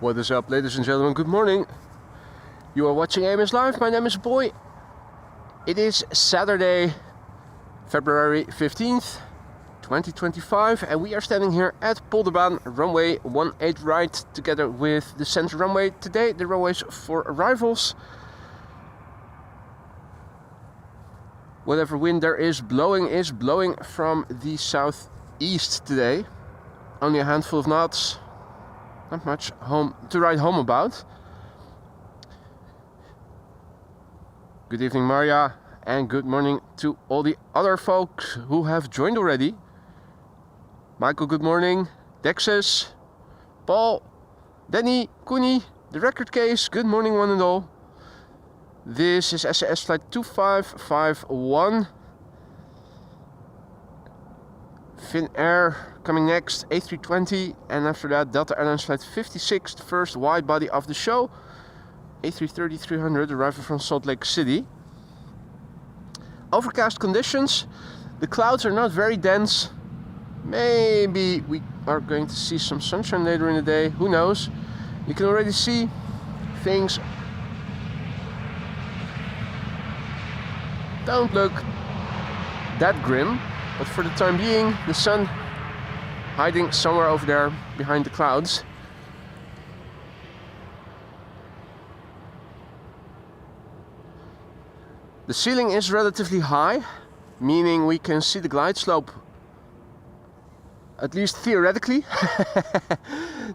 What is up, ladies and gentlemen? Good morning. You are watching AMS Live. My name is Boy. It is Saturday, February 15th, 2025, and we are standing here at Polderbaan runway 18 right together with the center runway. Today, the runways for arrivals. Whatever wind there is blowing from the southeast today. Only a handful of knots. Not much to write home about. Good evening, Maria, and good morning to all the other folks who have joined already. Michael, good morning. Dexus, Paul, Danny, Koenie, the record case, good morning one and all. This is SAS flight 2551. Finnair coming next, A320, and after that Delta Airlines flight 56, the first wide body of the show, A330-300, arriving from Salt Lake City. Overcast conditions, the clouds are not very dense. Maybe we are going to see some sunshine later in the day, who knows. You can already see things don't look that grim. But for the time being, the sun hiding somewhere over there behind the clouds. The ceiling is relatively high, meaning we can see the glide slope, at least theoretically.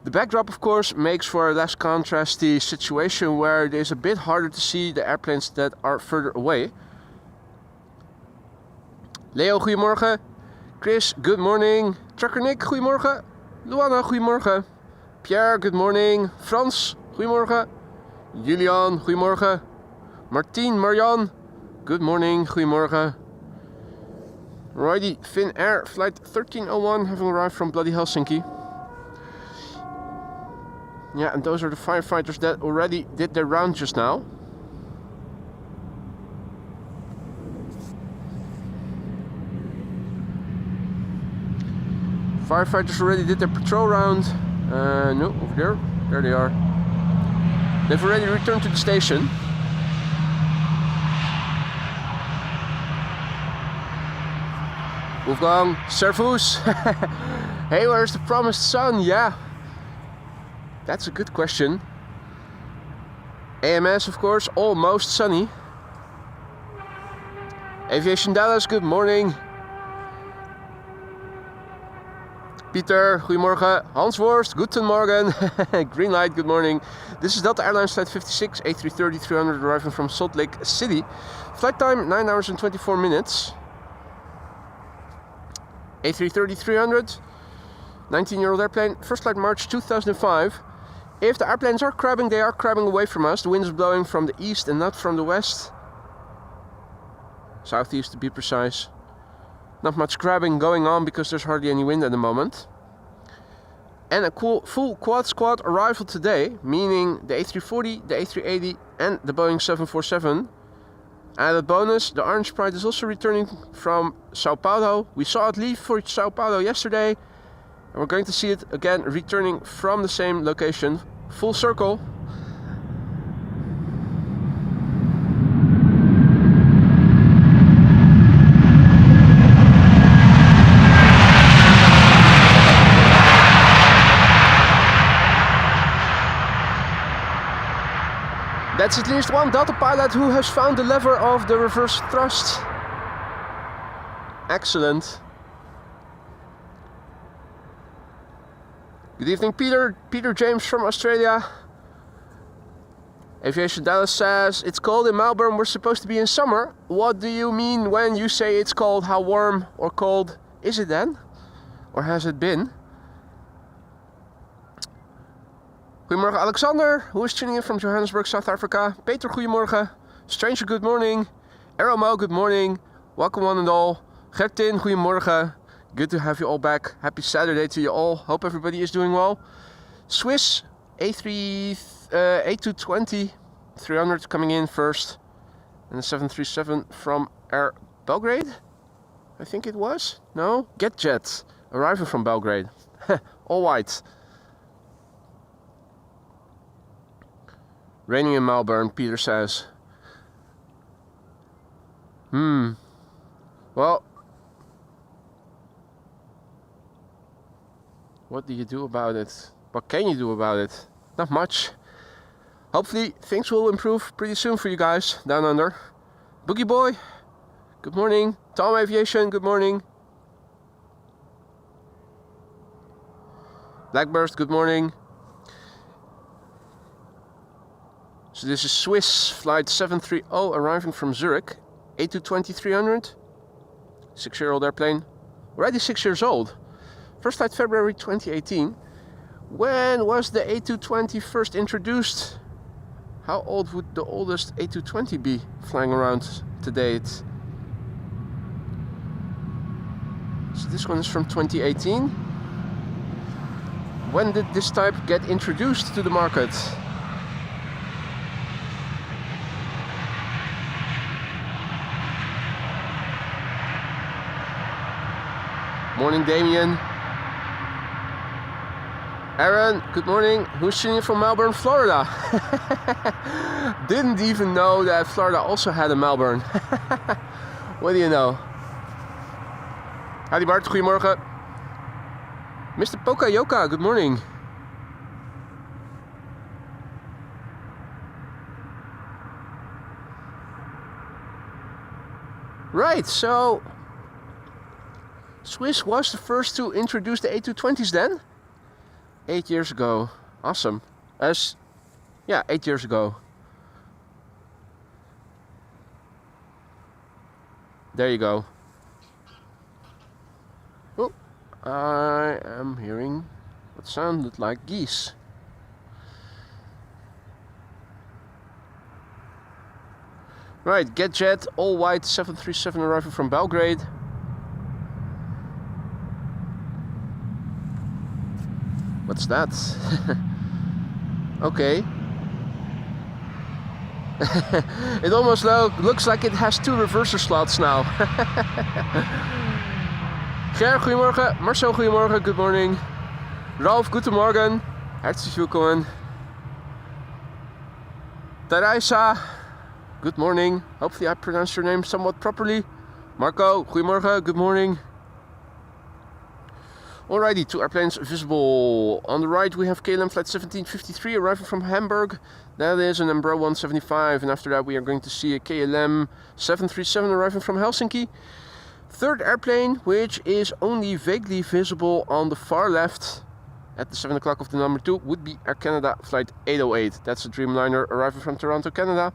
The backdrop, of course, makes for a less contrasty situation where it is a bit harder to see the airplanes that are further away. Leo, goedemorgen. Chris, good morning. Trucker Nick, goedemorgen. Luana, goedemorgen. Pierre, good morning. Frans, goedemorgen. Julian, goedemorgen. Martien, Marianne, good morning, goedemorgen. Righty, Finnair flight 1301 having arrived from bloody Helsinki. Yeah, and those are the firefighters that already did their round just now. Firefighters already did their patrol round. No, over there. There they are. They've already returned to the station. Wolfgang, Servus. Hey, where's the promised sun? Yeah, that's a good question. AMS, of course, almost sunny. Aviation Dallas, good morning. Pieter, goedemorgen. Hans Worst, guten Morgen. Green light, good morning. This is Delta Airlines flight 56, A330-300 arriving from Salt Lake City. Flight time 9 hours and 24 minutes. A330-300, 19-year-old airplane, first flight March 2005. If the airplanes are crabbing, they are crabbing away from us. The wind is blowing from the east and not from the west. Southeast to be precise. Not much crabbing going on because there's hardly any wind at the moment. And a cool full quad squad arrival today, meaning the A340, the A380 and the Boeing 747. Added bonus, the Orange Pride is also returning from Sao Paulo. We saw it leave for Sao Paulo yesterday, and we're going to see it again returning from the same location, full circle. That's at least one Delta pilot who has found the lever of the reverse thrust. Excellent. Good evening, Peter. Peter James from Australia. Aviation Dallas says, it's cold in Melbourne, we're supposed to be in summer. What do you mean when you say it's cold? How warm or cold is it then? Or has it been? Goedemorgen Alexander, who is tuning in from Johannesburg, South Africa. Peter, goedemorgen. Stranger, good morning. Aeromo, good morning. Welcome one and all. Gertin, goedemorgen. Good to have you all back. Happy Saturday to you all. Hope everybody is doing well. Swiss, A220, 300 coming in first. And the 737 from Air Belgrade, I think it was. No? GetJet, arriving from Belgrade. All white. Raining in Melbourne, Peter says. Well, what do you do about it? What can you do about it? Not much. Hopefully things will improve pretty soon for you guys down under. Boogie Boy, good morning. Tom Aviation, good morning. Blackburst, good morning. So this is Swiss flight 730 arriving from Zurich. A320-300. 6-year-old airplane. Already 6 years old. First flight February 2018. When was the A220 first introduced? How old would the oldest A220 be flying around to date? So this one is from 2018. When did this type get introduced to the market? Morning, Damien. Aaron, good morning. Who's tuning in from Melbourne, Florida? Didn't even know that Florida also had a Melbourne. What do you know? Howdy Bart, goedemorgen. Mr. Pokayoka, good morning. Right, so Swiss was the first to introduce the A220s then? 8 years ago. Awesome. 8 years ago. There you go. Oh, I am hearing what sounded like geese. Right, GetJet, all white 737 arriving from Belgrade. What's that? Okay. It almost looks like it has 2 reverser slots now. Ger, goedemorgen. Marcel, goedemorgen. Good morning. Ralf, guten Morgen. Herzlich willkommen. Teresa, good morning. Hopefully I pronounced your name somewhat properly. Marco, goedemorgen. Good morning. Alrighty, 2 airplanes visible. On the right we have KLM flight 1753 arriving from Hamburg. That is an Embraer 175, and after that we are going to see a KLM 737 arriving from Helsinki. Third airplane, which is only vaguely visible on the far left at the 7 o'clock of the number 2, would be Air Canada flight 808. That's a Dreamliner arriving from Toronto, Canada.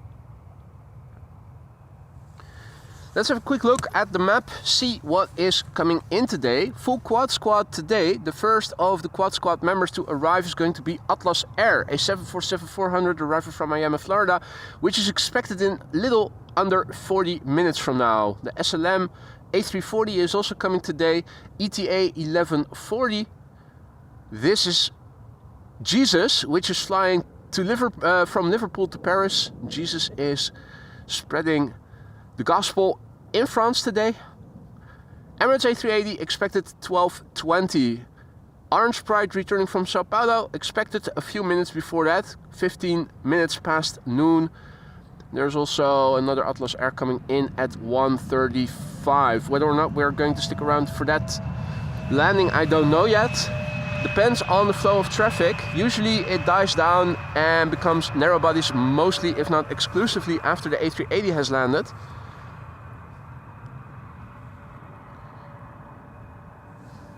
Let's have a quick look at the map, see what is coming in today. Full Quad Squad today. The first of the Quad Squad members to arrive is going to be Atlas Air, a 747-400 arriving from Miami, Florida, which is expected in little under 40 minutes from now. The SLM A340 is also coming today, ETA 1140. This is Jesus, which is flying to from Liverpool to Paris. Jesus is spreading the gospel in France today. Emirates A380 expected 12:20. Orange Pride returning from Sao Paulo expected a few minutes before that, 15 minutes past noon. There's also another Atlas Air coming in at 1:35. Whether or not we're going to stick around for that landing, I don't know yet. Depends on the flow of traffic. Usually it dies down and becomes narrow bodies mostly, if not exclusively, after the A380 has landed.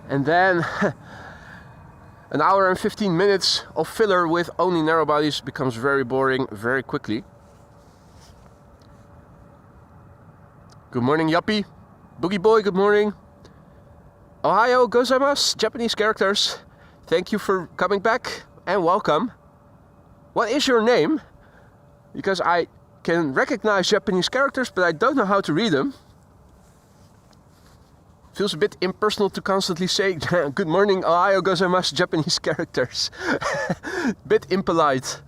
And then an hour and 15 minutes of filler with only narrow bodies becomes very boring very quickly. Good morning, Yappy. Boogie Boy, good morning. Ohio gozaimasu, Japanese characters. Thank you for coming back and welcome. What is your name? Because I can recognize Japanese characters, but I don't know how to read them. Feels a bit impersonal to constantly say good morning, Ohio gozaimasu, Japanese characters. Bit impolite.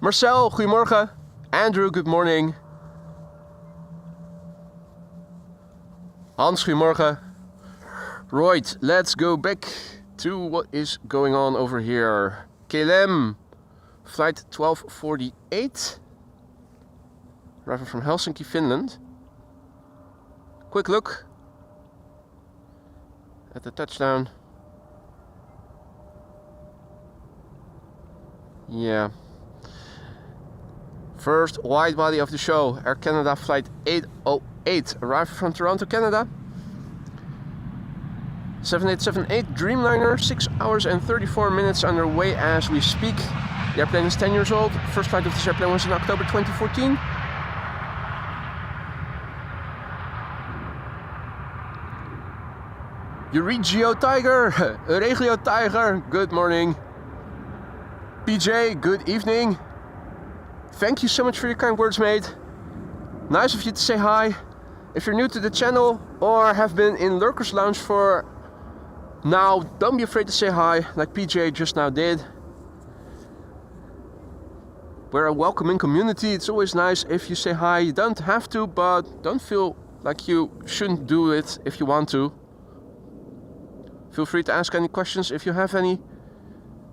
Marcel, goedemorgen. Andrew, good morning. Hans, goedemorgen. Right, let's go back to what is going on over here. KLM Flight 1248. Arriving from Helsinki, Finland. Quick look at the touchdown. Yeah. First wide body of the show, Air Canada Flight 808, arriving from Toronto, Canada. 7878 Dreamliner, 6 hours and 34 minutes underway as we speak. The airplane is 10 years old. First flight of this airplane was in October 2014. Euregio Tiger, Regio Tiger, good morning. PJ, good evening. Thank you so much for your kind words, mate. Nice of you to say hi. If you're new to the channel or have been in Lurkers Lounge for now, don't be afraid to say hi, like PJ just now did. We're a welcoming community. It's always nice if you say hi. You don't have to, but don't feel like you shouldn't do it if you want to. Feel free to ask any questions if you have any.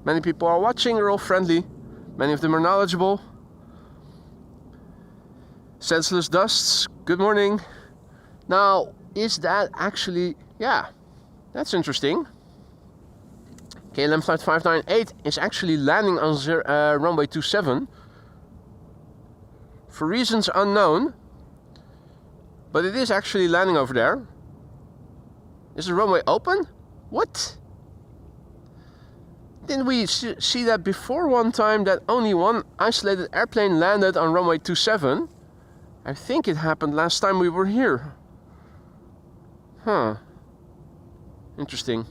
Many people are watching, they're all friendly. Many of them are knowledgeable. Senseless Dusts, good morning. Now, is that actually, yeah, that's interesting. KLM Flight 598 is actually landing on runway 27. For reasons unknown. But it is actually landing over there. Is the runway open? What? Didn't we see that before one time that only one isolated airplane landed on runway 27? I think it happened last time we were here. Huh. Interesting.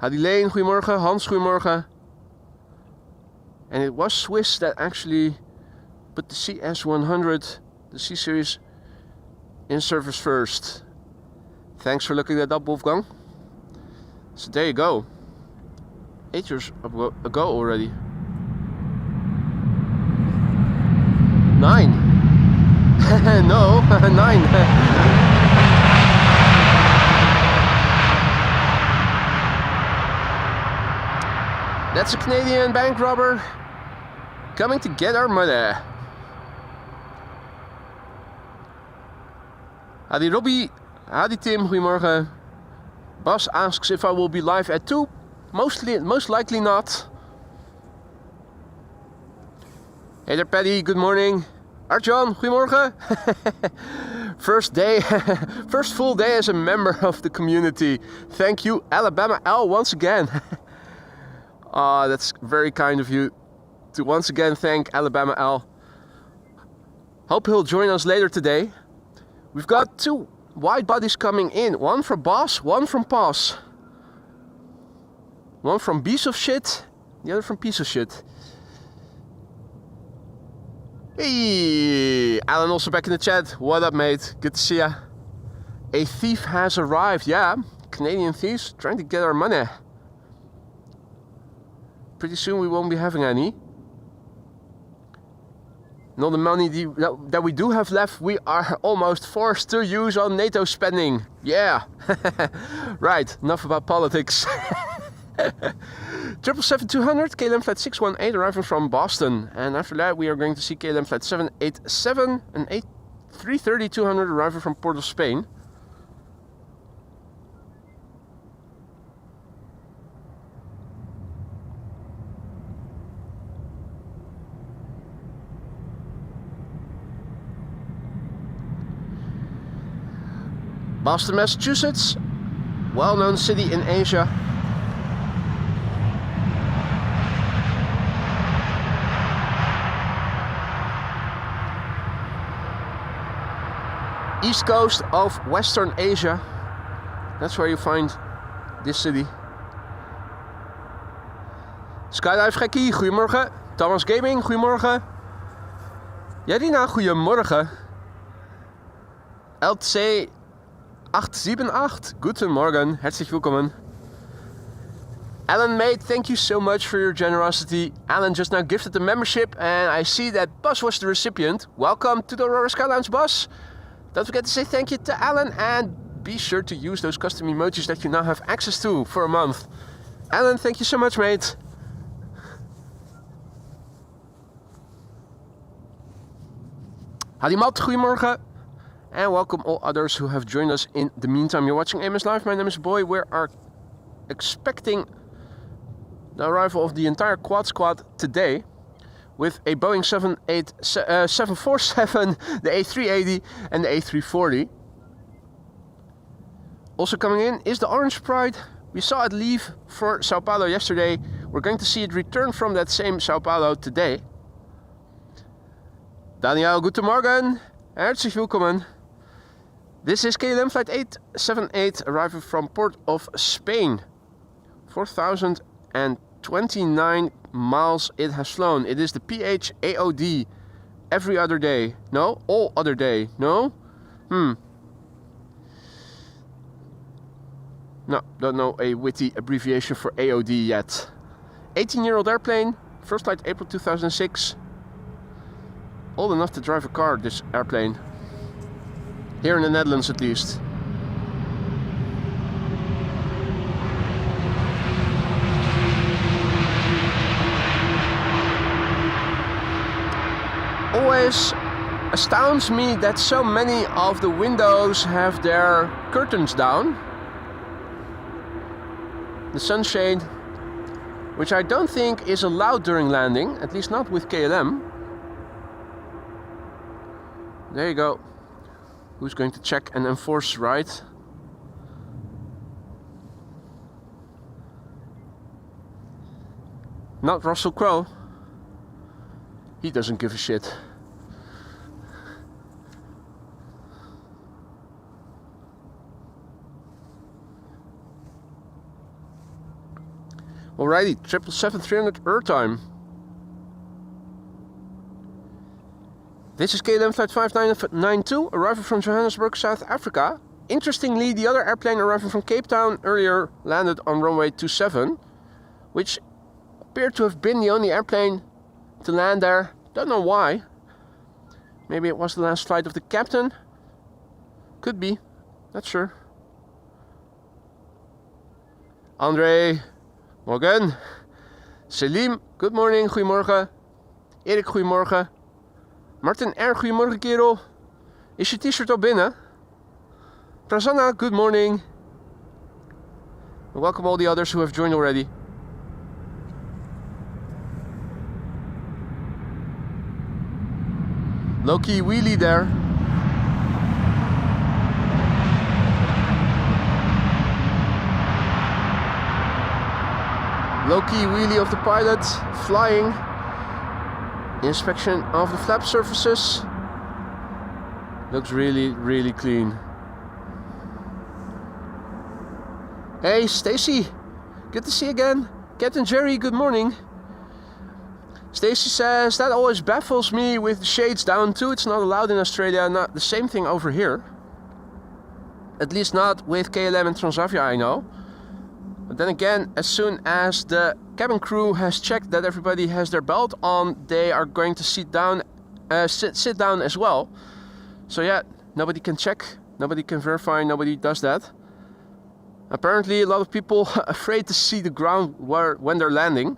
Hadi Leen, goedemorgen. Hans, goedemorgen. And it was Swiss that actually put the CS100, the C-Series, in service first. Thanks for looking that up, Wolfgang. So there you go. 8 years ago already. 9. No, 9. That's a Canadian bank robber coming to get our money. Hadi Robbie, hadi Tim, goedemorgen. Bas asks if I will be live at 2. Most likely not. Hey there, Paddy, good morning. Arjan, goedemorgen. First day, first full day as a member of the community. Thank you, Alabama L, once again. That's very kind of you to once again thank Alabama L. Hope he'll join us later today. We've got 2 wide bodies coming in. One from Boss, one from Pass. One from Beast of Shit, the other from Piece of Shit. Hey, Alan also back in the chat. What up, mate? Good to see ya. A thief has arrived. Yeah, Canadian thieves trying to get our money. Pretty soon we won't be having any. And all the money that we do have left, we are almost forced to use on NATO spending. Yeah. Right, enough about politics. 777-200, KLM Flight 618 arriving from Boston. And after that we are going to see KLM Flight 787 and A330-200 arriving from Port of Spain. Boston, Massachusetts, well-known city in Asia. East coast of Western Asia. That's where you find this city. Skydive Gekkie, goedemorgen. Thomas Gaming, goedemorgen. Jarina, goedemorgen. LC 878, guten Morgen, herzlich willkommen. Alan, mate, thank you so much for your generosity. Alan just now gifted the membership and I see that Bus was the recipient. Welcome to the Aurora Sky Lounge, Bus. Don't forget to say thank you to Alan and be sure to use those custom emojis that you now have access to for a month. Alan, thank you so much, mate. Hadi Mat, goedemorgen. And welcome all others who have joined us in the meantime. You're watching AMS Live. My name is Boy. We are expecting the arrival of the entire quad squad today with a Boeing 747, the A380 and the A340. Also coming in is the Orange Pride. We saw it leave for Sao Paulo yesterday. We're going to see it return from that same Sao Paulo today. Daniel, guten Morgen. Herzlich willkommen. This is KLM flight 878 arriving from Port of Spain. 4,029 miles it has flown. It is the PHAOD every other day. No? All other day. No? No, don't know a witty abbreviation for AOD yet. 18-year-old airplane. First flight April 2006. Old enough to drive a car, this airplane. Here in the Netherlands at least. Always astounds me that so many of the windows have their curtains down. The sunshade, which I don't think is allowed during landing, at least not with KLM. There you go. Who's going to check and enforce, right? Not Russell Crowe. He doesn't give a shit. Alrighty, 777-300 airtime. This is KLM flight 5992, arriving from Johannesburg, South Africa. Interestingly, the other airplane arriving from Cape Town earlier landed on runway 27, which appeared to have been the only airplane to land there. Don't know why. Maybe it was the last flight of the captain. Could be, not sure. André, morgen. Selim, good morning, goedemorgen. Erik, goedemorgen. Martin R, goedemorgen kerel. Is je t-shirt al binnen? Prasanna, good morning. And welcome all the others who have joined already. Low-key wheelie there. Low-key wheelie of the pilot flying. Inspection of the flap surfaces. Looks really, really clean. Hey, Stacy. Good to see you again. Captain Jerry, good morning. Stacy says, that always baffles me with the shades down too. It's not allowed in Australia. Not the same thing over here. At least not with KLM and Transavia, I know. But then again, as soon as the cabin crew has checked that everybody has their belt on, they are going to sit down as well. So yeah, nobody can check, nobody can verify, nobody does that. Apparently a lot of people are afraid to see the ground when they're landing.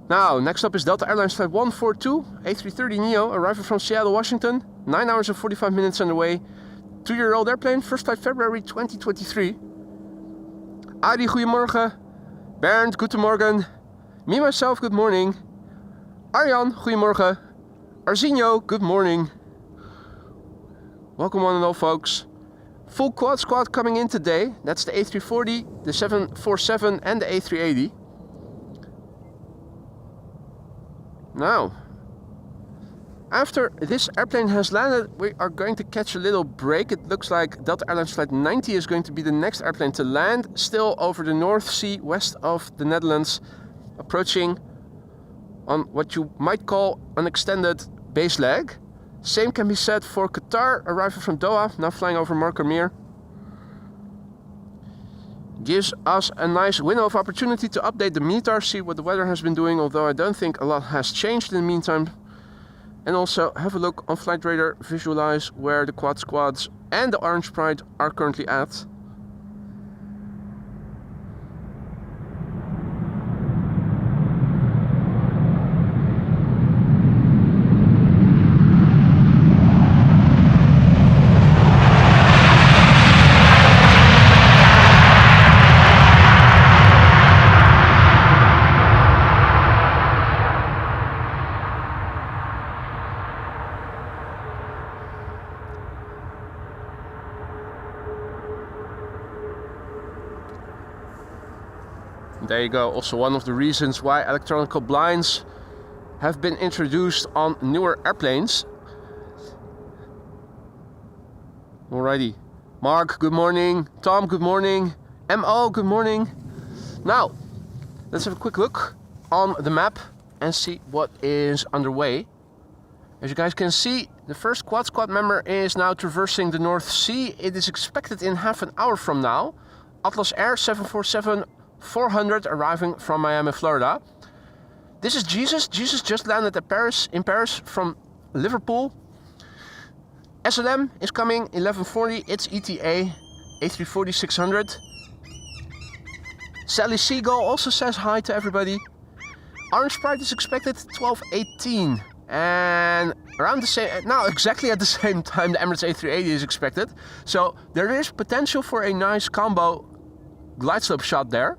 Now, next up is Delta Airlines flight 142, A330neo, arriving from Seattle, Washington. 9 hours and 45 minutes on the way. 2-year-old airplane, first flight February 2023. Adi, goedemorgen. Bernd, guten Morgen. Me, myself, good morning. Arjan, goedemorgen. Arzinho, good morning. Welcome one and all, folks. Full quad squad coming in today. That's the A340, the 747 and the A380. Now, after this airplane has landed, we are going to catch a little break. It looks like Delta Airlines flight 90 is going to be the next airplane to land, still over the North Sea, west of the Netherlands, approaching on what you might call an extended base leg. Same can be said for Qatar, arriving from Doha, now flying over Markham. Gives us a nice window of opportunity to update the METAR, see what the weather has been doing, although I don't think a lot has changed in the meantime. And also have a look on Flight Radar, visualize where the quad squads and the Orange Pride are currently at. There you go. Also one of the reasons why electronic blinds have been introduced on newer airplanes. Alrighty. Mark, good morning. Tom, good morning. MO, good morning. Now, let's have a quick look on the map and see what is underway. As you guys can see, the first Quad Squad member is now traversing the North Sea. It is expected in half an hour from now. Atlas Air 747-400 arriving from Miami, Florida. This is Jesus. Jesus just landed at Paris, in Paris from Liverpool. SLM is coming 1140. It's ETA A340-600. Sally Seagull also says hi to everybody. Orange Pride is expected 12:18, and around the same, now exactly at the same time the Emirates A380 is expected. So there is potential for a nice combo glide slope shot there.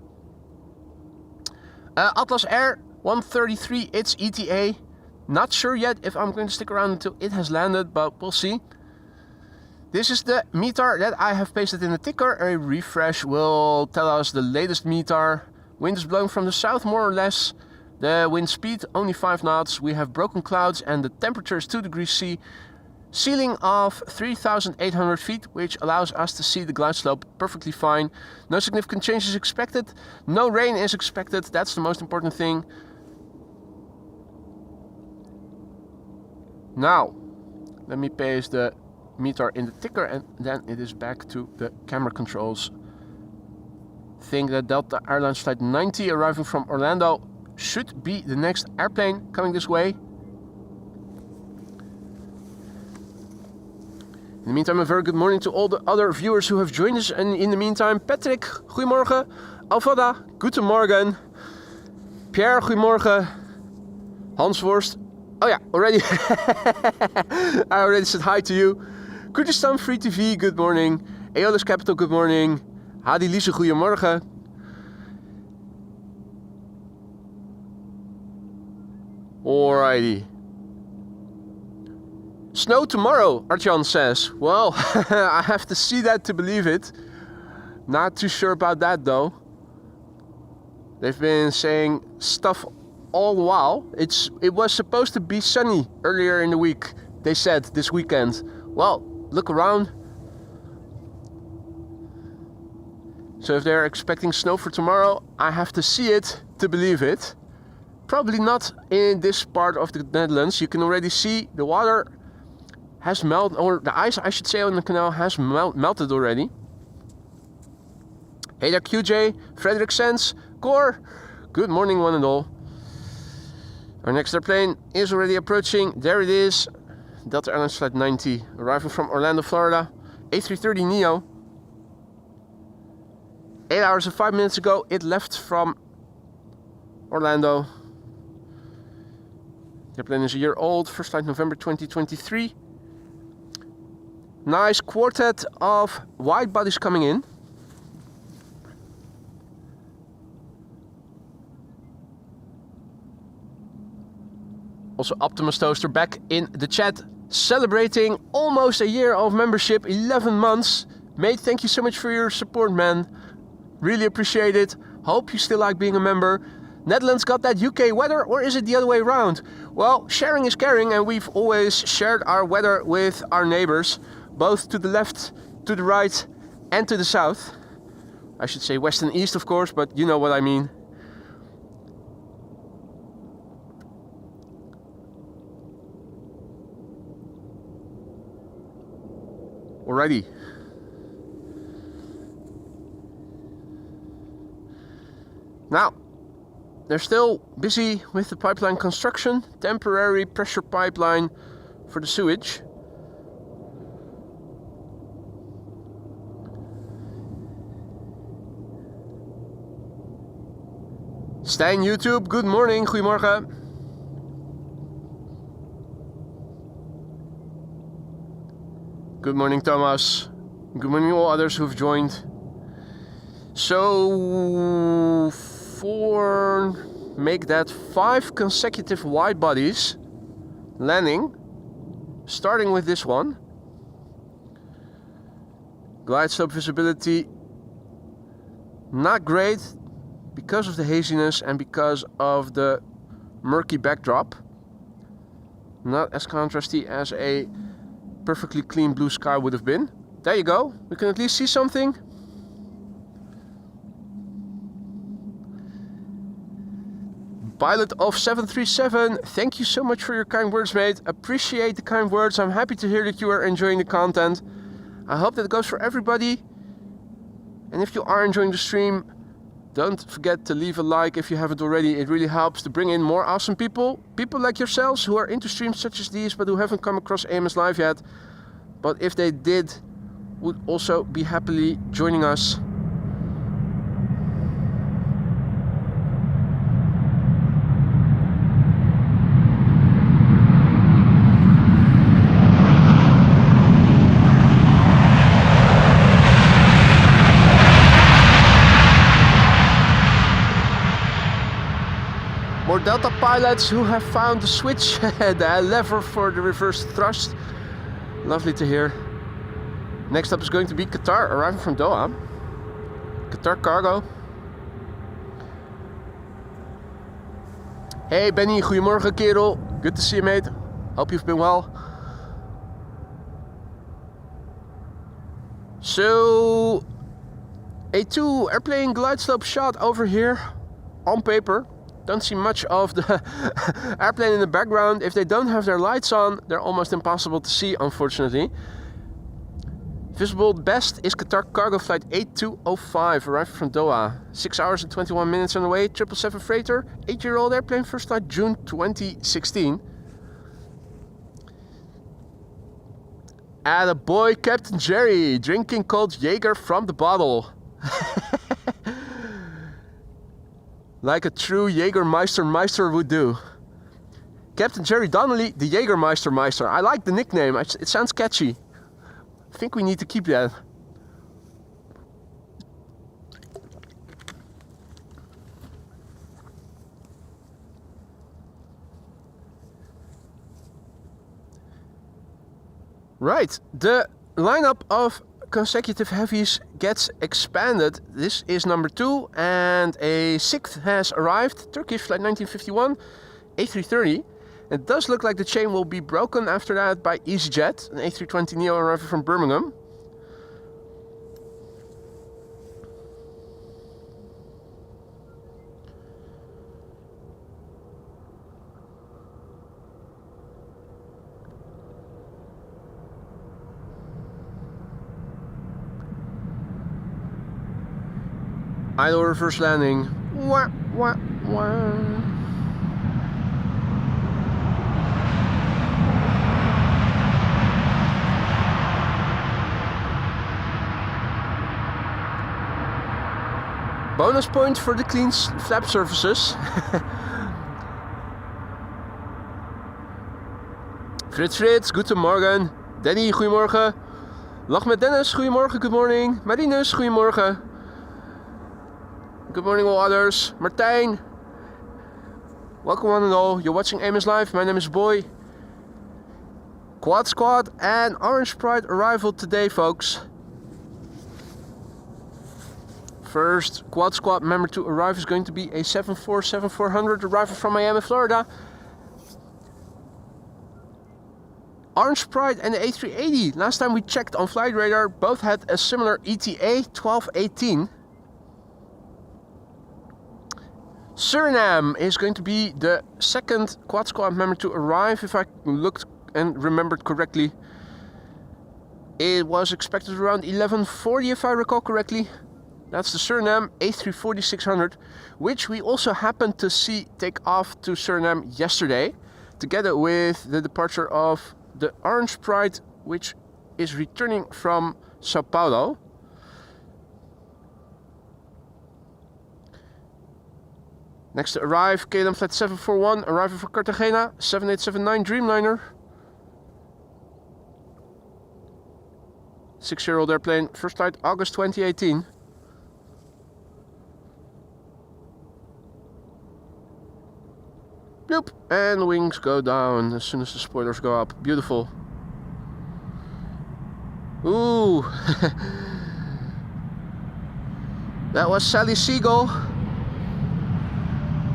Atlas Air 133, it's ETA. Not sure yet if I'm going to stick around until it has landed, but we'll see. This is the METAR that I have pasted in the ticker. A refresh will tell us the latest METAR. Wind is blowing from the south more or less. The wind speed only 5 knots. We have broken clouds and the temperature is 2 degrees C. Ceiling of 3,800 feet, which allows us to see the glide slope perfectly fine. No significant changes expected. No rain is expected. That's the most important thing. Now, let me paste the METAR in the ticker and then it is back to the camera controls. Think that Delta Airlines Flight 90 arriving from Orlando should be the next airplane coming this way. In the meantime, a very good morning to all the other viewers who have joined us. And in the meantime, Patrick, goedemorgen. Alvada, guten Morgen. Pierre, goedemorgen. Hans Worst. Oh yeah, already. I already said hi to you. Kurdistan Free TV, good morning. Aeolus Capital, good morning. Hadi Lise, goedemorgen. Alrighty. Snow tomorrow, Arjan says. Well, I have to see that to believe it. Not too sure about that though. They've been saying stuff all the while. It was supposed to be sunny earlier in the week, they said, this weekend. Well, look around. So if they're expecting snow for tomorrow, I have to see it to believe it. Probably not in this part of the Netherlands. You can already see the water has melted, or the ice, I should say, on the canal has melted already. Hey there, QJ, Frederick Sens, Cor. Good morning, one and all. Our next airplane is already approaching. There it is. Delta Airlines Flight 90, arriving from Orlando, Florida. A330 Neo. 8 hours and 5 minutes ago, it left from Orlando. The airplane is a year old, first flight November 2023. Nice quartet of wide bodies coming in. Also Optimus Toaster back in the chat, celebrating almost a year of membership, 11 months. Mate, thank you so much for your support, man. Really appreciate it. Hope you still like being a member. Netherlands got that UK weather, or is it the other way around? Well, sharing is caring, and we've always shared our weather with our neighbors, both to the left, to the right, and to the south. I should say west and east, of course, but you know what I mean. Alrighty. Now, they're still busy with the pipeline construction, temporary pressure pipeline for the sewage. Stijn YouTube, good morning, goedemorgen. Good morning, Thomas. Good morning, all others who've joined. So, make that 5 consecutive wide bodies landing, starting with this one. Glide slope visibility, not great. because of the haziness and because of the murky backdrop. Not as contrasty as a perfectly clean blue sky would have been. There you go, we can at least see something. Pilot of 737, thank you so much for your kind words, mate. Appreciate the kind words. I'm happy to hear that you are enjoying the content. I hope that it goes for everybody. And if you are enjoying the stream, don't forget to leave a like if you haven't already. It really helps to bring in more awesome people. People like yourselves who are into streams such as these, but who haven't come across AMS Live yet. But if they did, would also be happily joining us. More Delta pilots who have found the switch, the lever for the reverse thrust. Lovely to hear. Next up is going to be Qatar, arriving from Doha. Qatar Cargo. Hey Benny, goedemorgen kerel. Good to see you, mate. Hope you've been well. So, A2 airplane glide slope shot over here on paper. Don't see much of the airplane in the background. If they don't have their lights on, they're almost impossible to see, unfortunately. Visible best is Qatar Cargo Flight 8205, arriving from Doha. 6 hours and 21 minutes on the way. 777 freighter, 8-year-old airplane, first flight June 2016. Attaboy, Captain Jerry, drinking cold Jaeger from the bottle. Like a true Jägermeister would do. Captain Jerry Donnelly, the Jägermeister. I like the nickname, it sounds catchy. I think we need to keep that. Right, the lineup of consecutive heavies gets expanded. This is number 2 and a 6th has arrived. Turkish flight 1951, A330. It does look like the chain will be broken after that by EasyJet, an A320neo arriving from Birmingham. Idle reverse landing. Wah, wah, wah. Bonus point for the clean flap surfaces. Frits, guten Morgen. Danny, goedemorgen. Lach met Dennis, goedemorgen, good morning. Marinus, goedemorgen. Good morning all others. Martijn. Welcome one and all. You're watching AMS Live. My name is Boy. Quad Squad and Orange Pride arrival today, folks. First Quad Squad member to arrive is going to be a 747-400 arrival from Miami, Florida. Orange Pride and the A380. Last time we checked on Flight Radar, both had a similar ETA 1218. Suriname is going to be the second Quad Squad member to arrive, if I looked and remembered correctly. It was expected around 11:40 if I recall correctly. That's the Suriname A340-600, which we also happened to see take off to Suriname yesterday, together with the departure of the Orange Pride, which is returning from Sao Paulo. Next to arrive, KLM Flight 741, arriving from Cartagena, 7879 Dreamliner. 6-year-old airplane, first flight August 2018. Bloop, and the wings go down as soon as the spoilers go up. Beautiful. Ooh. That was Sally Seagull.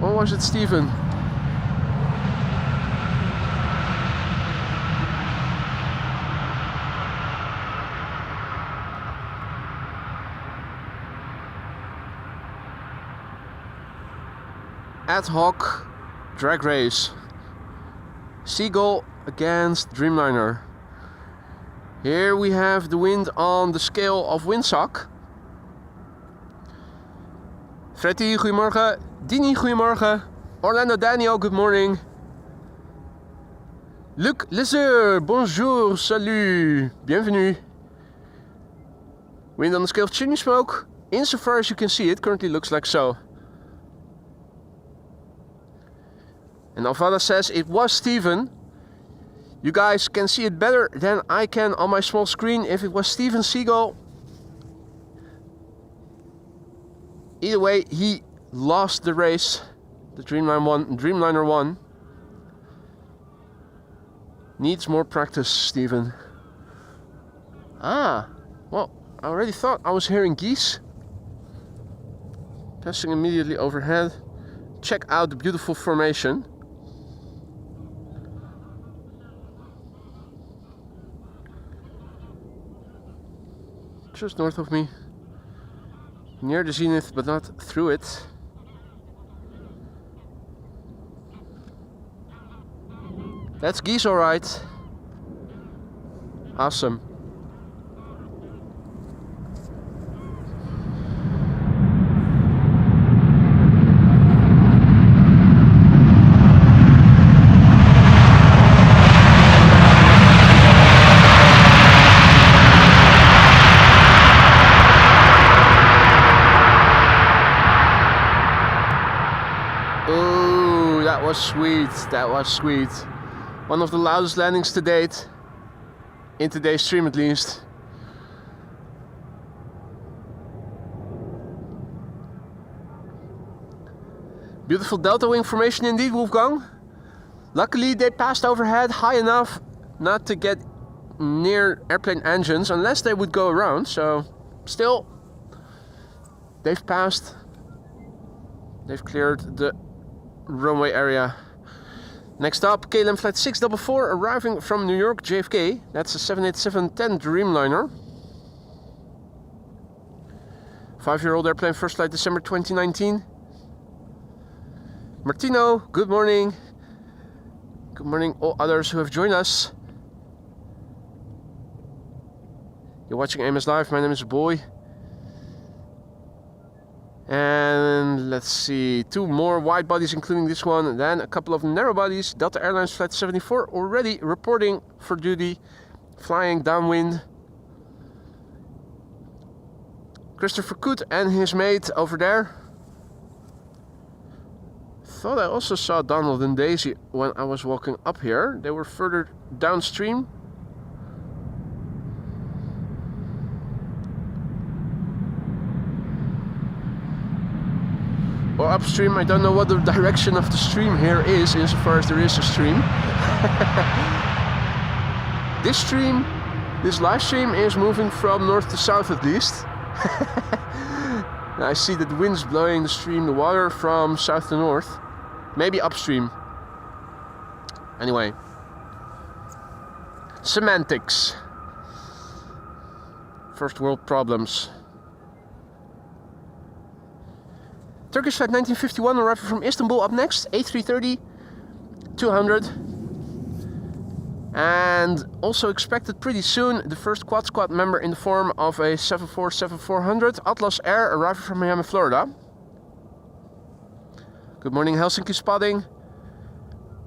Or was it Steven? Ad hoc drag race. Seagull against Dreamliner. Here we have the wind on the scale of windsock. Freddy, goedemorgen. Dini, goedemorgen. Orlando Daniel, good morning. Luc Leseur, bonjour, salut, bienvenue. Wind on the scale of chimney smoke. Insofar as you can see, it currently looks like so. And Alvada says it was Steven. You guys can see it better than I can on my small screen if it was Steven Seagull. Either way, he lost the race. The Dreamliner won. Needs more practice, Steven. Ah, well, I already thought I was hearing geese. Passing immediately overhead. Check out the beautiful formation. Just north of me, near the zenith, but not through it. That's geese, all right. Awesome. Sweet, that was sweet. One of the loudest landings to date, in today's stream at least. Beautiful delta wing formation indeed, Wolfgang. Luckily they passed overhead high enough not to get near airplane engines unless they would go around, so still they've passed. They've cleared the runway area. Next up, KLM flight 644 arriving from New York JFK. That's a 787-10 Dreamliner. 5-year-old airplane, first flight December 2019. Martino, good morning. Good morning all others who have joined us. You're watching AMS Live, my name is Boy. And let's see, 2 more wide bodies including this one, and then a couple of narrow bodies. Delta Airlines flight 74 already reporting for duty, flying downwind. Christopher Coote and his mate over there. Thought I also saw Donald and Daisy when I was walking up here. They were further downstream. Or upstream, I don't know what the direction of the stream here is, insofar as there is a stream. This live stream is moving from north to south at least. I see that the wind's blowing the water from south to north. Maybe upstream. Anyway. Semantics. First world problems. Turkish flight 1951 arriving from Istanbul up next, A330 200. And also expected pretty soon, the first quad squad member in the form of a 747-400 Atlas Air arriving from Miami, Florida. Good morning, Helsinki spotting.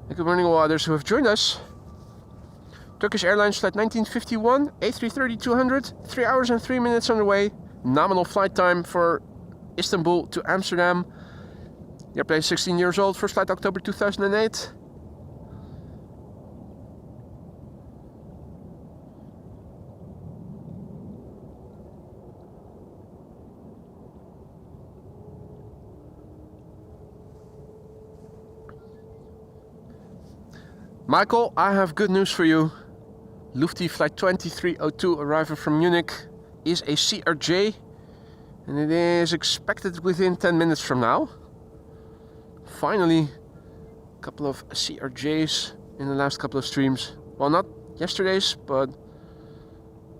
And good morning all others who have joined us. Turkish Airlines flight 1951, A330 200, 3 hours and 3 minutes underway. Nominal flight time for Istanbul to Amsterdam. The airplane is 16 years old, first flight October 2008. Michael, I have good news for you. Lufthansa flight 2302 arriving from Munich is a CRJ. And it is expected within 10 minutes from now. finally a couple of CRJs in the last couple of streams. Well, not yesterday's, but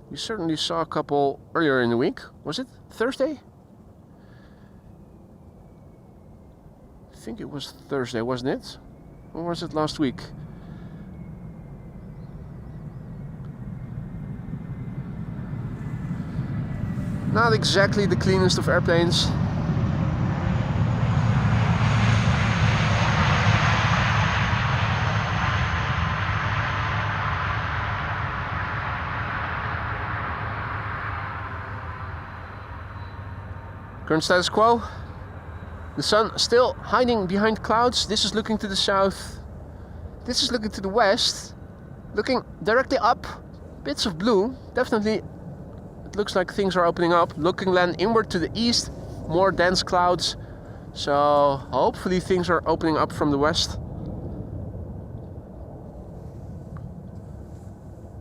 we certainly saw a couple earlier in the week. Was it Thursday? I think it was Thursday, wasn't it? Or was it last week? Not exactly the cleanest of airplanes. Current status quo. The sun still hiding behind clouds. This is looking to the south. This is looking to the west. Looking directly up. Bits of blue. Definitely it looks like things are opening up. Looking then inward to the east. More dense clouds. So hopefully things are opening up from the west.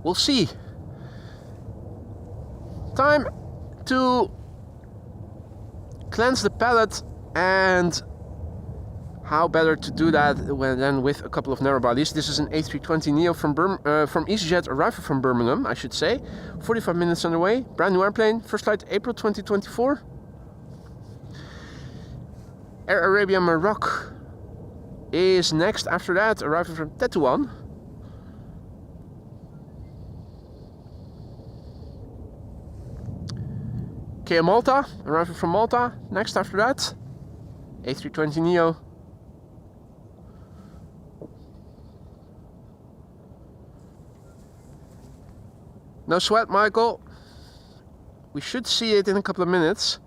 We'll see. Time to cleanse the palate, and how better to do that than with a couple of narrow bodies. This is an A320neo from EasyJet, arrival from Birmingham, I should say. 45 minutes underway, brand new airplane, first flight April 2024. Air Arabia Maroc is next after that, arriving from Tetuan. KA Malta, arriving from Malta, next after that. A320neo. No sweat, Michael. We should see it in a couple of minutes.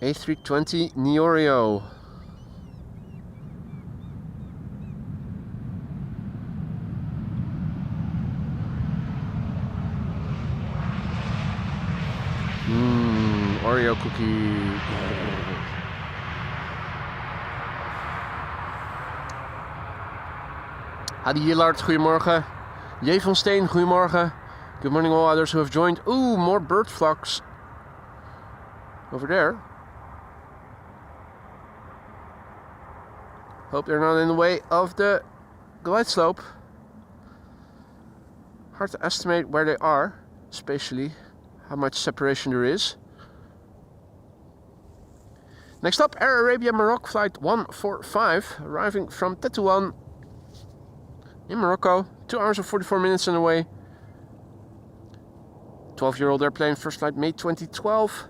A320 Neorio. Oreo cookie. Hadi Hillard, goedemorgen. J. van Steen, goedemorgen. Good morning all others who have joined. Ooh, more bird flocks over there. Hope they're not in the way of the glide slope. Hard to estimate where they are, spatially, how much separation there is. Next up, Air Arabia Maroc flight 145, arriving from Tetuan in Morocco. 2 hours and 44 minutes on the way. 12-year-old airplane, first flight May 2012.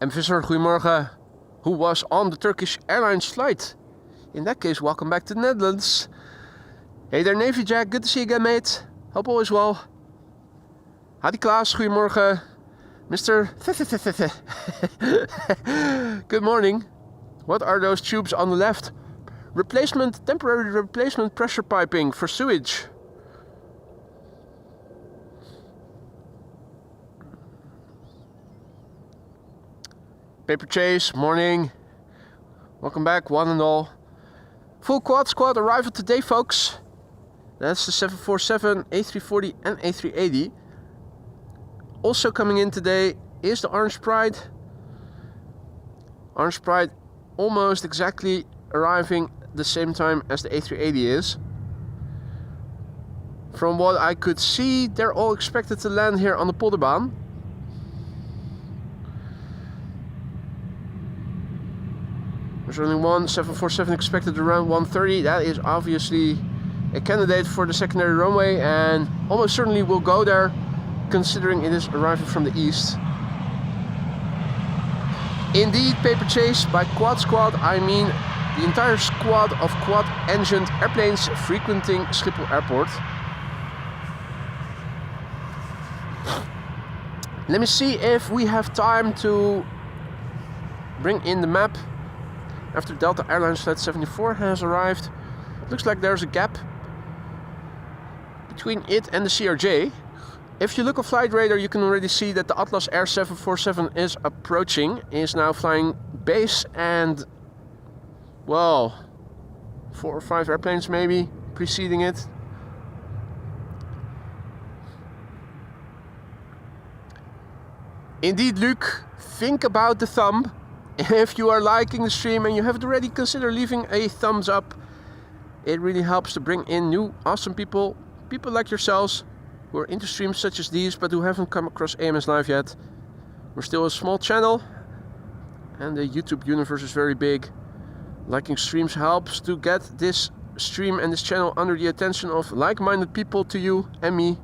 M. Visser, goedemorgen. Who was on the Turkish Airlines flight? In that case, welcome back to the Netherlands. Hey there, Navy Jack. Good to see you again, mate. Hope all is well. Hadi Klaas, goedemorgen. Mr. Good morning. What are those tubes on the left? Temporary replacement pressure piping for sewage. Paper Chase, morning. Welcome back, one and all. Full quad squad arrival today, folks. That's the 747, A340 and A380. Also coming in today is the Orange Pride. Orange Pride almost exactly arriving the same time as the A380 is. From what I could see, they're all expected to land here on the Polderbaan. There's only one 747 expected around 1:30. That is obviously a candidate for the secondary runway and almost certainly will go there, considering it is arriving from the east. Indeed, Paper Chase, by quad squad I mean the entire squad of quad-engined airplanes frequenting Schiphol Airport. Let me see if we have time to bring in the map after Delta Airlines Flight 74 has arrived. Looks like there's a gap between it and the CRJ. If you look at Flight Radar, you can already see that the Atlas Air 747 is approaching, is now flying base, and well, 4 or 5 airplanes maybe preceding it. Indeed, Luke, think about the thumb. If you are liking the stream and you haven't already, consider leaving a thumbs up. It really helps to bring in new awesome people like yourselves who are into streams such as these but who haven't come across AMS Live yet. We're still a small channel and the YouTube universe is very big. Liking streams helps to get this stream and this channel under the attention of like-minded people to you and me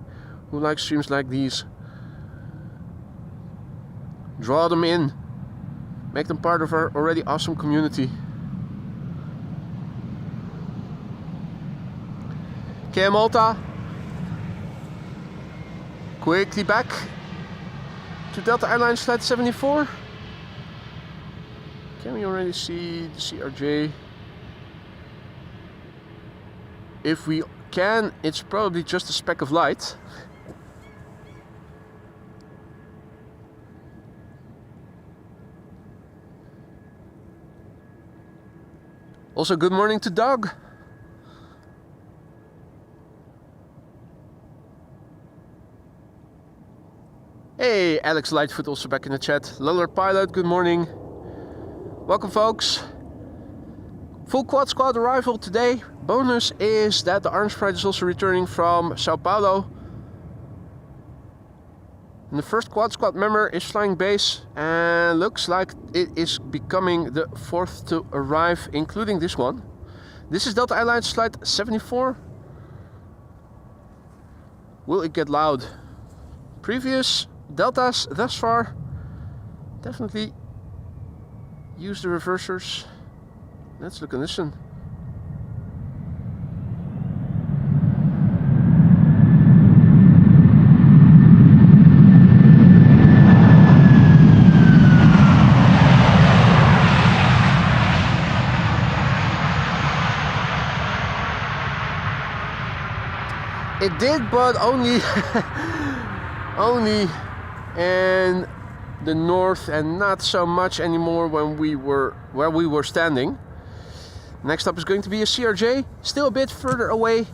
who like streams like these. Draw them in. Make them part of our already awesome community. KM Malta. Quickly back to Delta Airlines Flight 74. Can we already see the CRJ? If we can, it's probably just a speck of light. Also, good morning to Doug. Hey, Alex Lightfoot also back in the chat. Luller Pilot, good morning. Welcome, folks. Full quad squad arrival today. Bonus is that the Orange Pride is also returning from Sao Paulo. And the first quad squad member is flying base and looks like it is becoming the fourth to arrive, including this one. This is Delta Airlines Flight 74. Will it get loud? Previous Deltas thus far definitely use the reversers. Let's look and listen. It did, but only only in the north and not so much anymore when we were where we were standing. Next up is going to be a CRJ, still a bit further away.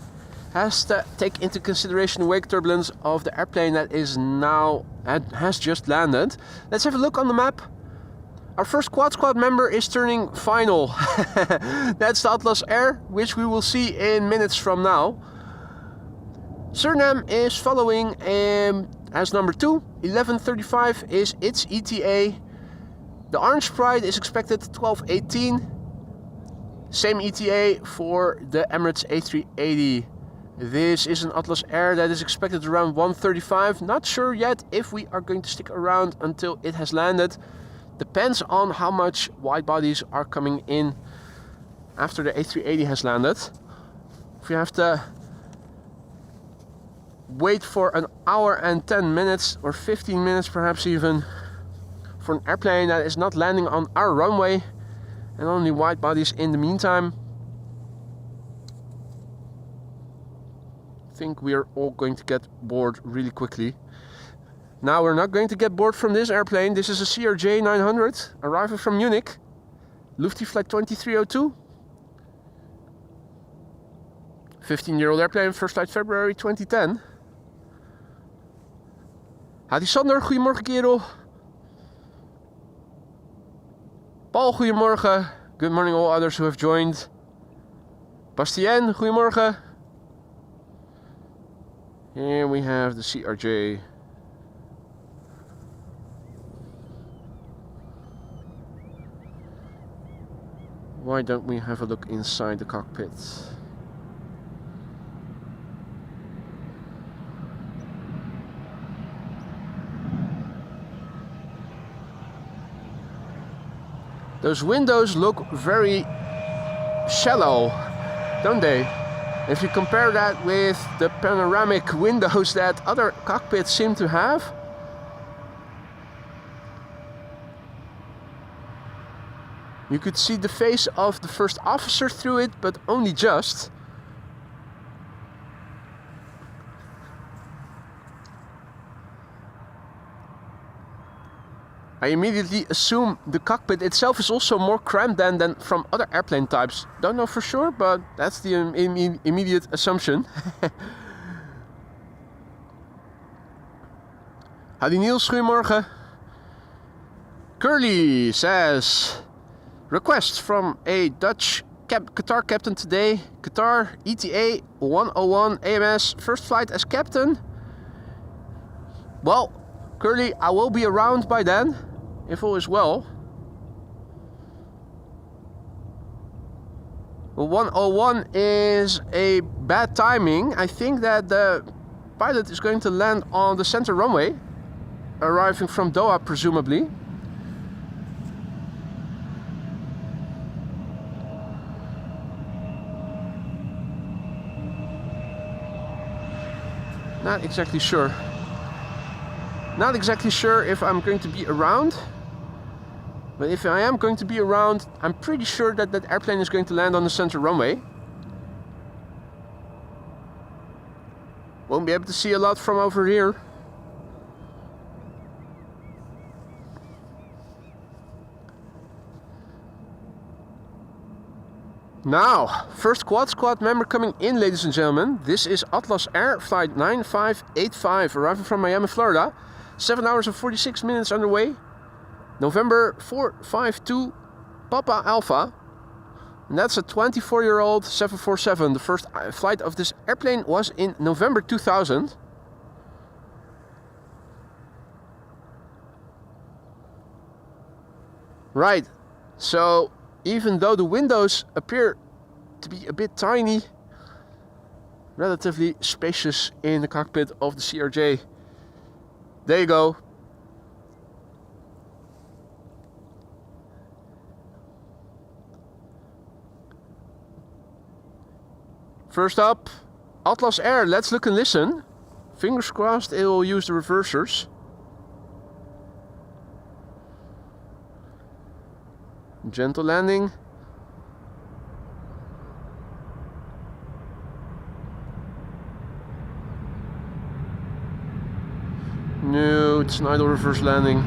Has to take into consideration the wake turbulence of the airplane that is now has just landed. Let's have a look on the map. Our first quad squad member is turning final. That's the Atlas Air, which we will see in minutes from now. Suriname is following as number 2. 11:35 is its ETA. The Orange Pride is expected 12:18. Same ETA for the Emirates A380. This is an Atlas Air that is expected around 1:35. Not sure yet if we are going to stick around until it has landed. Depends on how much wide bodies are coming in after the A380 has landed. If we have to wait for an hour and 10 minutes or 15 minutes perhaps even for an airplane that is not landing on our runway and only wide bodies in the meantime, I think we are all going to get bored really quickly. Now we're not going to get bored from this airplane. This is a CRJ 900 arriving from Munich, Lufthansa Flight 2302. 15-year-old airplane, first flight February 2010. Hadi Sander, goedemorgen kerel. Paul, goedemorgen. Good morning all others who have joined. Bastien, goedemorgen. Here we have the CRJ. Why don't we have a look inside the cockpit? Those windows look very shallow, don't they? If you compare that with the panoramic windows that other cockpits seem to have. You could see the face of the first officer through it, but only just. I immediately assume the cockpit itself is also more cramped than from other airplane types. Don't know for sure, but that's the immediate assumption. Howdy Niels, goedemorgen. Curly says, request from a Dutch Qatar captain today. Qatar ETA 101 AMS, first flight as captain. Well, Curly, I will be around by then, if all is well. Well, 101 is a bad timing. I think that the pilot is going to land on the center runway, arriving from Doha, presumably. Not exactly sure. Not exactly sure if I'm going to be around. But if I am going to be around, I'm pretty sure that that airplane is going to land on the center runway. Won't be able to see a lot from over here. Now, first quad squad member coming in, ladies and gentlemen. This is Atlas Air flight 9585, arriving from Miami, Florida. 7 hours and 46 minutes underway. November 452 Papa Alpha. And that's a 24-year-old 747. The first flight of this airplane was in November 2000. Right, so even though the windows appear to be a bit tiny, relatively spacious in the cockpit of the CRJ. There you go. First up, Atlas Air. Let's look and listen. Fingers crossed it will use the reversers. Gentle landing. No, it's an idle reverse landing.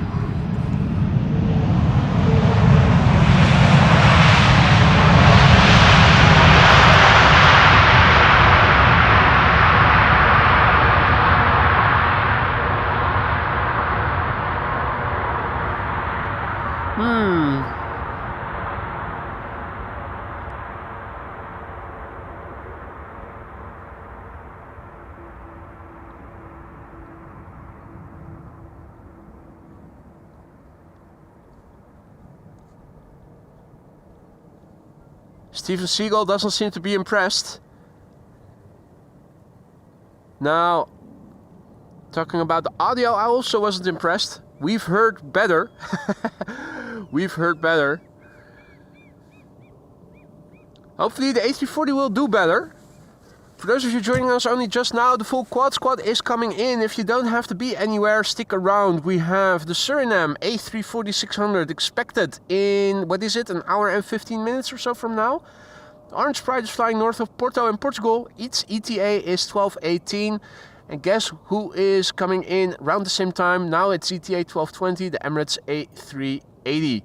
Steven Seagal doesn't seem to be impressed. Now, talking about the audio, I also wasn't impressed. We've heard better. We've heard better. Hopefully the A340 will do better. For those of you joining us only just now, the full quad squad is coming in. If you don't have to be anywhere, stick around. We have the Suriname A340-600 expected in, what is it, an hour and 15 minutes or so from now. The Orange Pride is flying north of Porto in Portugal. Its ETA is 12:18. And guess who is coming in around the same time? Now it's ETA 12:20, the Emirates A380.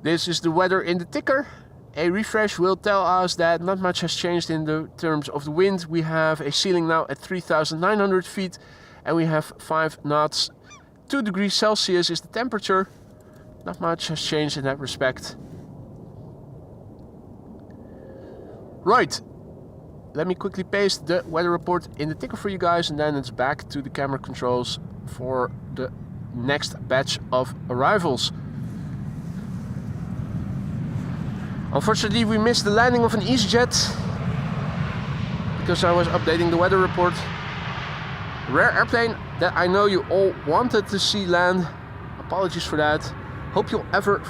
This is the weather in the ticker. A refresh will tell us that not much has changed in the terms of the wind. We have a ceiling now at 3,900 feet and we have 5 knots. 2 degrees Celsius is the temperature. Not much has changed in that respect. Right, let me quickly paste the weather report in the ticker for you guys and then it's back to the camera controls for the next batch of arrivals. Unfortunately, we missed the landing of an EasyJet because I was updating the weather report. Rare airplane that I know you all wanted to see land. Apologies for that. Hope you'll ever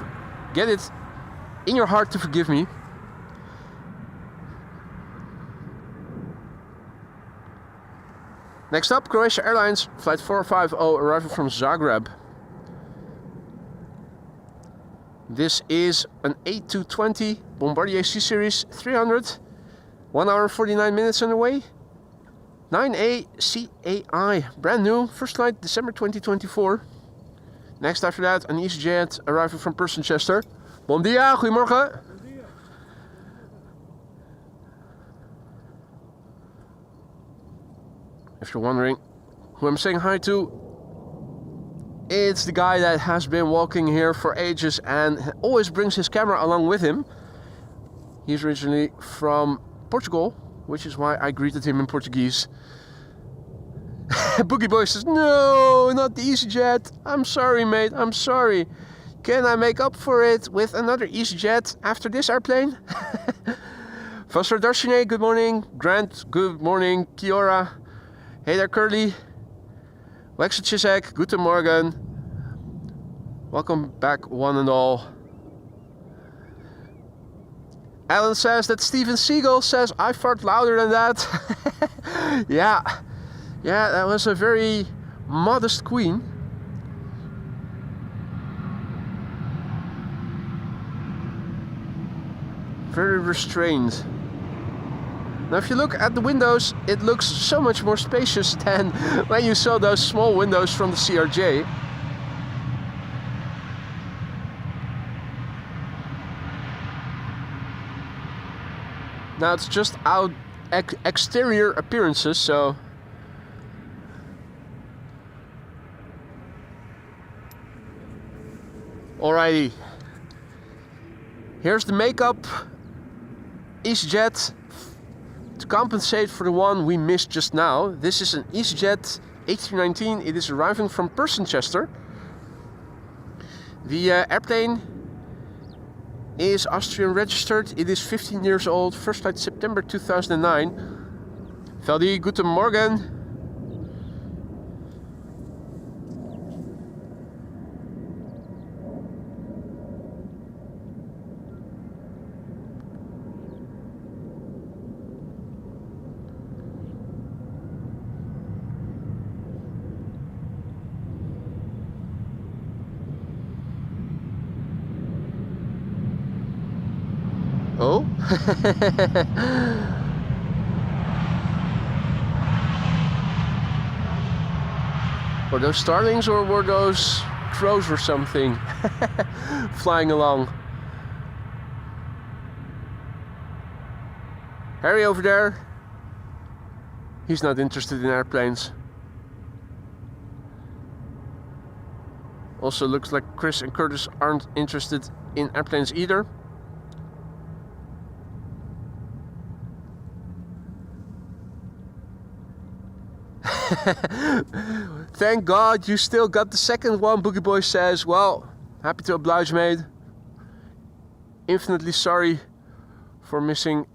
get it in your heart to forgive me. Next up, Croatia Airlines, flight 450 arriving from Zagreb. This is an A220 Bombardier C-Series 300, 1 hour and 49 minutes underway. 9A CAI, brand new, first flight December 2024. Next after that, an EasyJet arriving from Persenchester. Bom dia, goedemorgen. If you're wondering who I'm saying hi to, It's the guy that has been walking here for ages and always brings his camera along with him. He's originally from Portugal, which is why I greeted him in Portuguese. Boogie Boy says, no, not the EasyJet. I'm sorry, mate, I'm sorry. Can I make up for it with another EasyJet after this airplane? Foster Darshine, good morning. Grant, good morning. Kiora, hey there, Curly. Wexa Chisek, guten Morgen. Welcome back, one and all. Alan says that Steven Seagal says I fart louder than that. Yeah, that was a very modest queen. Very restrained. Now if you look at the windows, it looks so much more spacious than when you saw those small windows from the CRJ. Now it's just out exterior appearances, so alrighty. Here's the makeup EasyJet to compensate for the one we missed just now. This is an EasyJet A319. It is arriving from Persenchester. The airplane is Austrian registered. It is 15 years old. First flight September 2009. Veldi, guten Morgen. Oh? Were those starlings or were those crows or something flying along? Harry over there, he's not interested in airplanes. Also looks like Chris and Curtis aren't interested in airplanes either. Thank God you still got the second one, Boogie Boy says. Well, happy to oblige, mate. Infinitely sorry for missing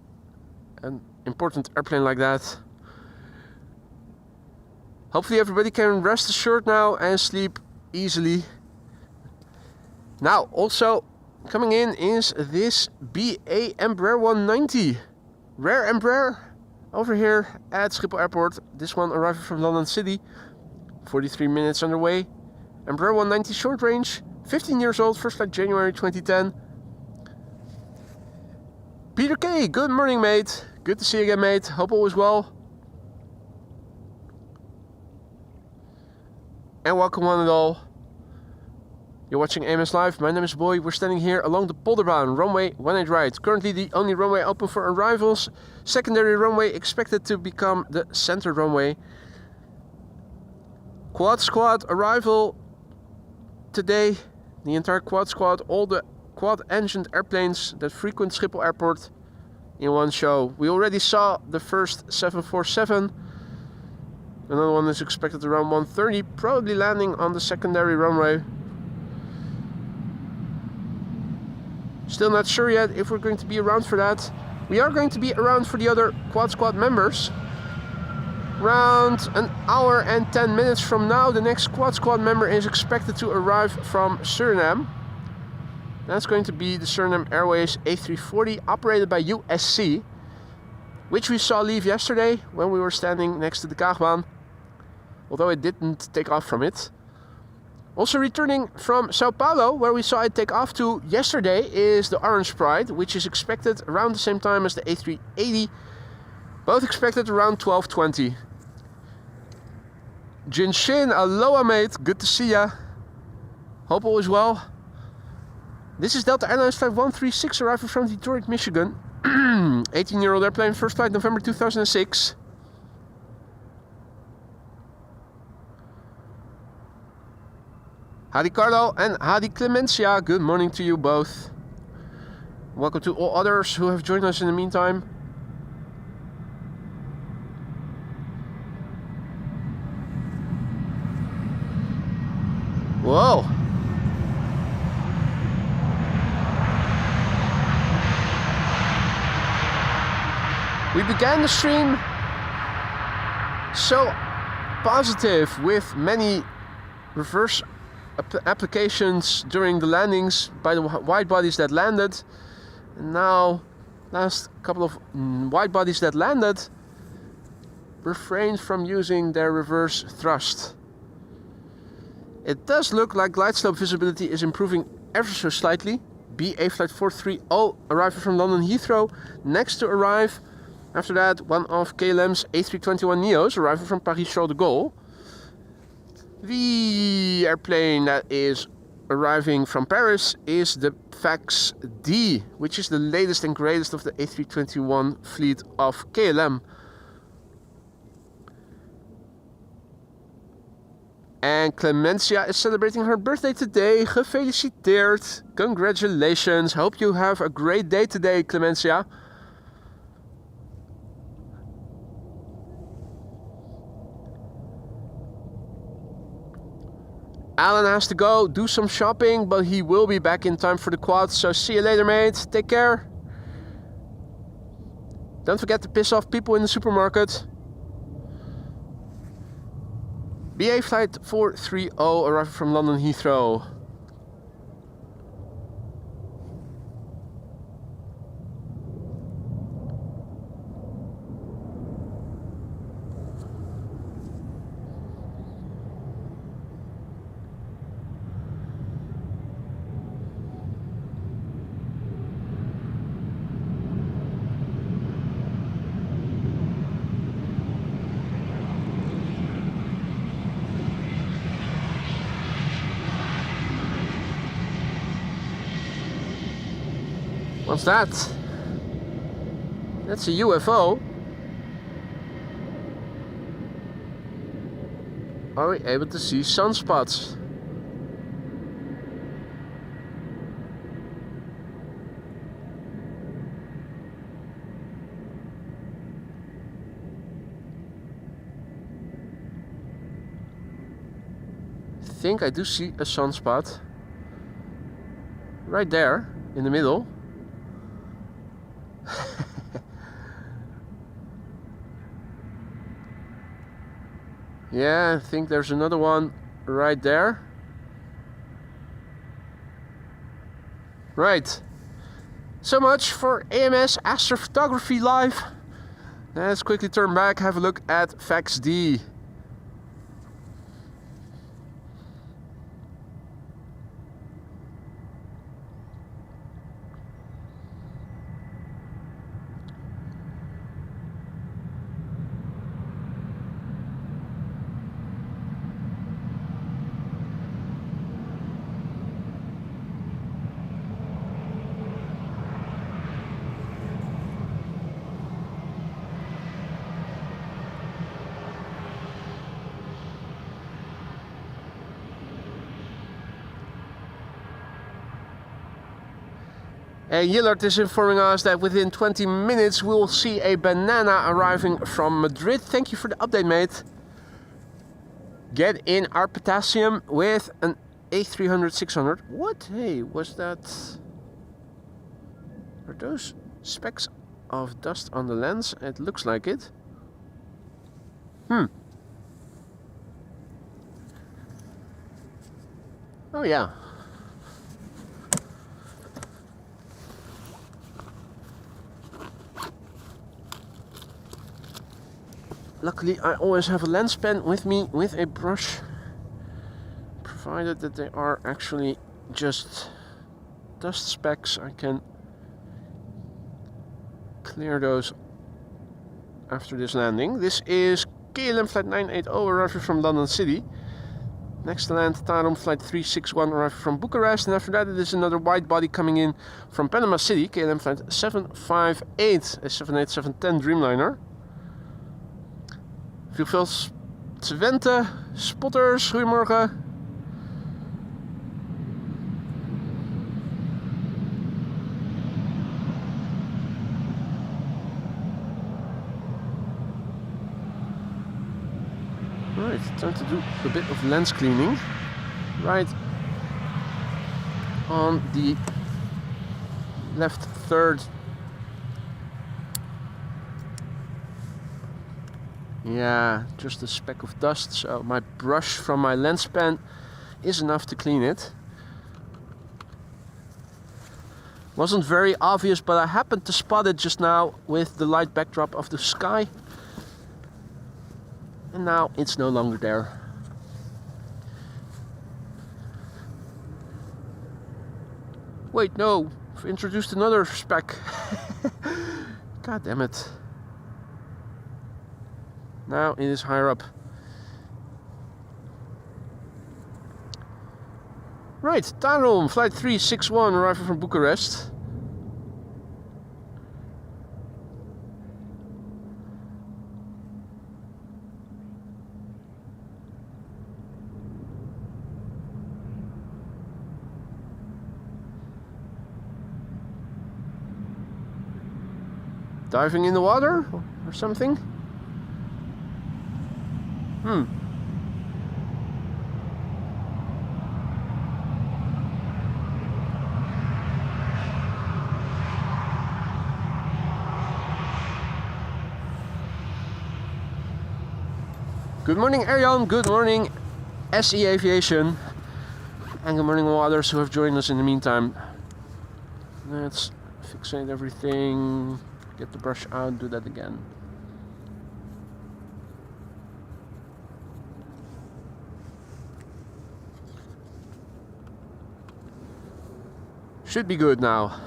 an important airplane like that. Hopefully everybody can rest assured now and sleep easily. Now, also coming in is this BA Embraer 190. Rare Embraer. Over here at Schiphol Airport, this one arriving from London City, 43 minutes underway. Embraer 190 short range, 15 years old, first flight January 2010. Peter K, good morning, mate. Good to see you again, mate. Hope all is well. And welcome one and all. You're watching AMS Live. My name is Boy. We're standing here along the Polderbaan, runway 18 right. Currently the only runway open for arrivals. Secondary runway expected to become the center runway. Quad squad arrival today. The entire quad squad, all the quad engined airplanes that frequent Schiphol Airport in one show. We already saw the first 747. Another one is expected around 1:30, probably landing on the secondary runway. Still not sure yet if we're going to be around for that. We are going to be around for the other quad squad members. Around an hour and 10 minutes from now, the next quad squad member is expected to arrive from Suriname. That's going to be the Suriname Airways A340 operated by USC, which we saw leave yesterday when we were standing next to the Kaagbaan, although it didn't take off from it. Also returning from Sao Paulo, where we saw it take off to yesterday, is the Orange Pride, which is expected around the same time as the A380. Both expected around 12:20. Jinshin, aloha mate, good to see ya. Hope all is well. This is Delta Airlines Flight 136 arriving from Detroit, Michigan. 18-year-old airplane, first flight November 2006. Hadi Carlo and Hadi Clemencia, good morning to you both. Welcome to all others who have joined us in the meantime. Whoa! We began the stream so positive with many reverse applications during the landings by the wide bodies that landed, and now last couple of wide bodies that landed refrained from using their reverse thrust. It does look like glide slope visibility is improving ever so slightly. BA flight 430 arriving from London Heathrow, next to arrive. After that, one of KLM's A321neos arriving from Paris-Charles de Gaulle. The airplane that is arriving from Paris is the Fax D, which is the latest and greatest of the A321 fleet of KLM. And Clemencia is celebrating her birthday today. Gefeliciteerd. Congratulations. Hope you have a great day today, Clemencia. Alan has to go do some shopping, but he will be back in time for the quad. So see you later, mate. Take care. Don't forget to piss off people in the supermarket. BA flight 430 arriving from London Heathrow. What's that? That's a UFO. Are we able to see sunspots? I think I do see a sunspot. Right there, in the middle. Yeah, I think there's another one right there. Right. So much for AMS Astrophotography Live. Let's quickly turn back, have a look at Fax D. Yillard is informing us that within 20 minutes we will see a banana arriving from Madrid. Thank you for the update, mate. Get in our potassium with an A300-600. What? Hey, was that... Are those specks of dust on the lens? It looks like it. Oh yeah. Luckily, I always have a lens pen with me with a brush, provided that they are actually just dust specks. I can clear those after this landing. This is KLM flight 980 arriving from London City. Next to land, Tarom flight 361 arriving from Bucharest, and after that it is another wide body coming in from Panama City, KLM flight 758, a 787-10 Dreamliner. Veel Twente, spotters, goedemorgen. Right, time to do a bit of lens cleaning. Right on the left third. Yeah, just a speck of dust, so my brush from my lens pen is enough to clean it. Wasn't very obvious, but I happened to spot it just now with the light backdrop of the sky. And now it's no longer there. Wait, no, I've introduced another speck. God damn it. Now it is higher up. Right, Tarom, flight 361, arriving from Bucharest. Diving in the water or something? Good morning, Arjan. Good morning, SE Aviation. And good morning, all others who have joined us in the meantime. Let's fixate everything. Get the brush out, do that again. Should be good now.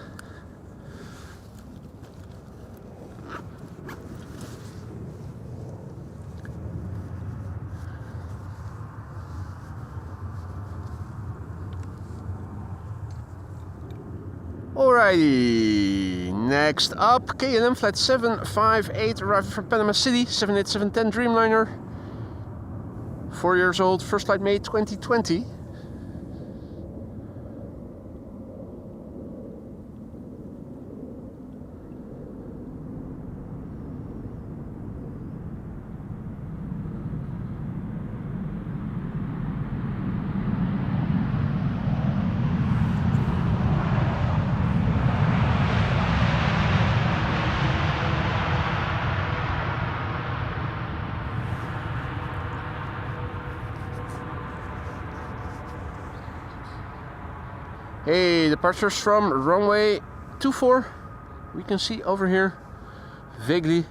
Alrighty, next up, KLM flight 758 arriving from Panama City, 787-10 Dreamliner. 4 years old, first flight May 2020. Hey, departures from runway 24. We can see over here, vaguely.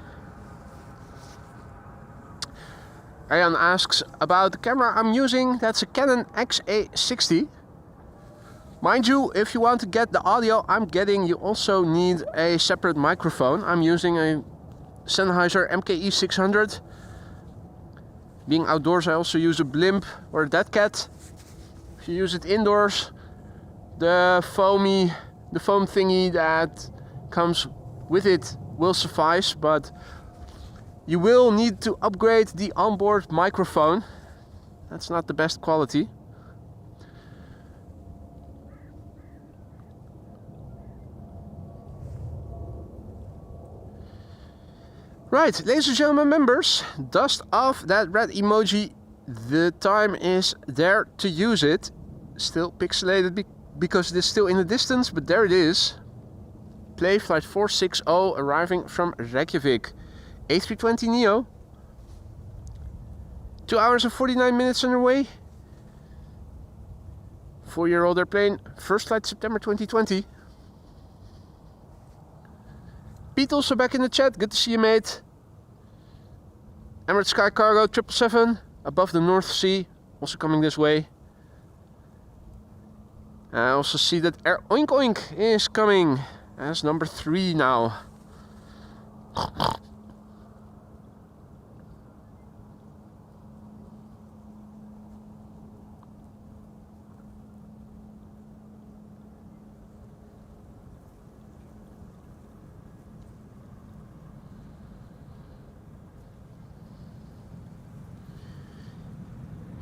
Ayan asks about the camera I'm using. That's a Canon XA60. Mind you, if you want to get the audio I'm getting, you also need a separate microphone. I'm using a Sennheiser MKE 600. Being outdoors, I also use a blimp or a dead cat. If you use it indoors, the foam thingy that comes with it will suffice, but you will need to upgrade the onboard microphone. That's not the best quality. Right, ladies and gentlemen, members, dust off that red emoji. The time is there to use it. Still pixelated because it is still in the distance, but there it is. Play flight 460 arriving from Reykjavik. A320neo. 2 hours and 49 minutes underway. 4-year-old airplane. First flight September 2020. Pete also back in the chat. Good to see you, mate. Emirates Sky Cargo 777 above the North Sea. Also coming this way. I also see that Air Oink Oink is coming as number 3 now.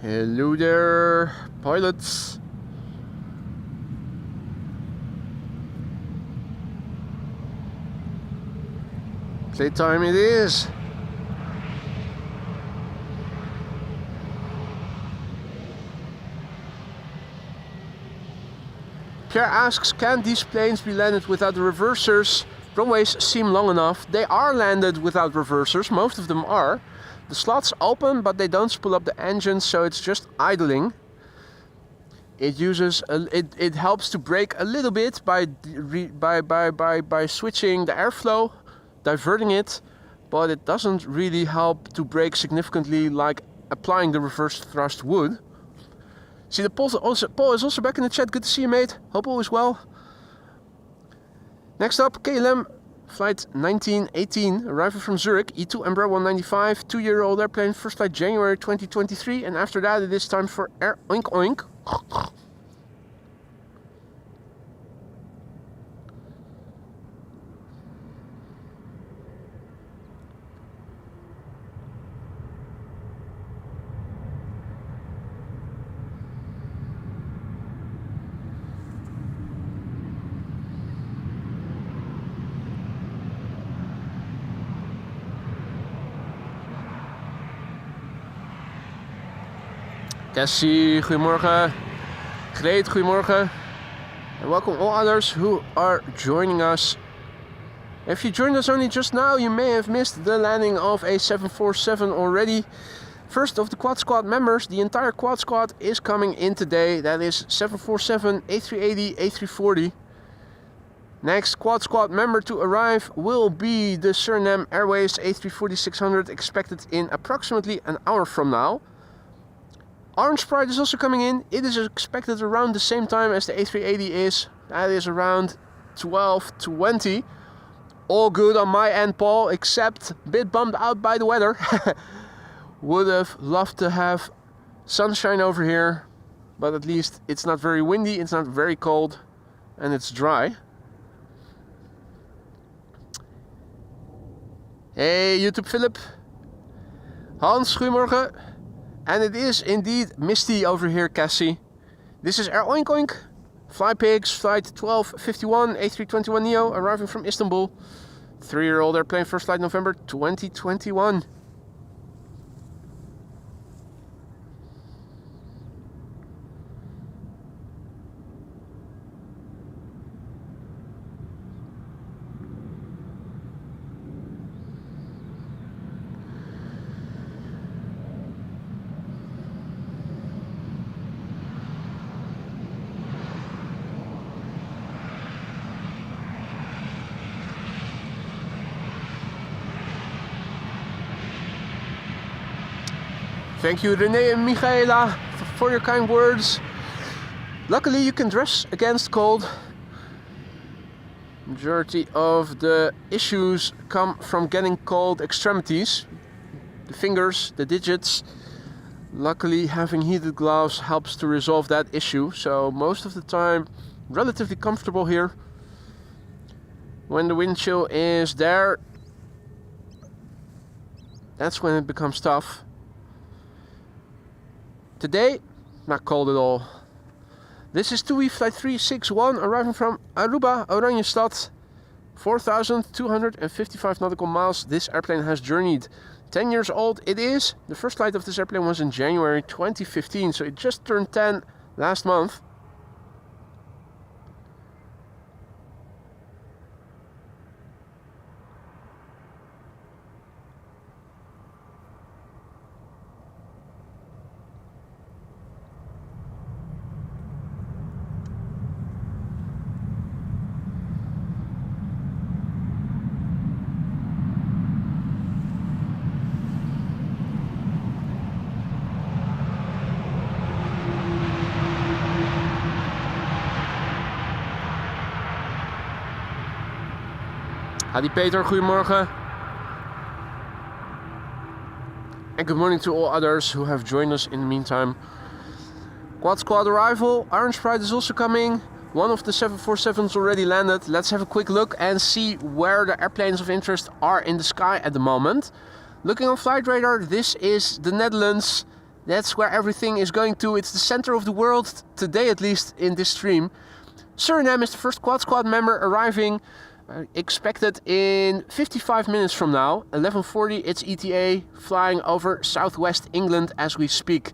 Hello there, pilots. Playtime it is. Cher asks, can these planes be landed without the reversers? Runways seem long enough. They are landed without reversers, most of them are. The slots open, but they don't spool up the engines, so it's just idling. It helps to brake a little bit by switching the airflow, diverting it, but it doesn't really help to brake significantly like applying the reverse thrust would. See, Paul is also back in the chat. Good to see you, mate. Hope all is well. Next up, KLM flight 1918, arriving from Zurich, E2 Embraer 195, 2-year-old airplane, first flight January 2023, and after that it is time for Air Oink Oink. Cassie, goedemorgen. Greet, goedemorgen. And welcome all others who are joining us. If you joined us only just now, you may have missed the landing of a 747 already. First of the Quad Squad members, the entire Quad Squad is coming in today. That is 747, A380, A340. Next Quad Squad member to arrive will be the Suriname Airways A340-600, expected in approximately an hour from now. Orange Pride is also coming in. It is expected around the same time as the A380 is. That is around 12:20. All good on my end, Paul, except a bit bummed out by the weather. Would have loved to have sunshine over here, but at least it's not very windy, it's not very cold, and it's dry. Hey, YouTube Philip. Hans, goedemorgen. And it is indeed misty over here, Cassie. This is Air Oink Oink. Flypigs, flight 1251, A321neo, arriving from Istanbul. 3-year-old airplane, first flight November 2021. Thank you, Renee and Michaela, for your kind words. Luckily, you can dress against cold. Majority of the issues come from getting cold extremities, the fingers, the digits. Luckily, having heated gloves helps to resolve that issue. So most of the time, relatively comfortable here. When the wind chill is there, that's when it becomes tough. Today, not cold at all. This is TUI Flight 361, arriving from Aruba, Oranjestad. 4,255 nautical miles this airplane has journeyed. 10 years old it is. The first flight of this airplane was in January 2015, so it just turned 10 last month. Hadi Peter, goedemorgen. And good morning to all others who have joined us in the meantime. Quad Squad arrival, Orange Pride is also coming. One of the 747s already landed. Let's have a quick look and see where the airplanes of interest are in the sky at the moment. Looking on flight radar, this is the Netherlands. That's where everything is going to. It's the center of the world, today at least in this stream. Suriname is the first Quad Squad member arriving. Expected in 55 minutes from now, 11:40, it's ETA, flying over southwest England as we speak.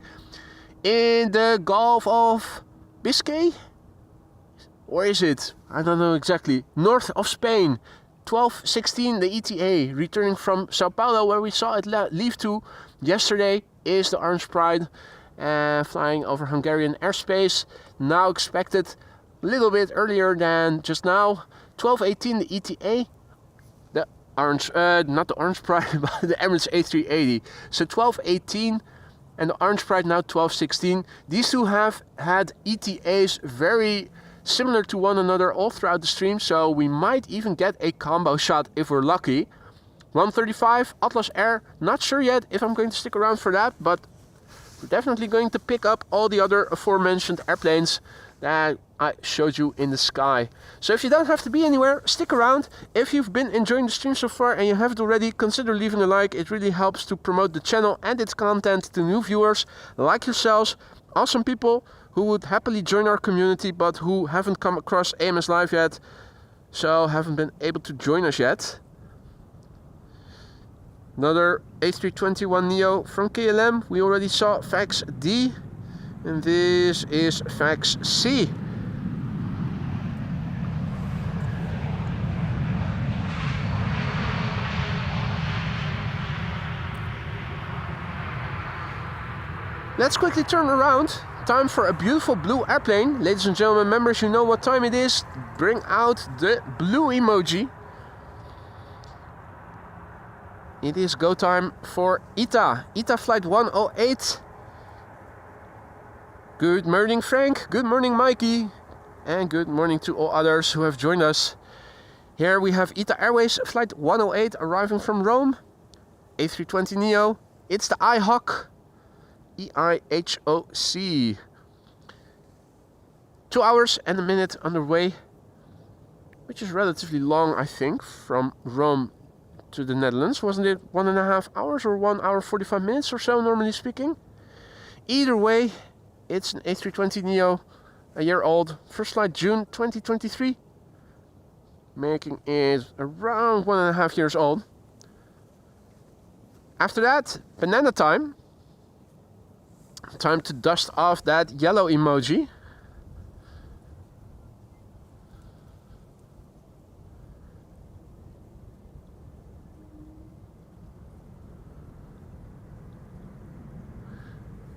In the Gulf of Biscay? Or is it? I don't know exactly. North of Spain. 12:16 the ETA, returning from Sao Paulo, where we saw it leave to yesterday, is the Orange Pride flying over Hungarian airspace. Now expected a little bit earlier than just now. 12:18 the ETA. The Orange, not the Orange Pride, but the Emirates A380. So 12:18 and the Orange Pride now 12:16. These two have had ETAs very similar to one another all throughout the stream, so we might even get a combo shot if we're lucky. 1:35 Atlas Air, not sure yet if I'm going to stick around for that, but we're definitely going to pick up all the other aforementioned airplanes that I showed you in the sky. So if you don't have to be anywhere, stick around. If you've been enjoying the stream so far and you haven't already, consider leaving a like. It really helps to promote the channel and its content to new viewers like yourselves, awesome people who would happily join our community but who haven't come across AMS Live yet, so haven't been able to join us yet. Another A321neo from KLM. We already saw fax D, and this is fax C. Let's quickly turn around. Time for a beautiful blue airplane. Ladies and gentlemen, members, you know what time it is. Bring out the blue emoji. It is go time for ITA. ITA flight 108. Good morning, Frank. Good morning, Mikey. And good morning to all others who have joined us. Here we have ITA Airways flight 108 arriving from Rome. A320neo. It's the IHOC. EIHOC. 2 hours and a minute underway, which is relatively long, I think, from Rome to the Netherlands. Wasn't it 1.5 hours or 1 hour 45 minutes or so, normally speaking? Either way, it's an A320neo, a year old, first flight June 2023, making it around 1.5 years old. After that, banana time. Time to dust off that yellow emoji.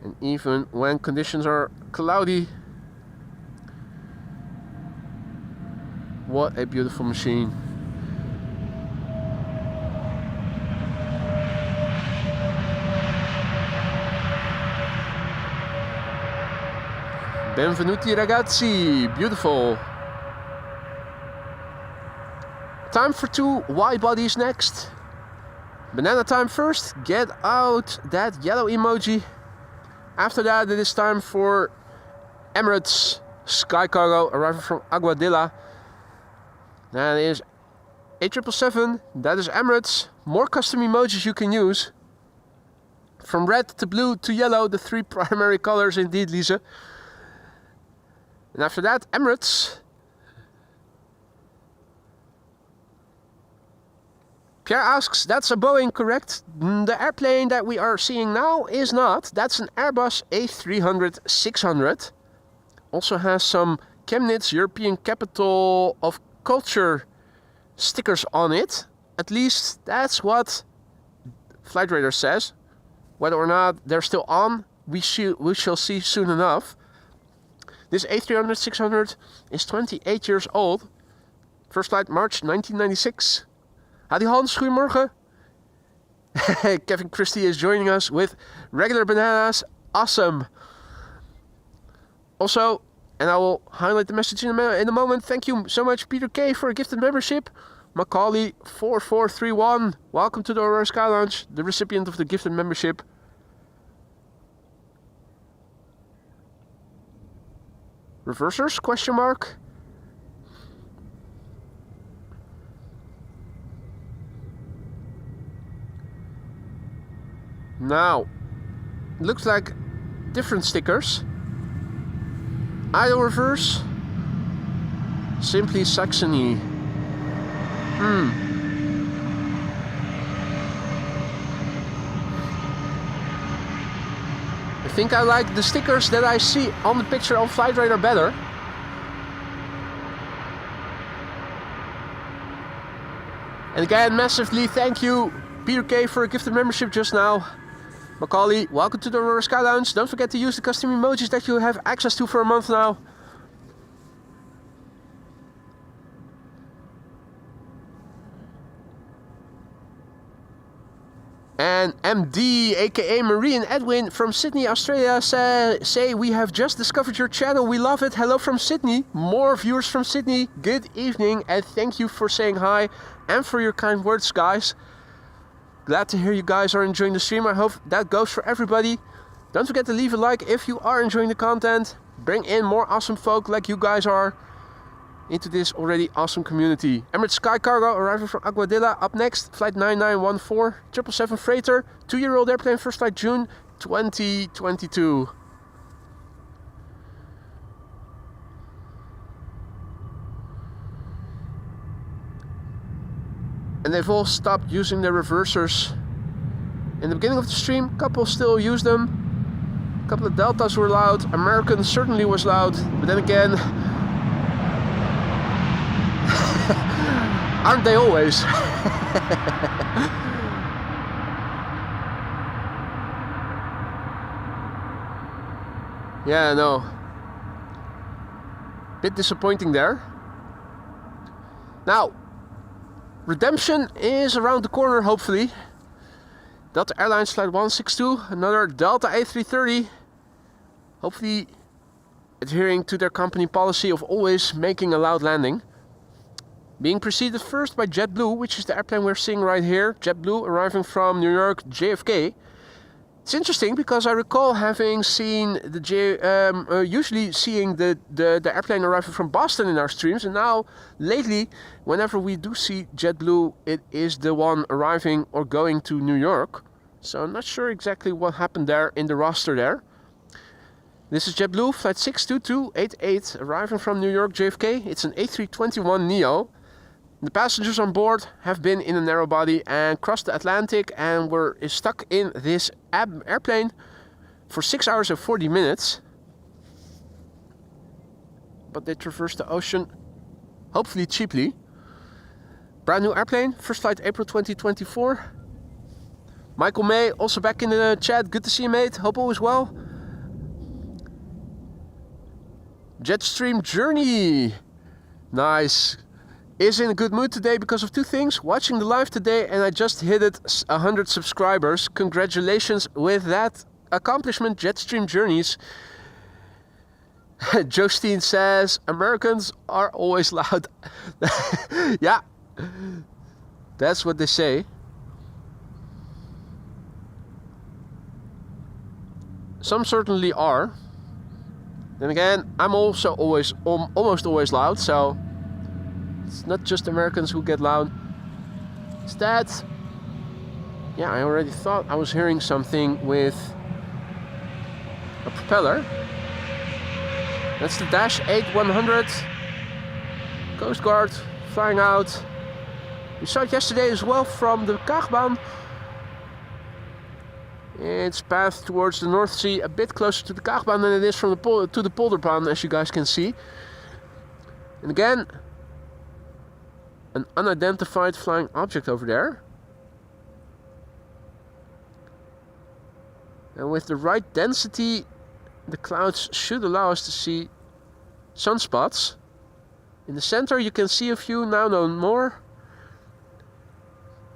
And even when conditions are cloudy, what a beautiful machine. Benvenuti ragazzi, beautiful. Time for 2 wide bodies next. Banana time first, get out that yellow emoji. After that, it is time for Emirates Sky Cargo arriving from Aguadilla. That is A777, that is Emirates. More custom emojis you can use. From red to blue to yellow, the 3 primary colors indeed, Lisa. And after that, Emirates. Pierre asks, that's a Boeing, correct? The airplane that we are seeing now is not. That's an Airbus A300-600. Also has some Chemnitz European Capital of Culture stickers on it. At least that's what Flight Radar says. Whether or not they're still on, we shall see soon enough. This A300-600 is 28 years old. First flight March 1996. Howdy Hans, goedemorgen. Kevin Christie is joining us with regular bananas. Awesome. Also, and I will highlight the message in a moment. Thank you so much, Peter K, for a gifted membership. Macaulay 4431, welcome to the Aurora Sky Lounge, the recipient of the gifted membership. Reversers, question mark. Now, looks like different stickers. Idle reverse. Simply Saxony. I think I like the stickers that I see on the picture on Flight Radar better. And again, massively thank you, Peter K, for a gifted membership just now. Macaulay, welcome to the Aurora Sky Lounge. Don't forget to use the custom emojis that you have access to for a month now. And MD, aka Marie and Edwin from Sydney, Australia, say we have just discovered your channel. We love it. Hello from Sydney. More viewers from Sydney. Good evening, and thank you for saying hi and for your kind words, guys. Glad to hear you guys are enjoying the stream. I hope that goes for everybody. Don't forget to leave a like if you are enjoying the content. Bring in more awesome folk like you guys are into this already awesome community. Emirates Sky Cargo arriving from Aguadilla. Up next, flight 9914, 777 freighter, 2-year-old airplane, first flight June 2022. And they've all stopped using their reversers. In the beginning of the stream, a couple still use them. A couple of Deltas were loud. American certainly was loud. But then again, aren't they always? Yeah, no. Bit disappointing there. Now, redemption is around the corner, hopefully. Delta Airlines Flight 162, another Delta A330. Hopefully adhering to their company policy of always making a loud landing. Being preceded first by JetBlue, which is the airplane we're seeing right here. JetBlue arriving from New York, JFK. It's interesting because I recall having seen the usually seeing the airplane arriving from Boston in our streams, and now lately, whenever we do see JetBlue, it is the one arriving or going to New York. So I'm not sure exactly what happened there in the roster there. This is JetBlue, flight 62288, arriving from New York, JFK. It's an A321neo. The passengers on board have been in a narrow body and crossed the Atlantic and were stuck in this airplane for 6 hours and 40 minutes. But they traversed the ocean, hopefully cheaply. Brand new airplane, first flight April 2024. Michael May, also back in the chat. Good to see you, mate. Hope all is well. Jetstream Journey. Nice. Is in a good mood today because of two things. Watching the live today and I just hit it 100 subscribers. Congratulations with that accomplishment, Jetstream Journeys. Josteen says, Americans are always loud. Yeah, that's what they say. Some certainly are. Then again, I'm also always, almost always loud, so it's not just Americans who get loud. It's that, yeah, I already thought I was hearing something with a propeller. That's the Dash 8-100 Coast Guard flying out. We saw it yesterday as well from the Kaagbaan. Its path towards the North Sea, a bit closer to the Kaagbaan than it is from the to the Polderbaan, as you guys can see. And again, an unidentified flying object over there. And with the right density, the clouds should allow us to see sunspots. In the center you can see a few, now no more.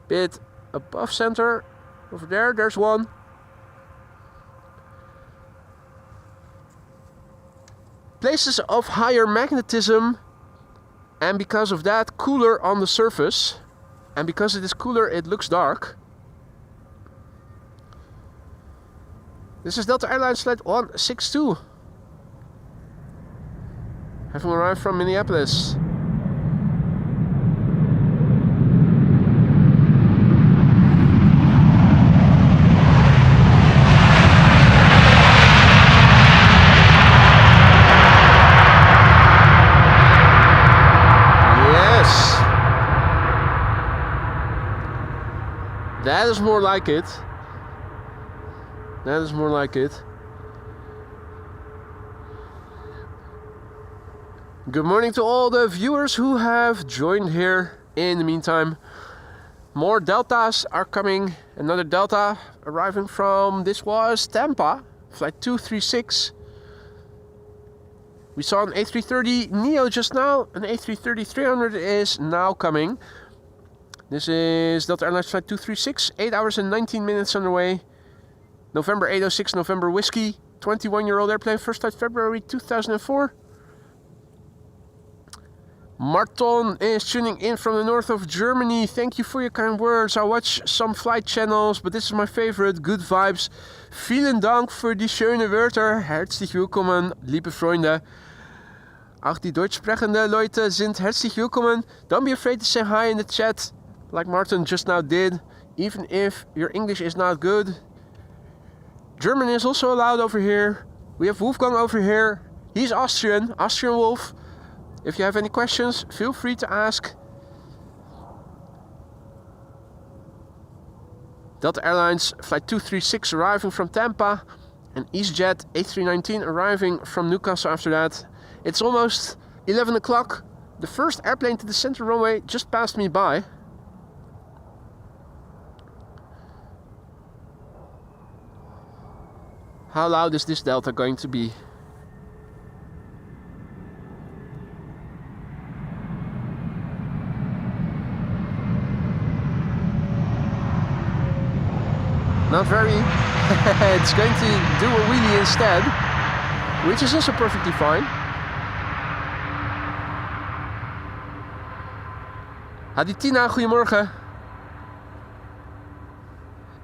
Bit above center, over there, there's one. Places of higher magnetism, and because of that, cooler on the surface. And because it is cooler, it looks dark. This is Delta Airlines Flight 162. Having arrived from Minneapolis. That is more like it. That is more like it. Good morning to all the viewers who have joined here in the meantime. More Deltas are coming. Another Delta arriving from, this was Tampa, flight 236. We saw an A330 Neo just now. An A330-300 is now coming. This is Delta Airlines flight 236, 8 hours and 19 minutes on the way. November 806, November Whiskey. 21-year-old airplane, first flight February 2004. Marton is tuning in from the north of Germany. Thank you for your kind words. I watch some flight channels, but this is my favorite. Good vibes. Vielen Dank für die schöne Wörter. Herzlich willkommen, liebe Freunde. Auch die deutsch sprechende Leute sind herzlich willkommen. Don't be afraid to say hi in the chat, like Martin just now did, even if your English is not good. German is also allowed over here. We have Wolfgang over here. He's Austrian, Austrian Wolf. If you have any questions, feel free to ask. Delta Airlines flight 236 arriving from Tampa. And EasyJet A319 arriving from Newcastle after that. It's almost 11 o'clock. The first airplane to the center runway just passed me by. How loud is this Delta going to be? Not very. It's going to do a wheelie instead, which is also perfectly fine. Haditina, goedemorgen.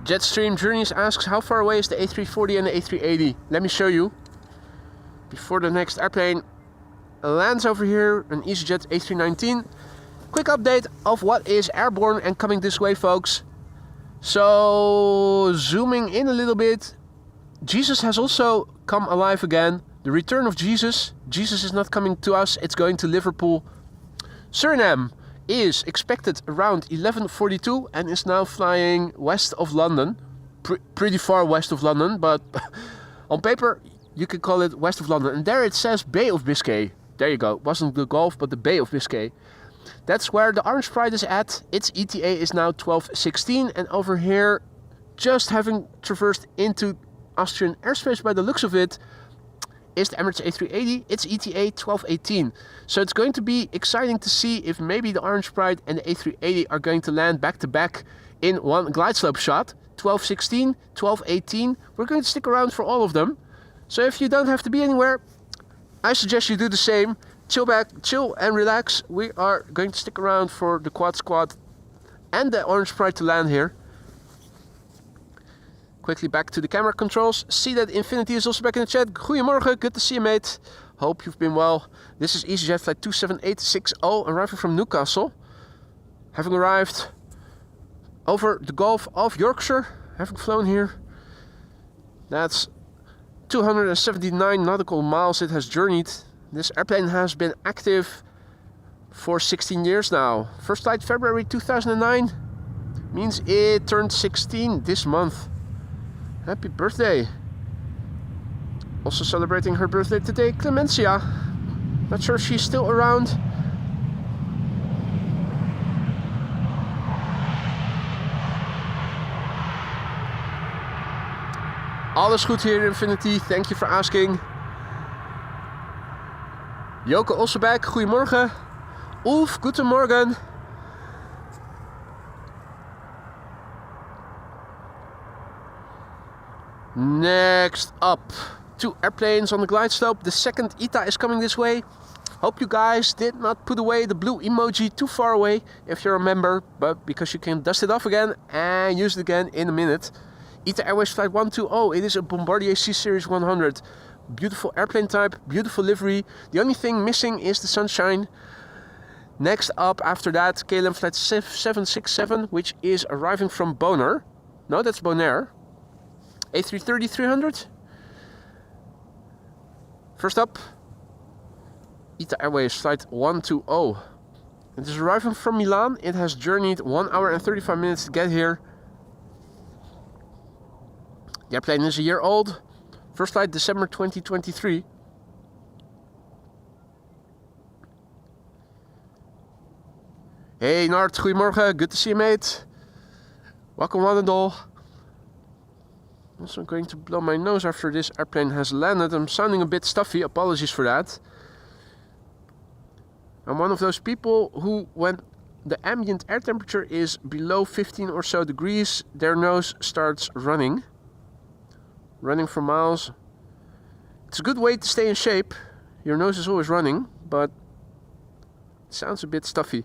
Jetstream Journeys asks, how far away is the A340 and the A380? Let me show you. Before the next airplane lands over here, an EasyJet A319. Quick update of what is airborne and coming this way, folks. So, zooming in a little bit, Jesus has also come alive again. The return of Jesus. Jesus is not coming to us, it's going to Liverpool. Suriname is expected around 11:42 and is now flying west of London. Pretty far west of London, but on paper you can call it west of London. And there it says Bay of Biscay. There you go. It wasn't the Gulf, but the Bay of Biscay. That's where the Orange Pride is at. Its ETA is now 12:16, and over here, just having traversed into Austrian airspace by the looks of it, is the Emirates A380. Its ETA 12:18. So it's going to be exciting to see if maybe the Orange Pride and the A380 are going to land back to back in one glide slope shot. 12:16, 12:18. We're going to stick around for all of them. So if you don't have to be anywhere, I suggest you do the same. Chill back, chill and relax. We are going to stick around for the Quad Squad and the Orange Pride to land here. Quickly back to the camera controls. See that Infinity is also back in the chat. Goedemorgen, good to see you, mate. Hope you've been well. This is EasyJet flight 27860 arriving from Newcastle. Having arrived over the Gulf of Yorkshire, having flown here. That's 279 nautical miles it has journeyed. This airplane has been active for 16 years now. First flight February 2009 means it turned 16 this month. Happy birthday. Also celebrating her birthday today, Clemencia. Not sure if she's still around. Alles goed here, Infinity. Thank you for asking. Joke also back. Goedemorgen. Ulf, guten Morgen. Next up, 2 airplanes on the glide slope. The second ETA is coming this way. Hope you guys did not put away the blue emoji too far away if you're a member, but because you can dust it off again and use it again in a minute. ETA Airways Flight 120, it is a Bombardier C Series 100. Beautiful airplane type, beautiful livery. The only thing missing is the sunshine. Next up after that, KLM Flight 767, which is arriving from Bonaire. No, that's Bonaire. A330-300. First up, ETA Airways Flight 120. It is arriving from Milan. It has journeyed 1 hour and 35 minutes to get here. The airplane is a year old. First flight December 2023. Hey Nart, goedemorgen. Good to see you, mate. Welcome, Ronaldol. Also going to blow my nose after this airplane has landed. I'm sounding a bit stuffy, apologies for that. I'm one of those people who, when the ambient air temperature is below 15 or so degrees, their nose starts running for miles. It's a good way to stay in shape. Your nose is always running, but it sounds a bit stuffy.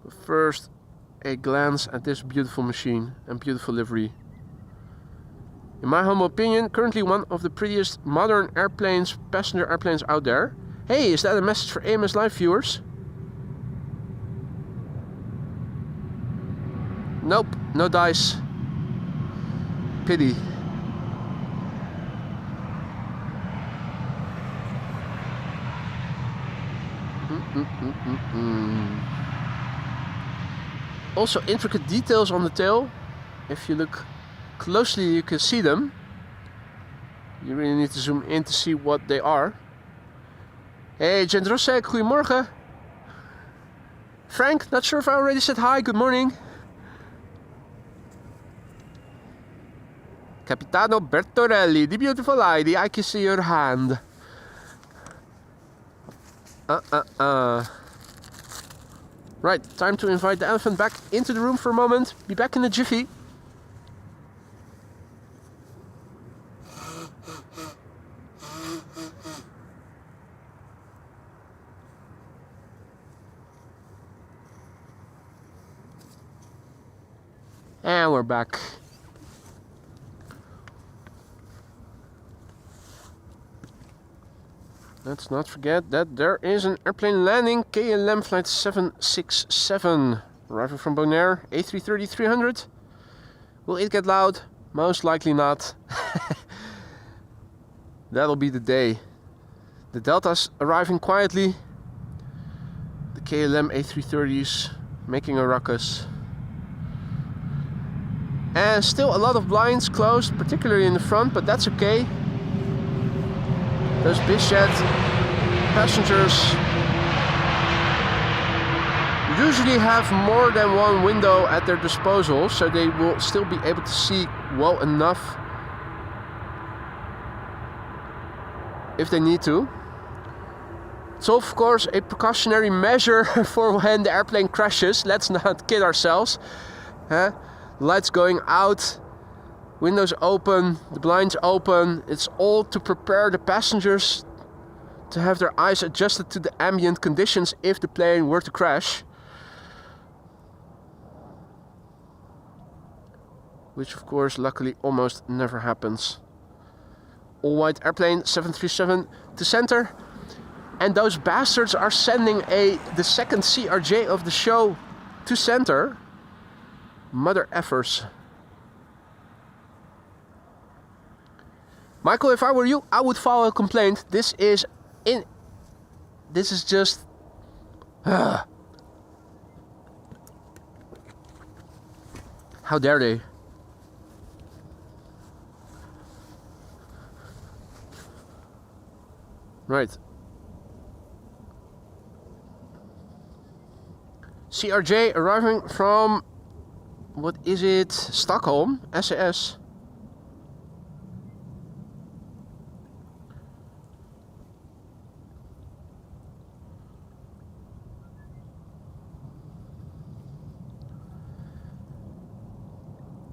But first, a glance at this beautiful machine and beautiful livery. In my humble opinion, currently one of the prettiest modern airplanes, passenger airplanes out there. Hey, is that a message for AMS Live viewers? Nope, no dice. Pity. Also intricate details on the tail. If you look closely you can see them. You really need to zoom in to see what they are. Hey Jendrosek, goedemorgen. Frank, not sure if I already said hi, good morning. Capitano Bertorelli, the beautiful lady, I can see your hand. Right, time to invite the elephant back into the room for a moment. Be back in a jiffy. And we're back. Let's not forget that there is an airplane landing, KLM flight 767, arriving from Bonaire, A330-300. Will it get loud? Most likely not. That'll be the day. The Delta's arriving quietly. The KLM A330s making a ruckus. And still a lot of blinds closed, particularly in the front, but that's okay. Those bizjet passengers usually have more than one window at their disposal, so they will still be able to see well enough if they need to. It's of course a precautionary measure for when the airplane crashes. Let's not kid ourselves. Lights going out, windows open, the blinds open. It's all to prepare the passengers to have their eyes adjusted to the ambient conditions if the plane were to crash. Which of course luckily almost never happens. All white airplane 737 to center. And those bastards are sending the second CRJ of the show to center. Mother effers. Michael, if I were you, I would file a complaint. This is just... How dare they? Right. CRJ arriving from... What is it? Stockholm? SAS.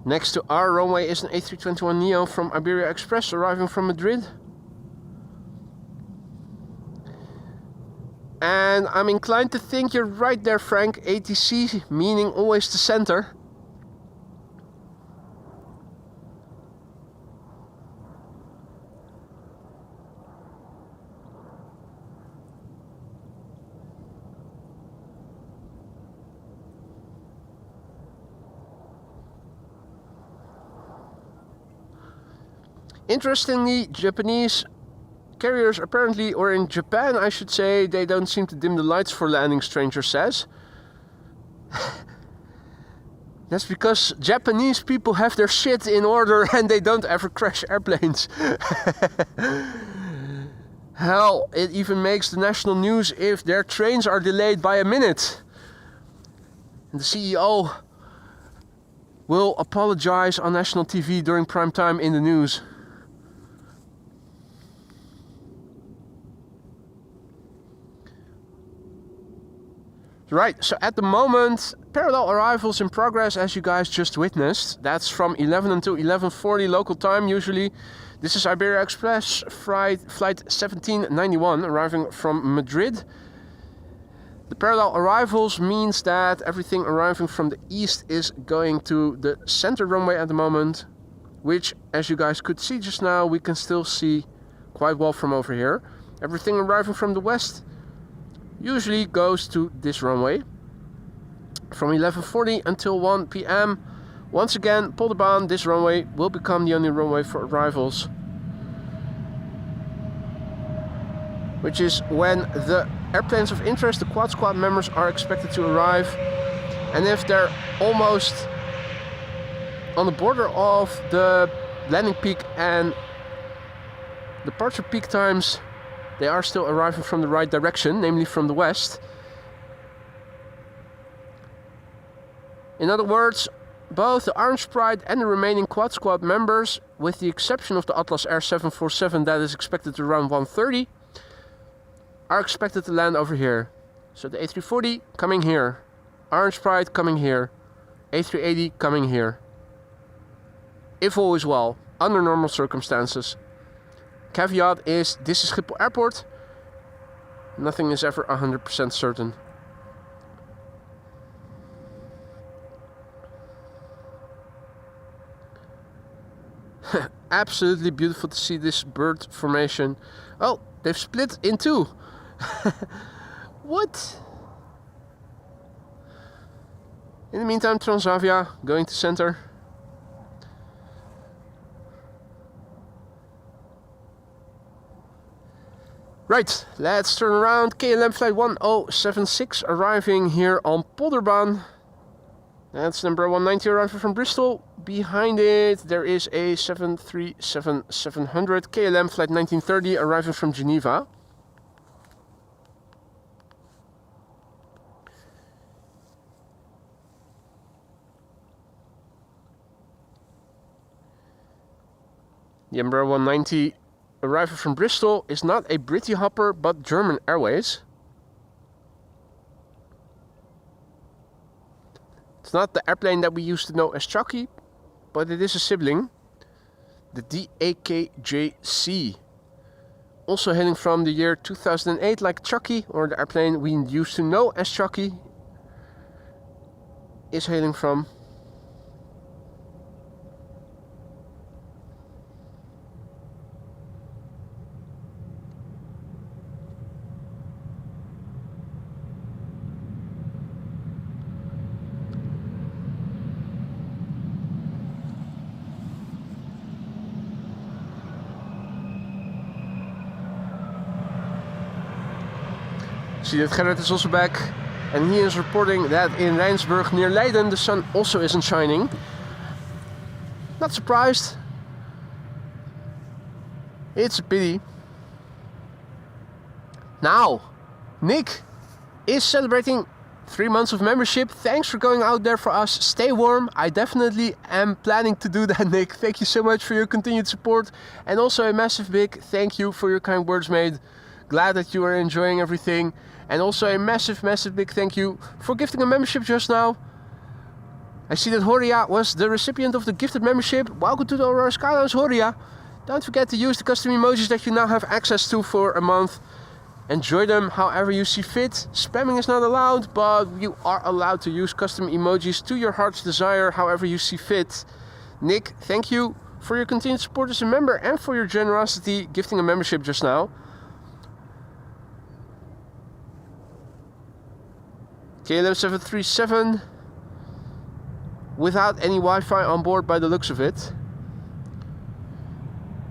Next to our runway is an A321neo from Iberia Express arriving from Madrid. And I'm inclined to think you're right there, Frank. ATC, meaning always to center. Interestingly, Japanese carriers apparently, or in Japan I should say, they don't seem to dim the lights for landing, Stranger says. That's because Japanese people have their shit in order and they don't ever crash airplanes. Hell, it even makes the national news if their trains are delayed by a minute. And the CEO will apologize on national TV during prime time in the news. Right, so at the moment, parallel arrivals in progress as you guys just witnessed. That's from 11 until 11:40 local time usually. This is Iberia Express flight 1791 arriving from Madrid. The parallel arrivals means that everything arriving from the east is going to the center runway at the moment, which, as you guys could see just now, we can still see quite well from over here. Everything arriving from the west usually goes to this runway from 11:40 until 1 p.m. Once again, Polderbaan, this runway will become the only runway for arrivals, which is when the airplanes of interest, the Quad Squad members, are expected to arrive. And if they're almost on the border of the landing peak and departure peak times, they are still arriving from the right direction, namely from the west. In other words, both the Orange Pride and the remaining Quad Squad members, with the exception of the Atlas Air 747 that is expected to around 1:30, are expected to land over here. So the A340 coming here, Orange Pride coming here, A380 coming here. If all is well, under normal circumstances. Caveat is, this is Schiphol Airport. Nothing is ever 100% certain. Absolutely beautiful to see this bird formation. Oh, they've split in two. What? In the meantime, Transavia going to center. Right, let's turn around. KLM flight 1076 arriving here on Polderbaan. That's number 190 arriving from Bristol. Behind it there is a 737-700 KLM flight 1930 arriving from Geneva. The Embraer 190 arrival from Bristol is not a Britty Hopper but German Airways. It's not the airplane that we used to know as Chucky, but it is a sibling, the DAKJC. Also hailing from the year 2008 like Chucky, or the airplane we used to know as Chucky is hailing from. See that Gerrit is also back, and he is reporting that in Rijnsburg near Leiden the sun also isn't shining. Not surprised. It's a pity. Now, Nick is celebrating 3 months of membership. Thanks for going out there for us. Stay warm. I definitely am planning to do that, Nick. Thank you so much for your continued support, and also a massive big thank you for your kind words made. Glad that you are enjoying everything. And also a massive big thank you for gifting a membership just now. I see that Horia was the recipient of the gifted membership. Welcome to the Aurora Skylines, Horia. Don't forget to use the custom emojis that you now have access to for a month. Enjoy them however you see fit. Spamming is not allowed, but you are allowed to use custom emojis to your heart's desire however you see fit. Nick, thank you for your continued support as a member and for your generosity gifting a membership just now. KLM 737 without any Wi-Fi on board by the looks of it.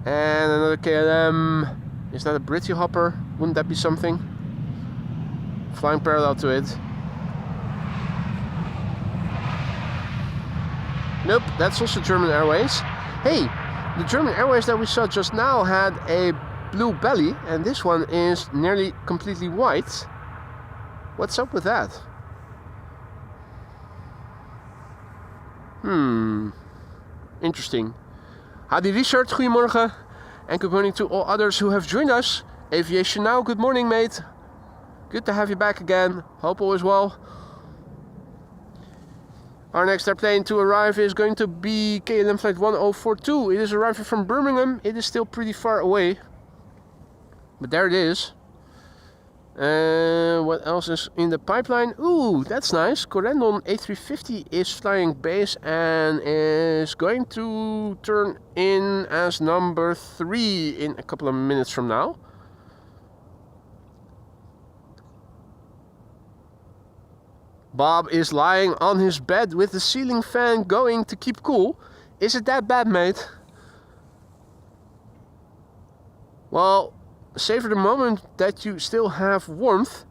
And another KLM. Is that a Britty Hopper? Wouldn't that be something? Flying parallel to it. Nope, that's also German Airways. Hey, the German Airways that we saw just now had a blue belly, and this one is nearly completely white. What's up with that? Interesting. Hadi Richard, goedemorgen. And good morning to all others who have joined us. Aviation Now, good morning, mate. Good to have you back again. Hope all is well. Our next airplane to arrive is going to be KLM flight 1042. It is arriving from Birmingham. It is still pretty far away, but there it is. What else is in the pipeline? Ooh, that's nice. Corendon A350 is flying base and is going to turn in as number 3 in a couple of minutes from now. Bob is lying on his bed with the ceiling fan going to keep cool. Is it that bad, mate? Well, savor the moment that you still have warmth.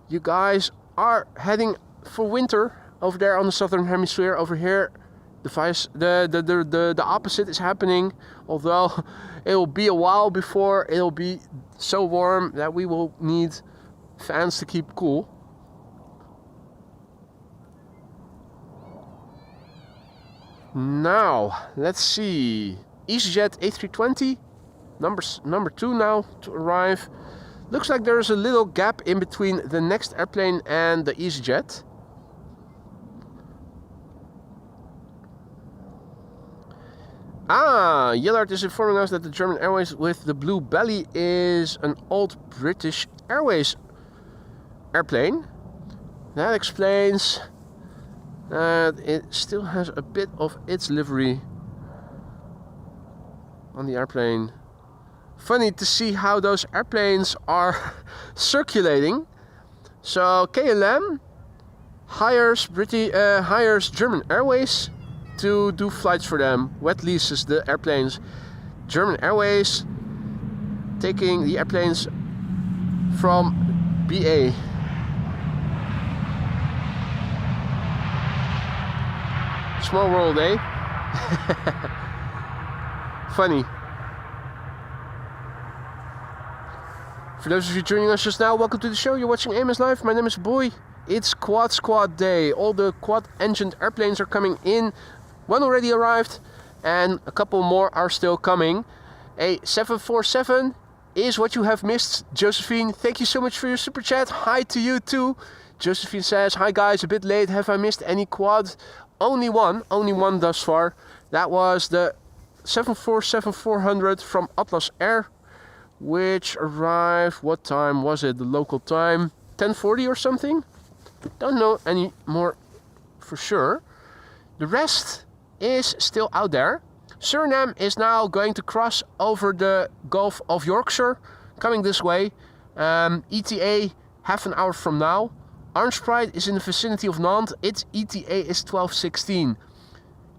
You guys are heading for winter over there on the southern hemisphere. Over here, the opposite is happening. Although it will be a while before it will be so warm that we will need fans to keep cool. Now, let's see. EasyJet A320, number 2 now to arrive. Looks like there's a little gap in between the next airplane and the EasyJet. Yellard is informing us that the German Airways with the blue belly is an old British Airways airplane. That explains that it still has a bit of its livery on the airplane. Funny to see how those airplanes are circulating. So KLM hires German Airways to do flights for them, wet leases the airplanes. German Airways taking the airplanes from BA. Small world, eh? Funny. For those of you joining us just now, welcome to the show. You're watching AMS Live. My name is Boy. It's Quad Squad Day. All the quad-engined airplanes are coming in. One already arrived, and a couple more are still coming. A 747 is what you have missed, Josephine. Thank you so much for your super chat. Hi to you too. Josephine says, hi guys, a bit late. Have I missed any quad? Only one thus far. That was the 747-400 from Atlas Air, which arrived, what time was it? The local time, 10:40 or something? Don't know any more for sure. The rest is still out there. Suriname is now going to cross over the Gulf of Yorkshire, coming this way. ETA half an hour from now. Orange Pride is in the vicinity of Nantes. Its ETA is 12:16.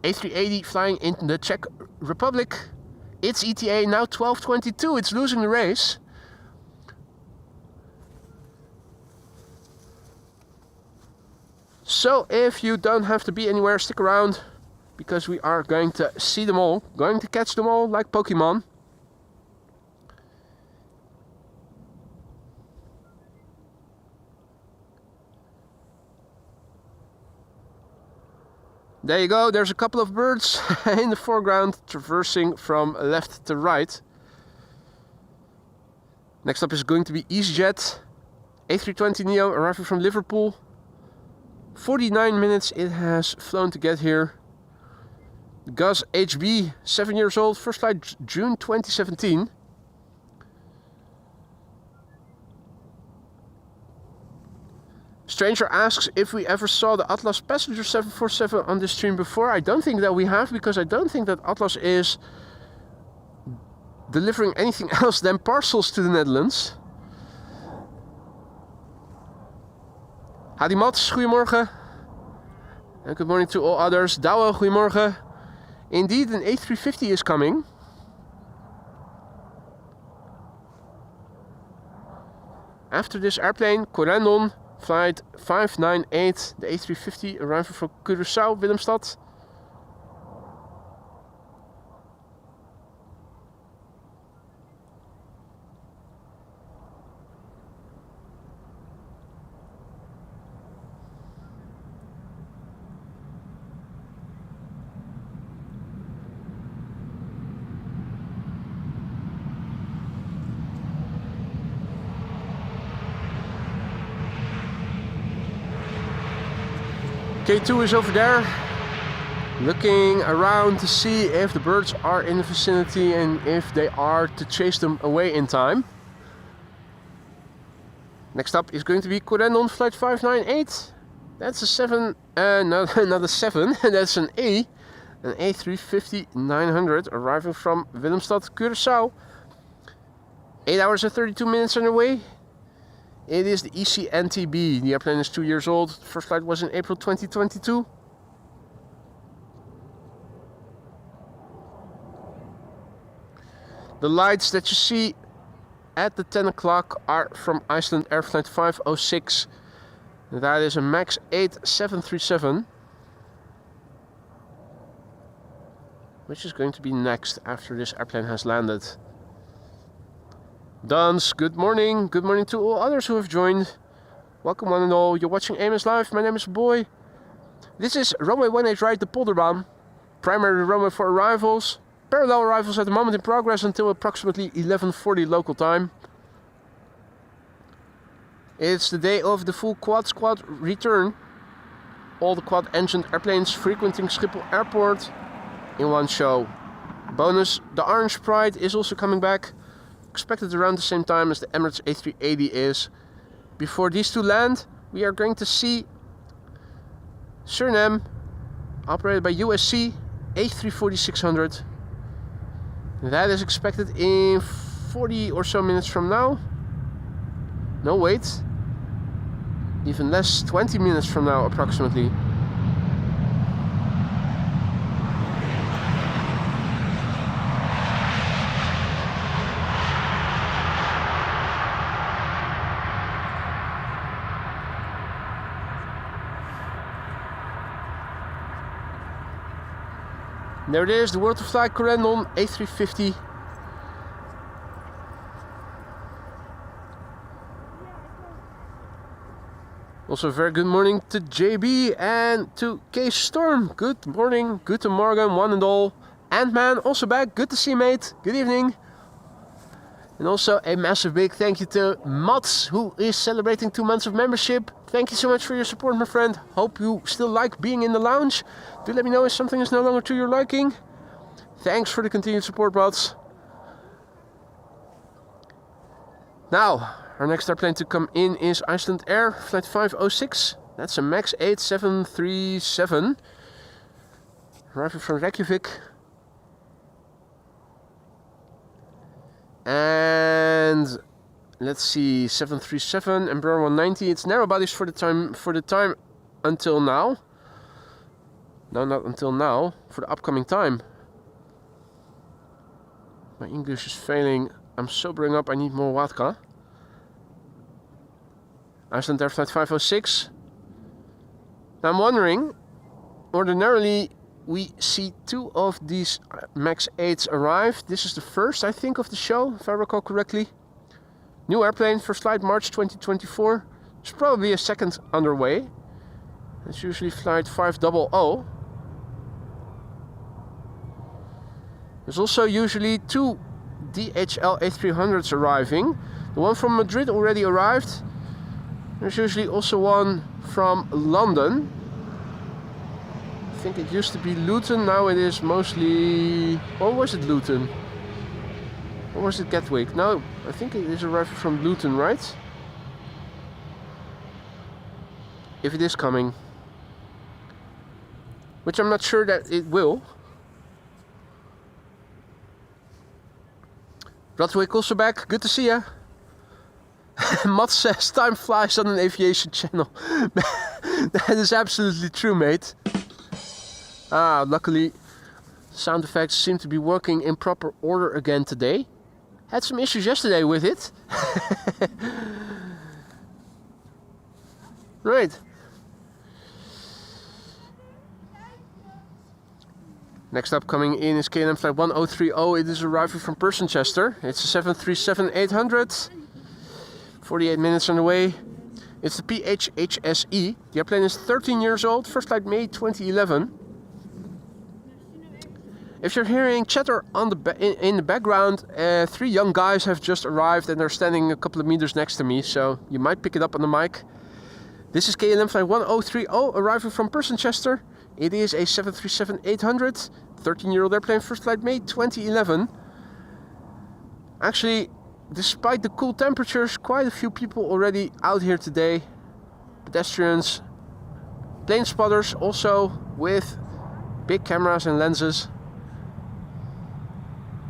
A380 flying in the Czech Republic. Its ETA now 12:22. It's losing the race. So if you don't have to be anywhere, stick around, because we are going to see them all, going to catch them all like Pokemon. There you go, there's a couple of birds in the foreground traversing from left to right. Next up is going to be EasyJet A320neo arriving from Liverpool. 49 minutes it has flown to get here. Gus HB, 7 years old, first flight June 2017. Stranger asks if we ever saw the Atlas passenger 747 on this stream before. I don't think that we have, because I don't think that Atlas is delivering anything else than parcels to the Netherlands. Hadi Mats, goedemorgen. And good morning to all others. Douwe, goedemorgen. Indeed, an A350 is coming. After this airplane, Corendon, flight 598, the A350 arriving from Curaçao, Willemstad. K2 is over there, looking around to see if the birds are in the vicinity and if they are, to chase them away in time. Next up is going to be Corendon flight 598. That's a 7, no, not a 7, that's an A350-900 arriving from Willemstad, Curaçao. 8 hours and 32 minutes on the way. It is the ECNTB. The airplane is 2 years old. First flight was in April 2022. The lights that you see at the 10 o'clock are from Iceland Air Flight 506. That is a MAX 8 737. Which is going to be next after this airplane has landed. Duns, good morning. Good morning to all others who have joined. Welcome one and all. You're watching AMS Live. My name is Boy. This is runway 18 right, the Polderbaan. Primary runway for arrivals. Parallel arrivals at the moment in progress until approximately 11:40 local time. It's the day of the full quad squad return. All the quad engined airplanes frequenting Schiphol Airport in one show. Bonus, the Orange Pride is also coming back. Expected around the same time as the Emirates A380 is. Before these two land, we are going to see Suriname, operated by USC, A340-600. That is expected in 40 or so minutes from now. No, wait. Even less, 20 minutes from now approximately. There it is, the World to Fly Corendon A350. Also very good morning to JB and to K Storm. Good morning, guten morgen, one and all. Ant-Man also back, good to see you, mate. Good evening. And also a massive big thank you to Mats, who is celebrating 2 months of membership. Thank you so much for your support, my friend. Hope you still like being in the lounge. Do let me know if something is no longer to your liking. Thanks for the continued support, Mats. Now, our next airplane to come in is Iceland Air Flight 506. That's a MAX 8 737. Arriving from Reykjavik. And let's see, 737 and Embraer 190. It's narrow bodies for the time until now. No, not until now, for the upcoming time. My English is failing. I'm sobering up, I need more vodka. Iceland Air Flight 506. Now I'm wondering, ordinarily we see 2 of these MAX 8s arrive. This is the first, I think, of the show, if I recall correctly. New airplane, first flight March 2024. There's probably a second underway. It's usually flight 500. There's also usually 2 DHL A300s arriving. The one from Madrid already arrived. There's usually also one from London. I think it used to be Luton, now it is mostly... Or was it Luton? Or was it Gatwick? No, I think it is arriving from Luton, right? If it is coming. Which I'm not sure that it will. Bradwick also back, good to see ya. Mats says time flies on an aviation channel. That is absolutely true, mate. Luckily sound effects seem to be working in proper order again today. Had some issues yesterday with it. Right. Next up coming in is KLM flight 1030. It is arriving from Persenchester. It's a 737-800. 48 minutes on the way. It's the PHHSE. The airplane is 13 years old. First flight May 2011. If you're hearing chatter on in the background, 3 young guys have just arrived and they're standing a couple of meters next to me, so you might pick it up on the mic. This is KLM flight 1030 arriving from Chester. It is a 737-800, 13-year-old airplane, first flight May 2011. Actually, despite the cool temperatures, quite a few people already out here today. Pedestrians, plane spotters also with big cameras and lenses.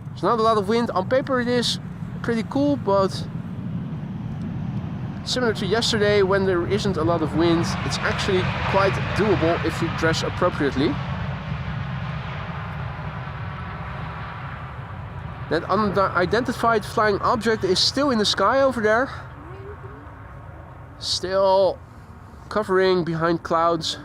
There's not a lot of wind. On paper it is pretty cool, but similar to yesterday when there isn't a lot of wind, it's actually quite doable if you dress appropriately. That unidentified flying object is still in the sky over there. Still covering behind clouds.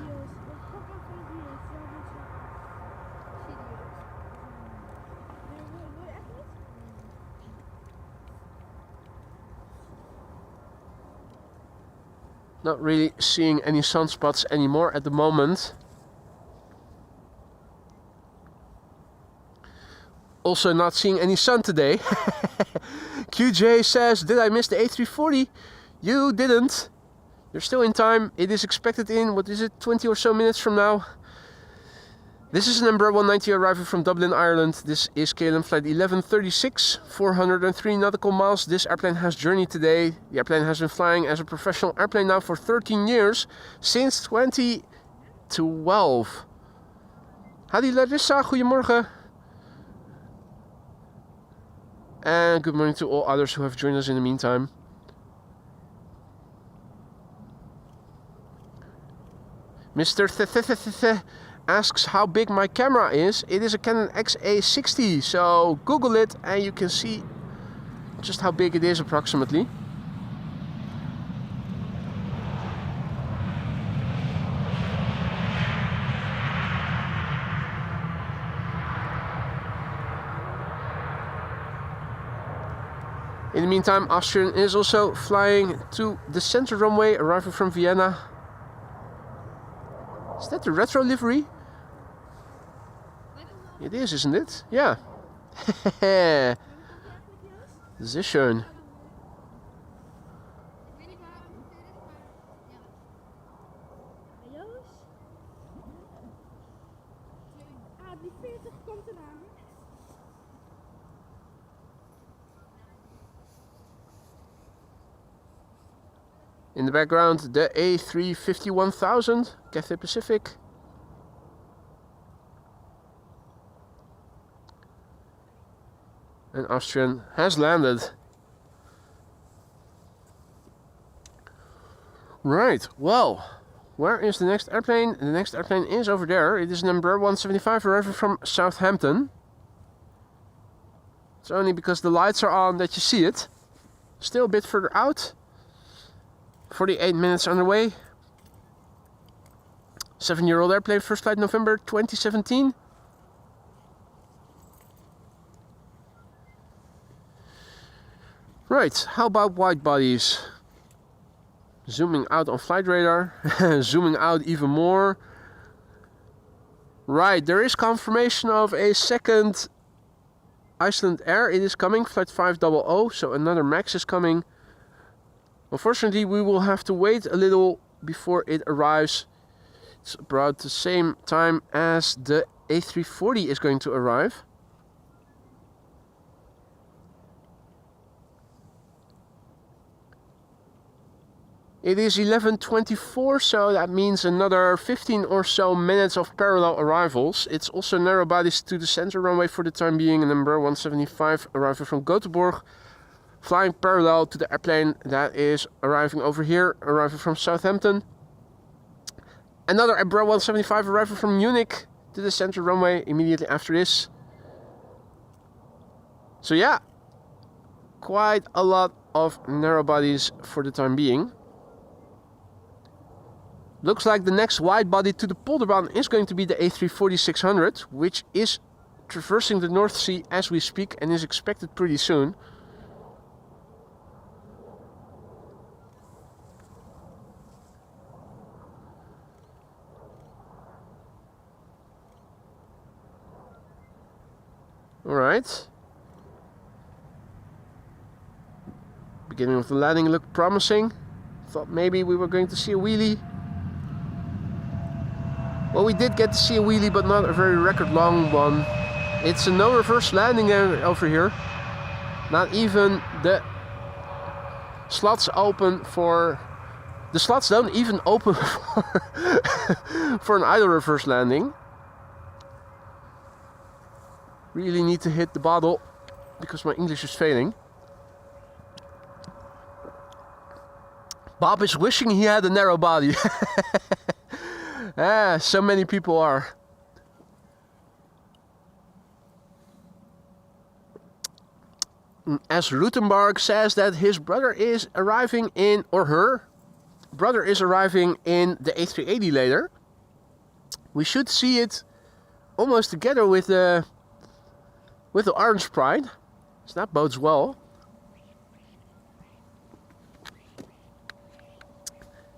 Not really seeing any sunspots anymore at the moment. Also not seeing any sun today. QJ says, did I miss the A340? You didn't. You're still in time. It is expected in, what is it, 20 or so minutes from now. This is an Embraer 190 arriving from Dublin, Ireland. This is KLM flight 1136, 403 nautical miles. This airplane has journeyed today. The airplane has been flying as a professional airplane now for 13 years, since 2012. Hadi Larissa, goedemorgen. And good morning to all others who have joined us in the meantime. Mr. asks how big my camera is. It is a Canon XA60, so Google it and you can see just how big it is approximately. In the meantime, Austrian is also flying to the center runway, arriving from Vienna. Is that the retro livery? It is, isn't it? Yeah. Sehr schön. In the background, the A350-1000, Cathay Pacific. And Austrian has landed. Right, well, where is the next airplane? The next airplane is over there. It is an Embraer 175 arriving from Southampton. It's only because the lights are on that you see it. Still a bit further out. 48 minutes underway. 7-year-old airplane, first flight November 2017. Right, how about wide bodies? Zooming out on flight radar, zooming out even more. Right, there is confirmation of a second Iceland Air. It is coming, flight 500, so another MAX is coming. Unfortunately, we will have to wait a little before it arrives. It's about the same time as the A340 is going to arrive. It is 11:24, so that means another 15 or so minutes of parallel arrivals. It's also narrow bodies to the center runway for the time being. An Embraer 175 arriving from Göteborg, flying parallel to the airplane that is arriving over here, arriving from Southampton. Another Embraer 175 arriving from Munich to the center runway immediately after this. So yeah, quite a lot of narrow bodies for the time being. Looks like the next wide body to the Polderbaan is going to be the A340-600, which is traversing the North Sea as we speak and is expected pretty soon. Alright. Beginning of the landing looked promising. Thought maybe we were going to see a wheelie. Well, we did get to see a wheelie, but not a very record long one. It's a no reverse landing over here. Not even the slots open for... The slots don't even open for an idle reverse landing. Really need to hit the bottle because my English is failing. Bob is wishing he had a narrow body. So many people are. As Rutenberg says that his brother is arriving in, or her brother is arriving in the A380 later. We should see it almost together with the Orange Pride. So that bodes well.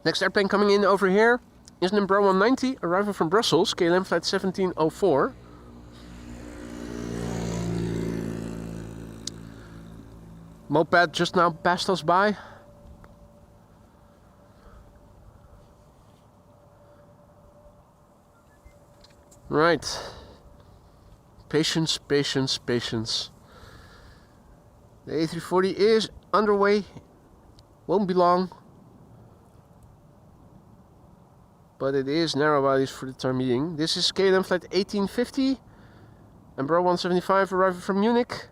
Next airplane coming in over here is an Embraer 190 arriving from Brussels, KLM flight 1704. Moped just now passed us by. Right. Patience, patience, patience. The A340 is underway. Won't be long. But it is narrow bodies for the time being. This is KLM flight 1850. Embraer 175 arriving from Munich.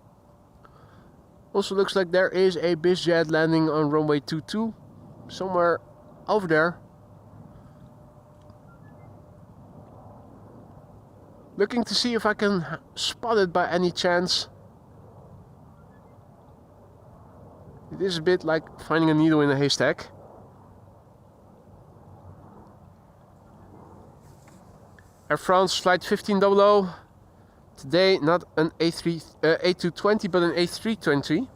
Also looks like there is a BizJet landing on runway 22. Somewhere over there. Looking to see if I can spot it by any chance. It is a bit like finding a needle in a haystack. Air France flight 1500. Today not an A220 but an A320. In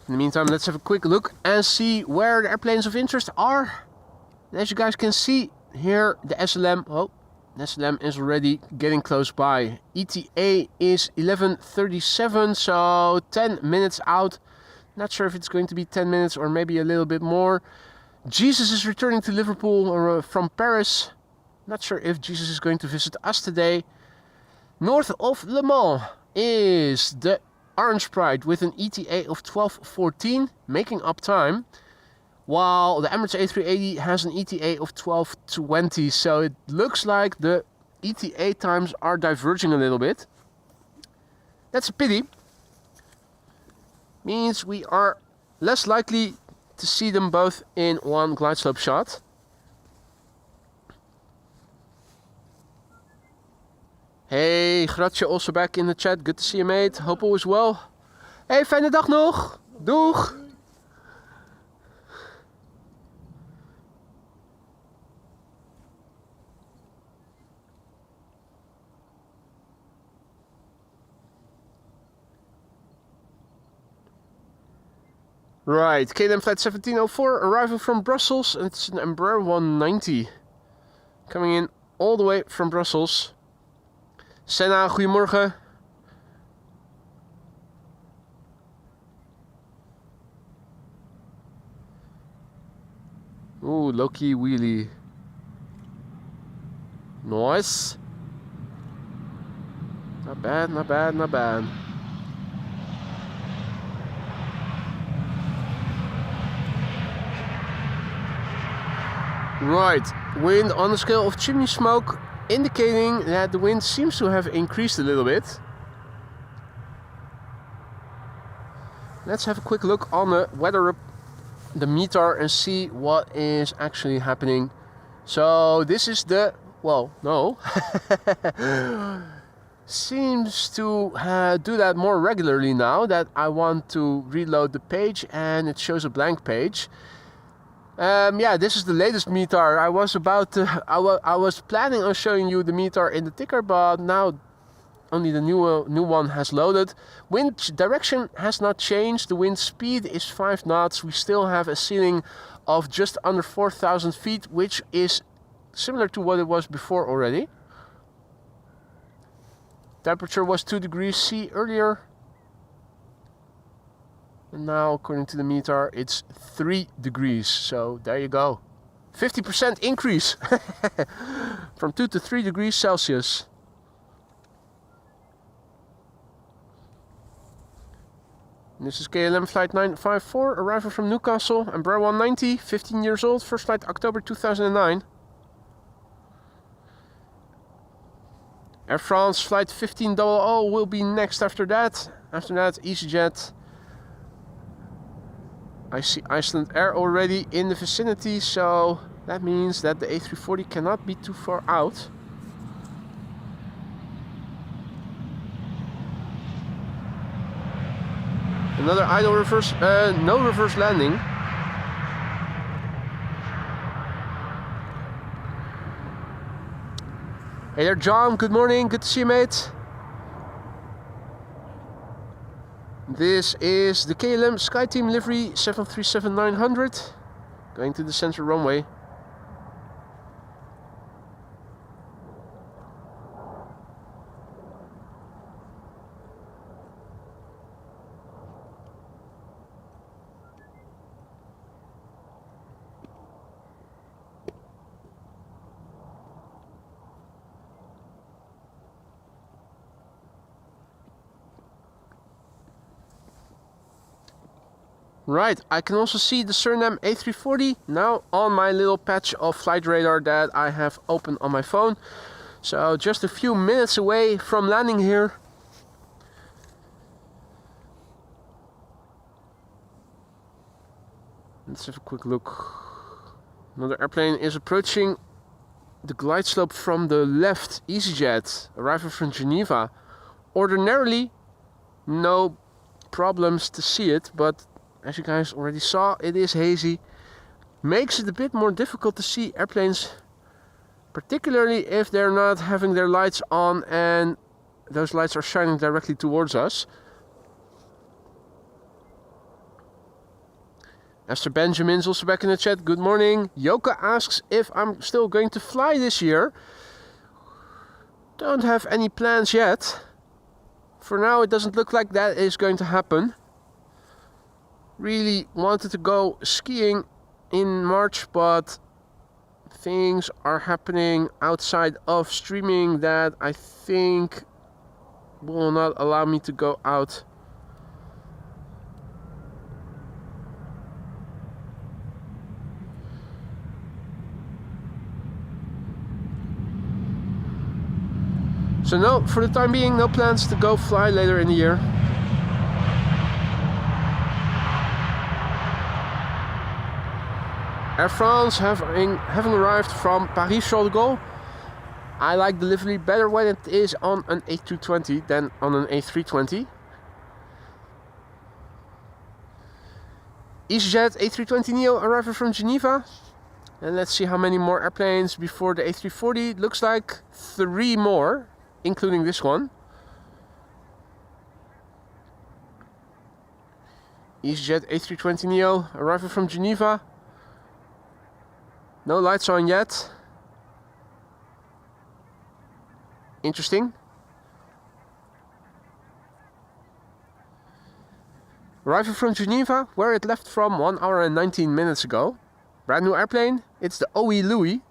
the meantime, let's have a quick look and see where the airplanes of interest are. And as you guys can see here, the SLM, the SLM is already getting close by. ETA is 11:37, so 10 minutes out. Not sure if it's going to be 10 minutes or maybe a little bit more. Jesus is returning to Liverpool or from Paris. Not sure if Jesus is going to visit us today. North of Le Mans is the Orange Pride with an ETA of 12:14, making up time. While the Emirates A380 has an ETA of 12:20. So it looks like the ETA times are diverging a little bit. That's a pity. Means we are less likely to see them both in one glide slope shot. Hey, Gratje also back in the chat. Good to see you, mate. Hope all is well. Hey, fijne dag nog. Doeg. Right, KLM flight 1704 arriving from Brussels. It's an Embraer 190 coming in all the way from Brussels. Senna, goedemorgen. Ooh, low-key wheelie. Nice. Not bad, not bad, not bad. Right, wind on the scale of chimney smoke, indicating that the wind seems to have increased a little bit. Let's have a quick look on the weather, the meter, and see what is actually happening. So this is the, well, no. Seems to do that more regularly now that I want to reload the page and it shows a blank page. Yeah, this is the latest meter. I was about to, I was planning on showing you the meter in the ticker, but now only the new one has loaded. Wind direction has not changed. The wind speed is 5 knots. We still have a ceiling of just under 4,000 feet, which is similar to what it was before already. Temperature was 2 degrees C earlier. And And now, according to the meter, it's 3 degrees. So there you go. 50% increase from 2 to 3 degrees Celsius. This is KLM flight 954, arrival from Newcastle, Embraer 190, 15 years old, first flight October 2009. Air France flight 1500 will be next after that. After that, EasyJet. I see Iceland Air already in the vicinity, so that means that the A340 cannot be too far out. Another idle reverse, no reverse landing. Hey there, John. Good morning. Good to see you, mate. This is the KLM SkyTeam livery 737-900 going to the center runway. Right, I can also see the Suriname A340 now on my little patch of flight radar that I have open on my phone. So just a few minutes away from landing here. Let's have a quick look. Another airplane is approaching the glide slope from the left. EasyJet, arrival from Geneva. Ordinarily, no problems to see it, but as you guys already saw, it is hazy. Makes it a bit more difficult to see airplanes, particularly if they're not having their lights on and those lights are shining directly towards us. Esther Benjamin's also back in the chat. Good morning. Yoka asks if I'm still going to fly this year. Don't have any plans yet. For now, it doesn't look like that is going to happen. Really wanted to go skiing in March, but things are happening outside of streaming that I think will not allow me to go out. So no, for the time being, no plans to go fly later in the year. Air France having arrived from Paris-Charles de Gaulle. I like the livery better when it is on an A220 than on an A320. EasyJet A320neo arriving from Geneva. And let's see how many more airplanes before the A340. It looks like 3 more, including this one. EasyJet A320neo arriving from Geneva. No lights on yet. Interesting. Arriving from Geneva, where it left from 1 hour and 19 minutes ago. Brand new airplane. It's the OE Louis.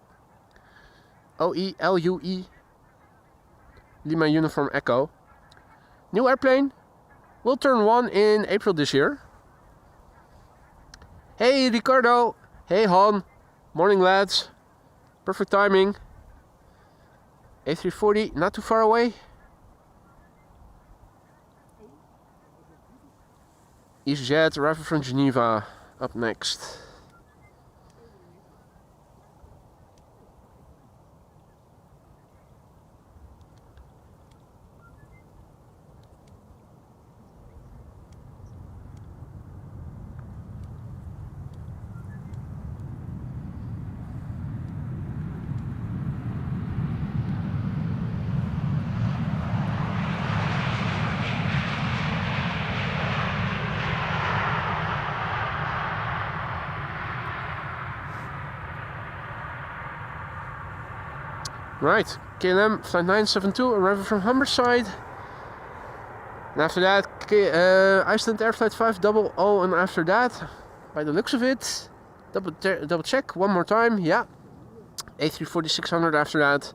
OE-L-U-E. Lima Uniform Echo. New airplane. Will turn 1 in April this year. Hey Ricardo. Hey Han. Morning lads. Perfect timing. A340 not too far away. EasyJet arriving from Geneva up next. Right, KLM flight 972 arriving from Humberside. And after that, Iceland Air Flight 500, and after that, by the looks of it, double check one more time, yeah, A340 600 after that.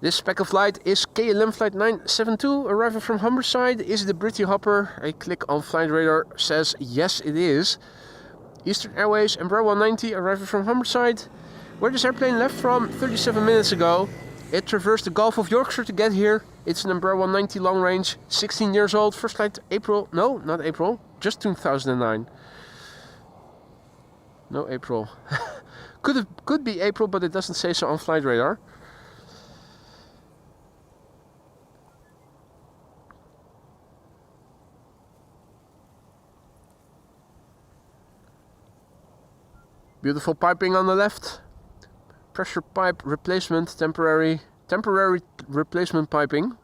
This speck of light is KLM Flight 972, arriving from Humberside. Is it the Britty Hopper? A click on flight radar says yes it is. Eastern Airways Embraer 190, arriving from Humberside. Where this airplane left from 37 minutes ago. It traversed the Gulf of Yorkshire to get here. It's an Embraer 190 long range, 16 years old. First flight April, no, not April, just 2009. No April. Could be April, but it doesn't say so on flight radar. Beautiful piping on the left. Pressure pipe replacement, temporary replacement piping.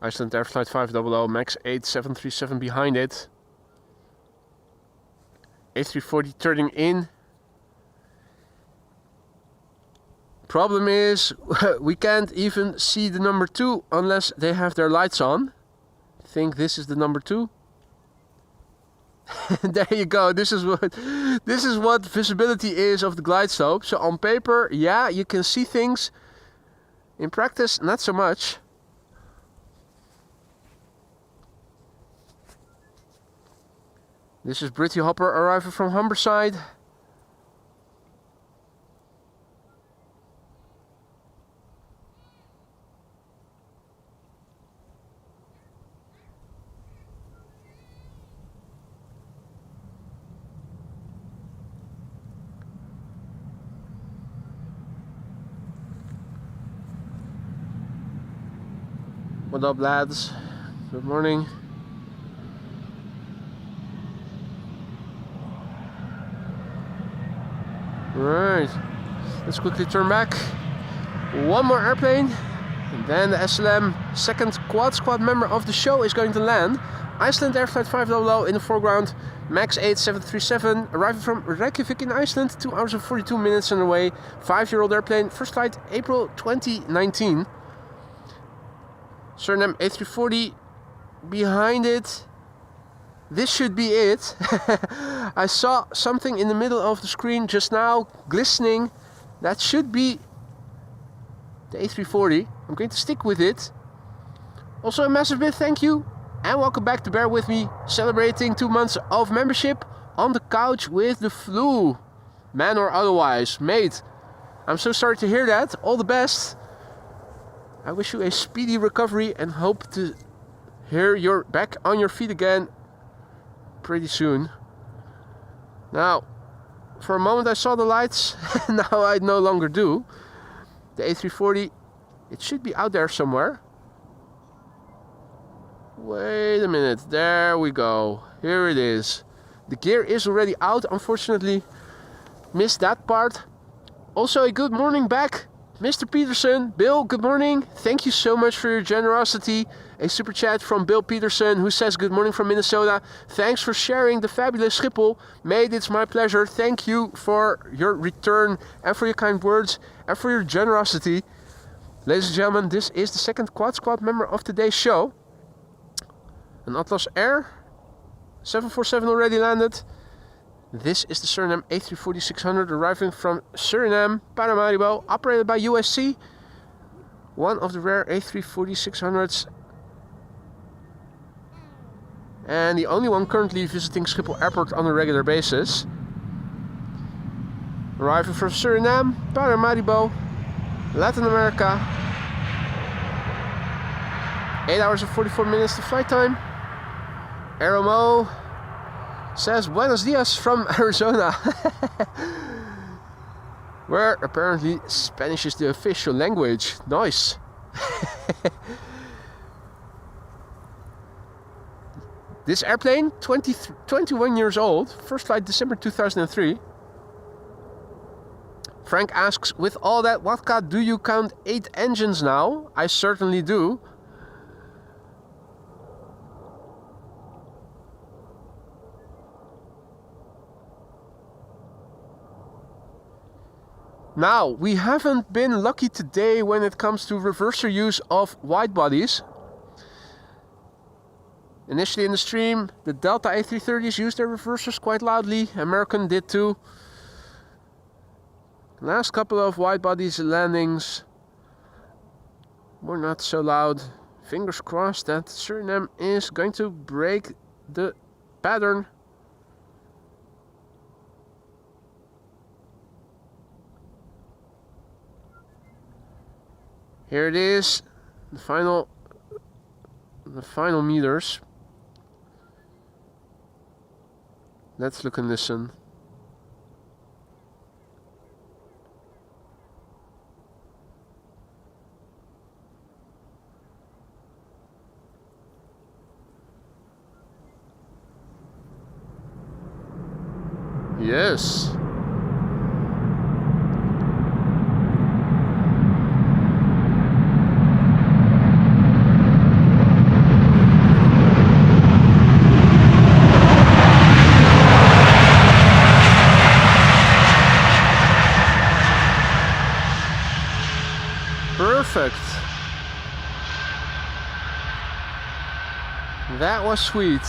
Iceland Air Flight 500, Max 8 737 behind it. A340 turning in. Problem is, we can't even see the number 2 unless they have their lights on. I think this is the number 2. There you go. This is what visibility is of the glide slope. So on paper, yeah, you can see things. In practice, not so much. This is Britty Hopper arriving from Humberside. What up, lads? Good morning. Right, let's quickly turn back. One more airplane, and then the SLM second quad squad member of the show is going to land. Iceland Air Flight 500 in the foreground, Max 8 737, arriving from Reykjavik in Iceland, 2 hours and 42 minutes on the way. 5-year-old airplane, first flight April 2019. Suriname A340 behind it. This should be it. I saw something in the middle of the screen just now, glistening. That should be the A340. I'm going to stick with it. Also a massive big thank you and welcome back to Bear With Me, celebrating 2 months of membership on the couch with the flu. Man or otherwise. Mate, I'm so sorry to hear that. All the best. I wish you a speedy recovery and hope to hear you're back on your feet again pretty soon. Now, for a moment I saw the lights, now I no longer do. The A340, it should be out there somewhere. Wait a minute, there we go. Here it is. The gear is already out, unfortunately. Missed that part. Also a good morning back, Mr. Peterson. Bill, good morning. Thank you so much for your generosity. A super chat from Bill Peterson, who says good morning from Minnesota. Thanks for sharing the fabulous Schiphol. Mate, it's my pleasure. Thank you for your return and for your kind words and for your generosity. Ladies and gentlemen, this is the second Quad Squad member of today's show. An Atlas Air 747 already landed. This is the Suriname A340 600 arriving from Suriname, Paramaribo, operated by USC. One of the rare A340 600s. And the only one currently visiting Schiphol Airport on a regular basis. Arriving from Suriname, Paramaribo, Latin America. 8 hours and 44 minutes to flight time. Aeromo says buenos dias from Arizona. Where apparently Spanish is the official language. Nice. This airplane, 21 years old, first flight December 2003. Frank asks, with all that vodka, do you count 8 engines now? I certainly do. Now, we haven't been lucky today when it comes to reverser use of wide bodies. Initially in the stream, the Delta A330s used their reversers quite loudly. American did too. Last couple of wide bodies landings were not so loud. Fingers crossed that Suriname is going to break the pattern. Here it is, the final meters. Let's look and listen. Yes. Perfect. That was sweet.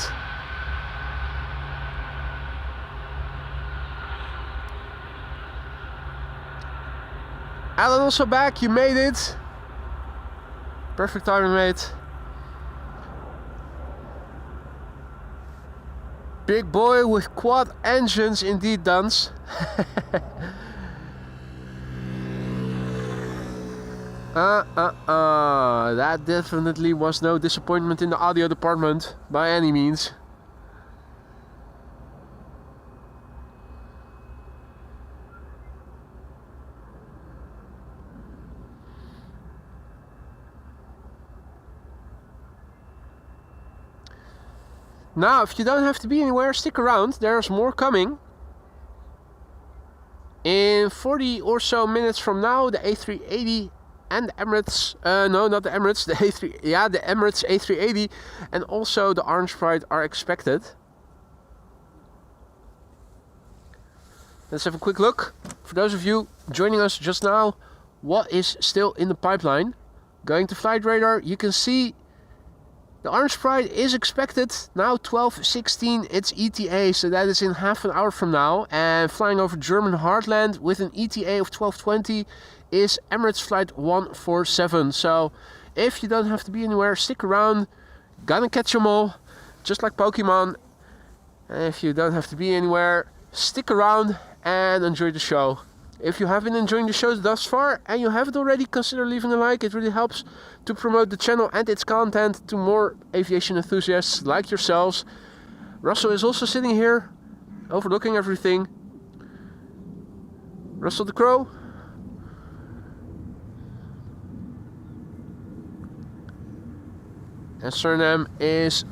Alan also back, you made it. Perfect timing, mate. Big boy with quad engines indeed, Duns. That definitely was no disappointment in the audio department by any means. Now, if you don't have to be anywhere, stick around. There's more coming. In 40 or so minutes from now, the A380 and the Emirates, no, not the Emirates, the the Emirates A380 and also the Orange Pride are expected. Let's have a quick look. For those of you joining us just now, what is still in the pipeline? Going to flight radar, you can see the Orange Pride is expected now 12:16, it's ETA, so that is in half an hour from now. And flying over German heartland with an ETA of 12:20 is Emirates flight 147. So if you don't have to be anywhere, stick around. Gonna catch them all, just like Pokemon. And if you don't have to be anywhere, stick around and enjoy the show. If you have been enjoying the show thus far and you haven't already, consider leaving a like. It really helps to promote the channel and its content to more aviation enthusiasts like yourselves. Russell is also sitting here, overlooking everything. Russell the Crow. And Suriname is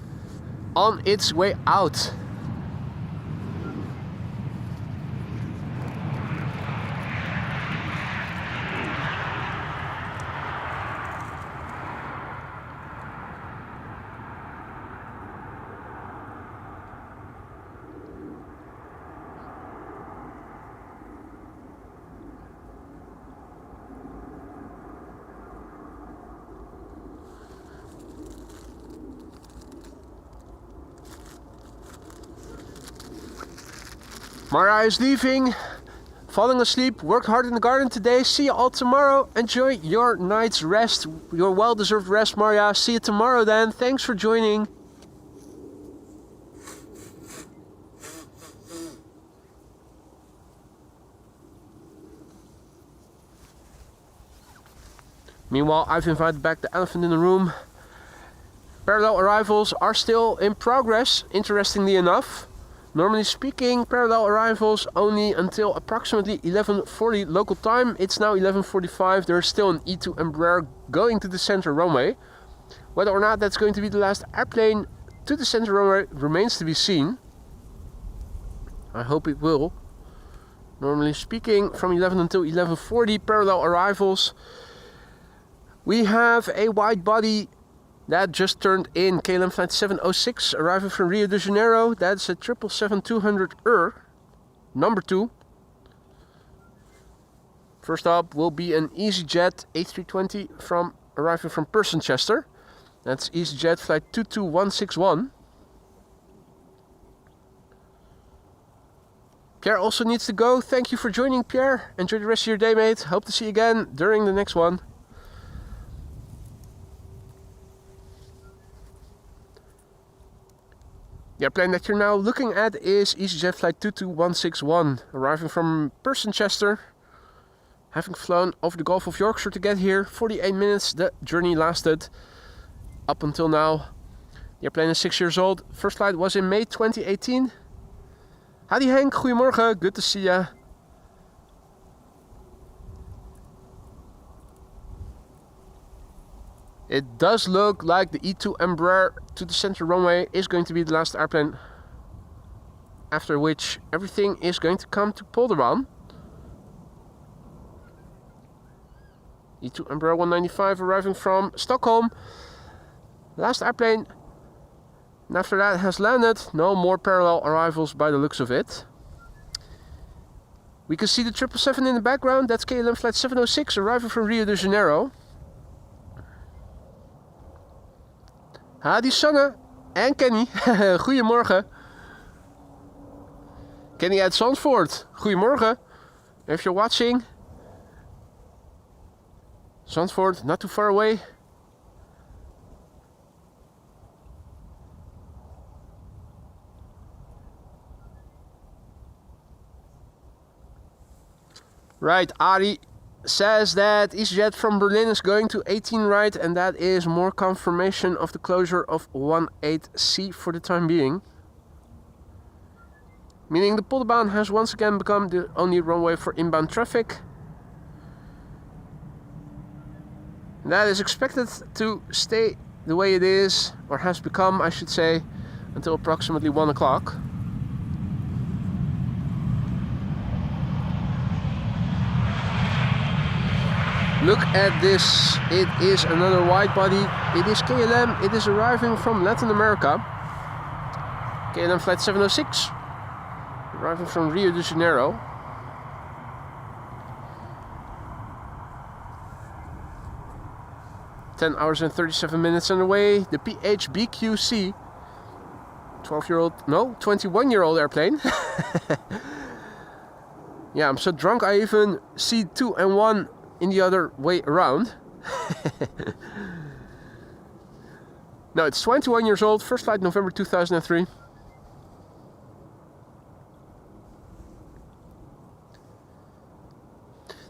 on its way out. Mara is leaving, falling asleep, worked hard in the garden today. See you all tomorrow. Enjoy your night's rest, your well-deserved rest, Maria. See you tomorrow then. Thanks for joining. Meanwhile, I've invited back the elephant in the room. Parallel arrivals are still in progress, interestingly enough. Normally speaking, parallel arrivals only until approximately 11:40 local time. It's now 11:45. There's still an E2 Embraer going to the center runway. Whether or not that's going to be the last airplane to the center runway remains to be seen. I hope it will. Normally speaking, from 11 until 11:40 parallel arrivals. We have a wide body that just turned in, KLM flight 706, arriving from Rio de Janeiro. That's a 777-200 number 2. First up will be an EasyJet A320 arriving from Chester. That's EasyJet flight 22161. Pierre also needs to go. Thank you for joining, Pierre. Enjoy the rest of your day, mate. Hope to see you again during the next one. The airplane that you're now looking at is EasyJet flight 22161, arriving from Chester. Having flown over the Gulf of Yorkshire to get here, 48 minutes the journey lasted up until now. The airplane is 6 years old. First flight was in May 2018. Howdy Henk, goedemorgen, good to see ya. It does look like the E2 Embraer to the center runway is going to be the last airplane, after which everything is going to come to Polderban. E2 Embraer 195 arriving from Stockholm. Last airplane, and after that has landed. No more parallel arrivals by the looks of it. We can see the 777 in the background. That's KLM flight 706 arriving from Rio de Janeiro. Hadi Sanne en Kenny. Goedemorgen. Kenny uit Zandvoort. Goedemorgen. If you're watching. Zandvoort, not too far away. Right, Ari says that EasyJet from Berlin is going to 18 right, and that is more confirmation of the closure of 18C for the time being. Meaning the Polderbaan has once again become the only runway for inbound traffic. And that is expected to stay the way it is, or has become, I should say, until approximately 1 o'clock. Look at this, it is another wide body, it is KLM, it is arriving from Latin America. KLM flight 706, arriving from Rio de Janeiro. "10 hours and 37 minutes on the way, the PHBQC, 21-year-old airplane. Yeah, I'm so drunk I even see 2 and 1 in the other way around. No, it's 21 years old, first flight November 2003.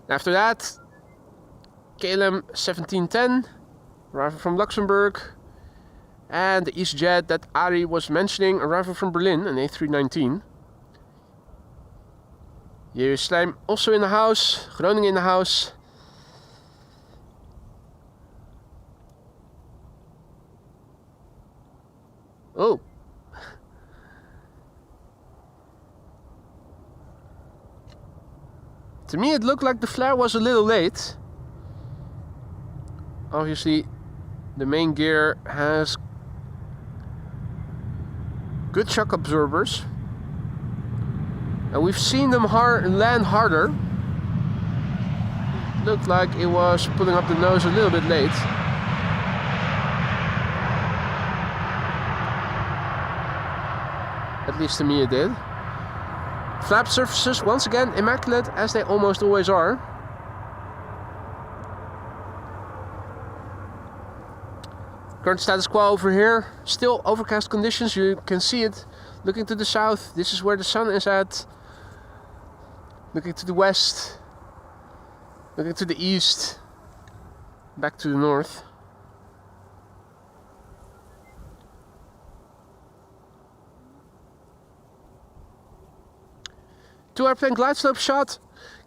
After that, KLM 1710, arriving from Luxembourg, and the EasyJet that Ari was mentioning, arriving from Berlin, an A319. Here is Slijm also in the house, Groningen in the house. Oh. To me it looked like the flare was a little late. Obviously the main gear has good shock absorbers. And we've seen them land harder. Looked like it was pulling up the nose a little bit late. At least to me it did. Flap surfaces once again immaculate, as they almost always are. Current status quo over here. Still overcast conditions, you can see it. Looking to the south, this is where the sun is at. Looking to the west. Looking to the east. Back to the north. Two airplane glide slope shot.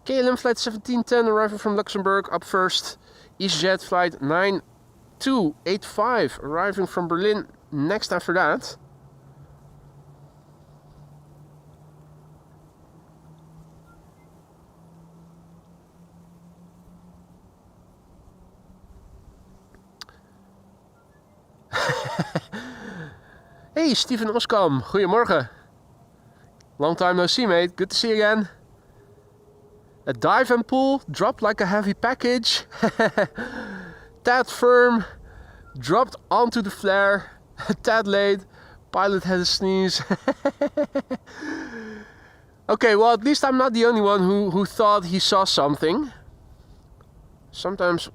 KLM flight 1710 arriving from Luxembourg up first. EasyJet flight 9285 arriving from Berlin next after that. Hey Steven Oskam, goedemorgen. Long time no see, mate. Good to see you again. A dive and pull, dropped like a heavy package. Tad firm, dropped onto the flare. Tad late, pilot had a sneeze. Okay, well, at least I'm not the only one who thought he saw something. Sometimes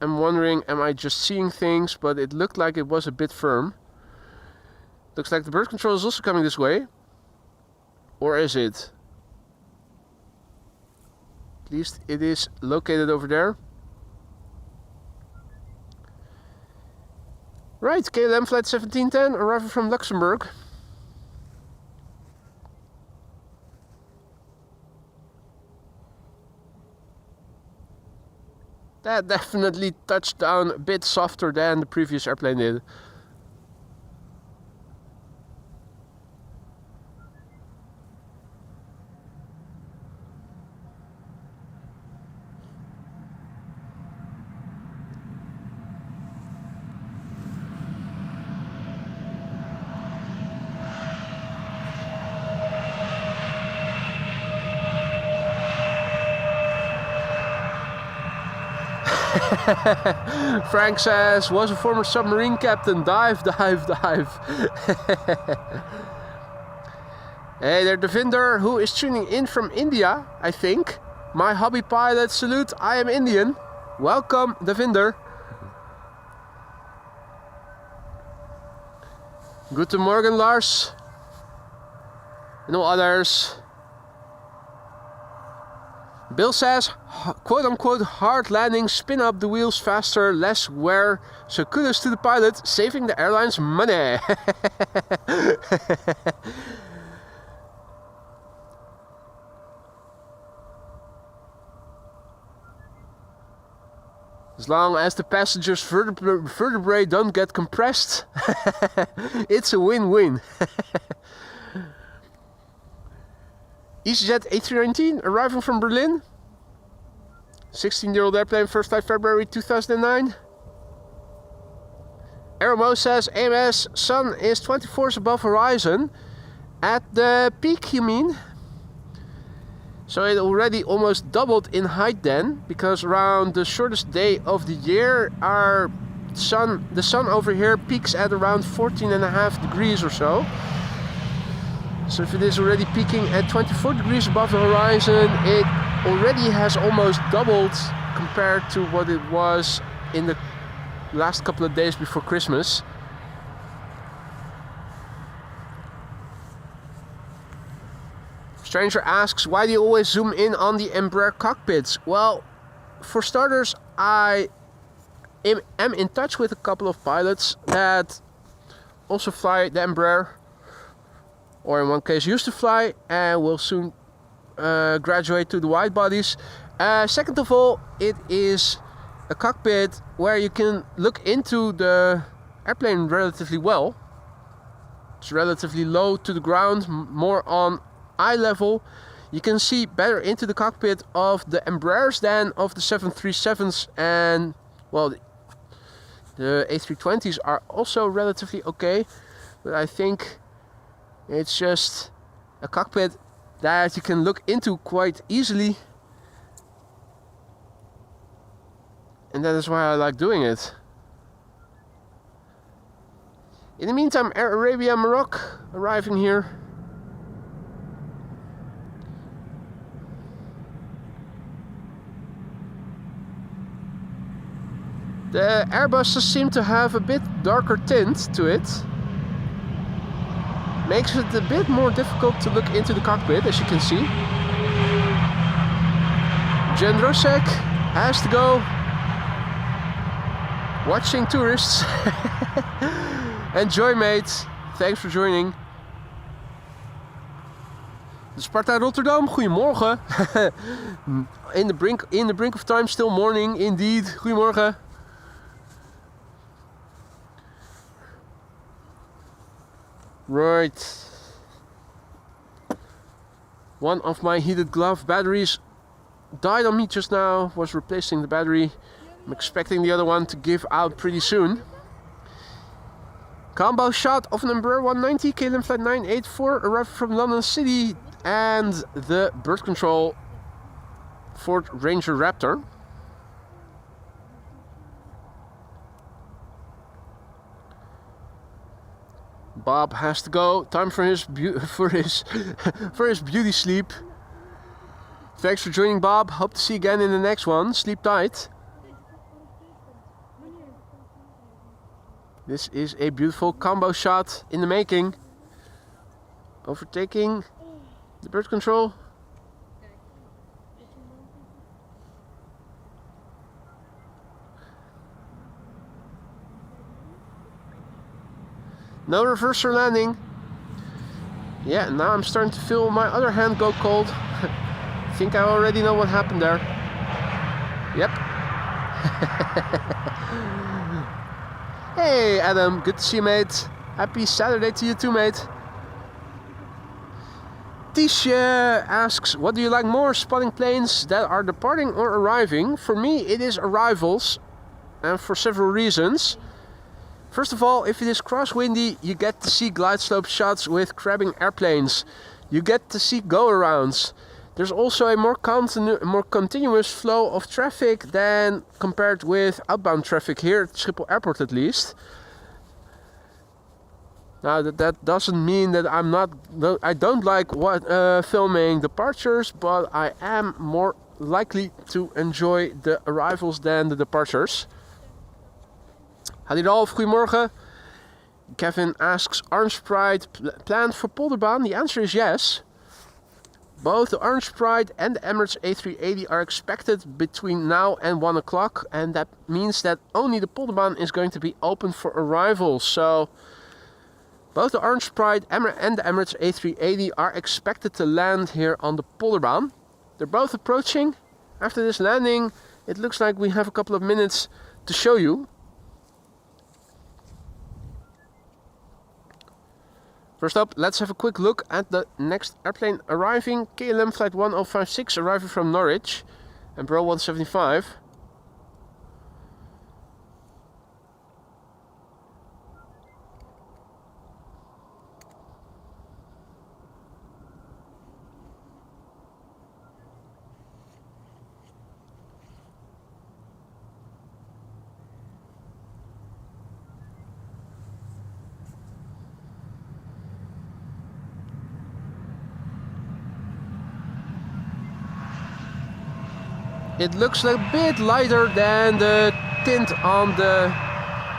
I'm wondering, am I just seeing things? But it looked like it was a bit firm. Looks like the bird control is also coming this way. Or is it? At least it is located over there. Right, KLM flight 1710 arriving from Luxembourg. That definitely touched down a bit softer than the previous airplane did. Frank says, was a former submarine captain. Dive, dive, dive. Hey there, Devinder, who is tuning in from India, I think. My hobby pilot, salute, I am Indian. Welcome, Devinder. Guten Morgen, Lars. And all others. Bill says, quote-unquote, hard landing, spin up the wheels faster, less wear. So kudos to the pilot, saving the airline's money. As long as the passengers' vertebrae don't get compressed, it's a win-win. EasyJet A319 arriving from Berlin. 16-year-old airplane, first flight February 2009. Aeromo says AMS sun is 24 above horizon. At the peak, you mean? So it already almost doubled in height then, because around the shortest day of the year, the sun over here peaks at around 14.5 degrees or so. So if it is already peaking at 24 degrees above the horizon, it already has almost doubled compared to what it was in the last couple of days before Christmas. Stranger asks, why do you always zoom in on the Embraer cockpits? Well, for starters, I am in touch with a couple of pilots that also fly the Embraer, or in one case used to fly, and will soon graduate to the wide bodies. Second of all, it is a cockpit where you can look into the airplane relatively well. It's relatively low to the ground, more on eye level. You can see better into the cockpit of the Embraers than of the 737s, and well, the A320s are also relatively okay, but I think it's just a cockpit that you can look into quite easily, and that is why I like doing it. In the meantime, Air Arabia Morocco arriving here. The Airbuses seem to have a bit darker tint to it. Makes it a bit more difficult to look into the cockpit, as you can see. Jendrosek has to go. Watching tourists. Enjoy, mate. Thanks for joining. De Sparta Rotterdam, goedemorgen. in the brink of time, still morning, indeed. Goedemorgen. Right. One of my heated glove batteries died on me just now. Was replacing the battery. I'm expecting the other one to give out pretty soon. Combo shot of an Embraer 190 KLM flight 984 arrived from London City, and the bird control Ford Ranger Raptor. Bob has to go. Time for his for his beauty sleep. Thanks for joining, Bob. Hope to see you again in the next one. Sleep tight. This is a beautiful combo shot in the making. Overtaking the bird control. No reverser landing. Yeah, now I'm starting to feel my other hand go cold. I think I already know what happened there. Yep. Hey Adam, good to see you, mate. Happy Saturday to you too, mate. Tisha asks, what do you like more, spotting planes that are departing or arriving? For me, it is arrivals, and for several reasons. First of all, if it is crosswindy, you get to see glide slope shots with crabbing airplanes. You get to see go-arounds. There's also a more continuous flow of traffic than compared with outbound traffic here at Schiphol Airport, at least. Now that doesn't mean that I don't like filming departures, but I am more likely to enjoy the arrivals than the departures. Hadidolf, goedemorgen. Kevin asks, Orange Pride planned for Polderbaan? The answer is yes. Both the Orange Pride and the Emirates A380 are expected between now and 1 o'clock, and that means that only the Polderbaan is going to be open for arrivals. So both the Orange Pride and the Emirates A380 are expected to land here on the Polderbaan. They're both approaching. After this landing, it looks like we have a couple of minutes to show you. First up, let's have a quick look at the next airplane arriving. KLM Flight 1056 arriving from Norwich, and Bro 175. It looks like a bit lighter than the tint on the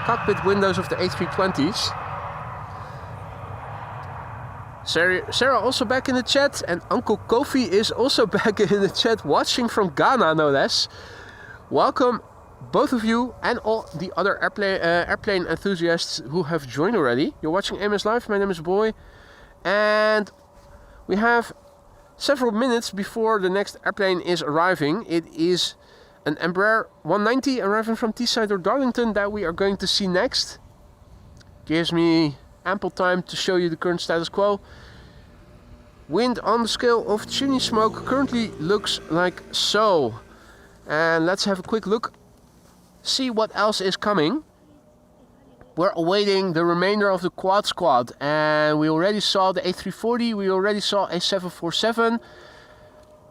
cockpit windows of the A320s. Sarah also back in the chat, and Uncle Kofi is also back in the chat, watching from Ghana, no less. Welcome, both of you, and all the other airplane enthusiasts who have joined already. You're watching AMS Live. My name is Boy, and we have several minutes before the next airplane is arriving. It is an Embraer 190 arriving from Teesside or Darlington that we are going to see next. Gives me ample time to show you the current status quo. Wind on the scale of chimney smoke currently looks like so. And let's have a quick look, see what else is coming. We're awaiting the remainder of the quad squad, and we already saw the A340, we already saw a 747.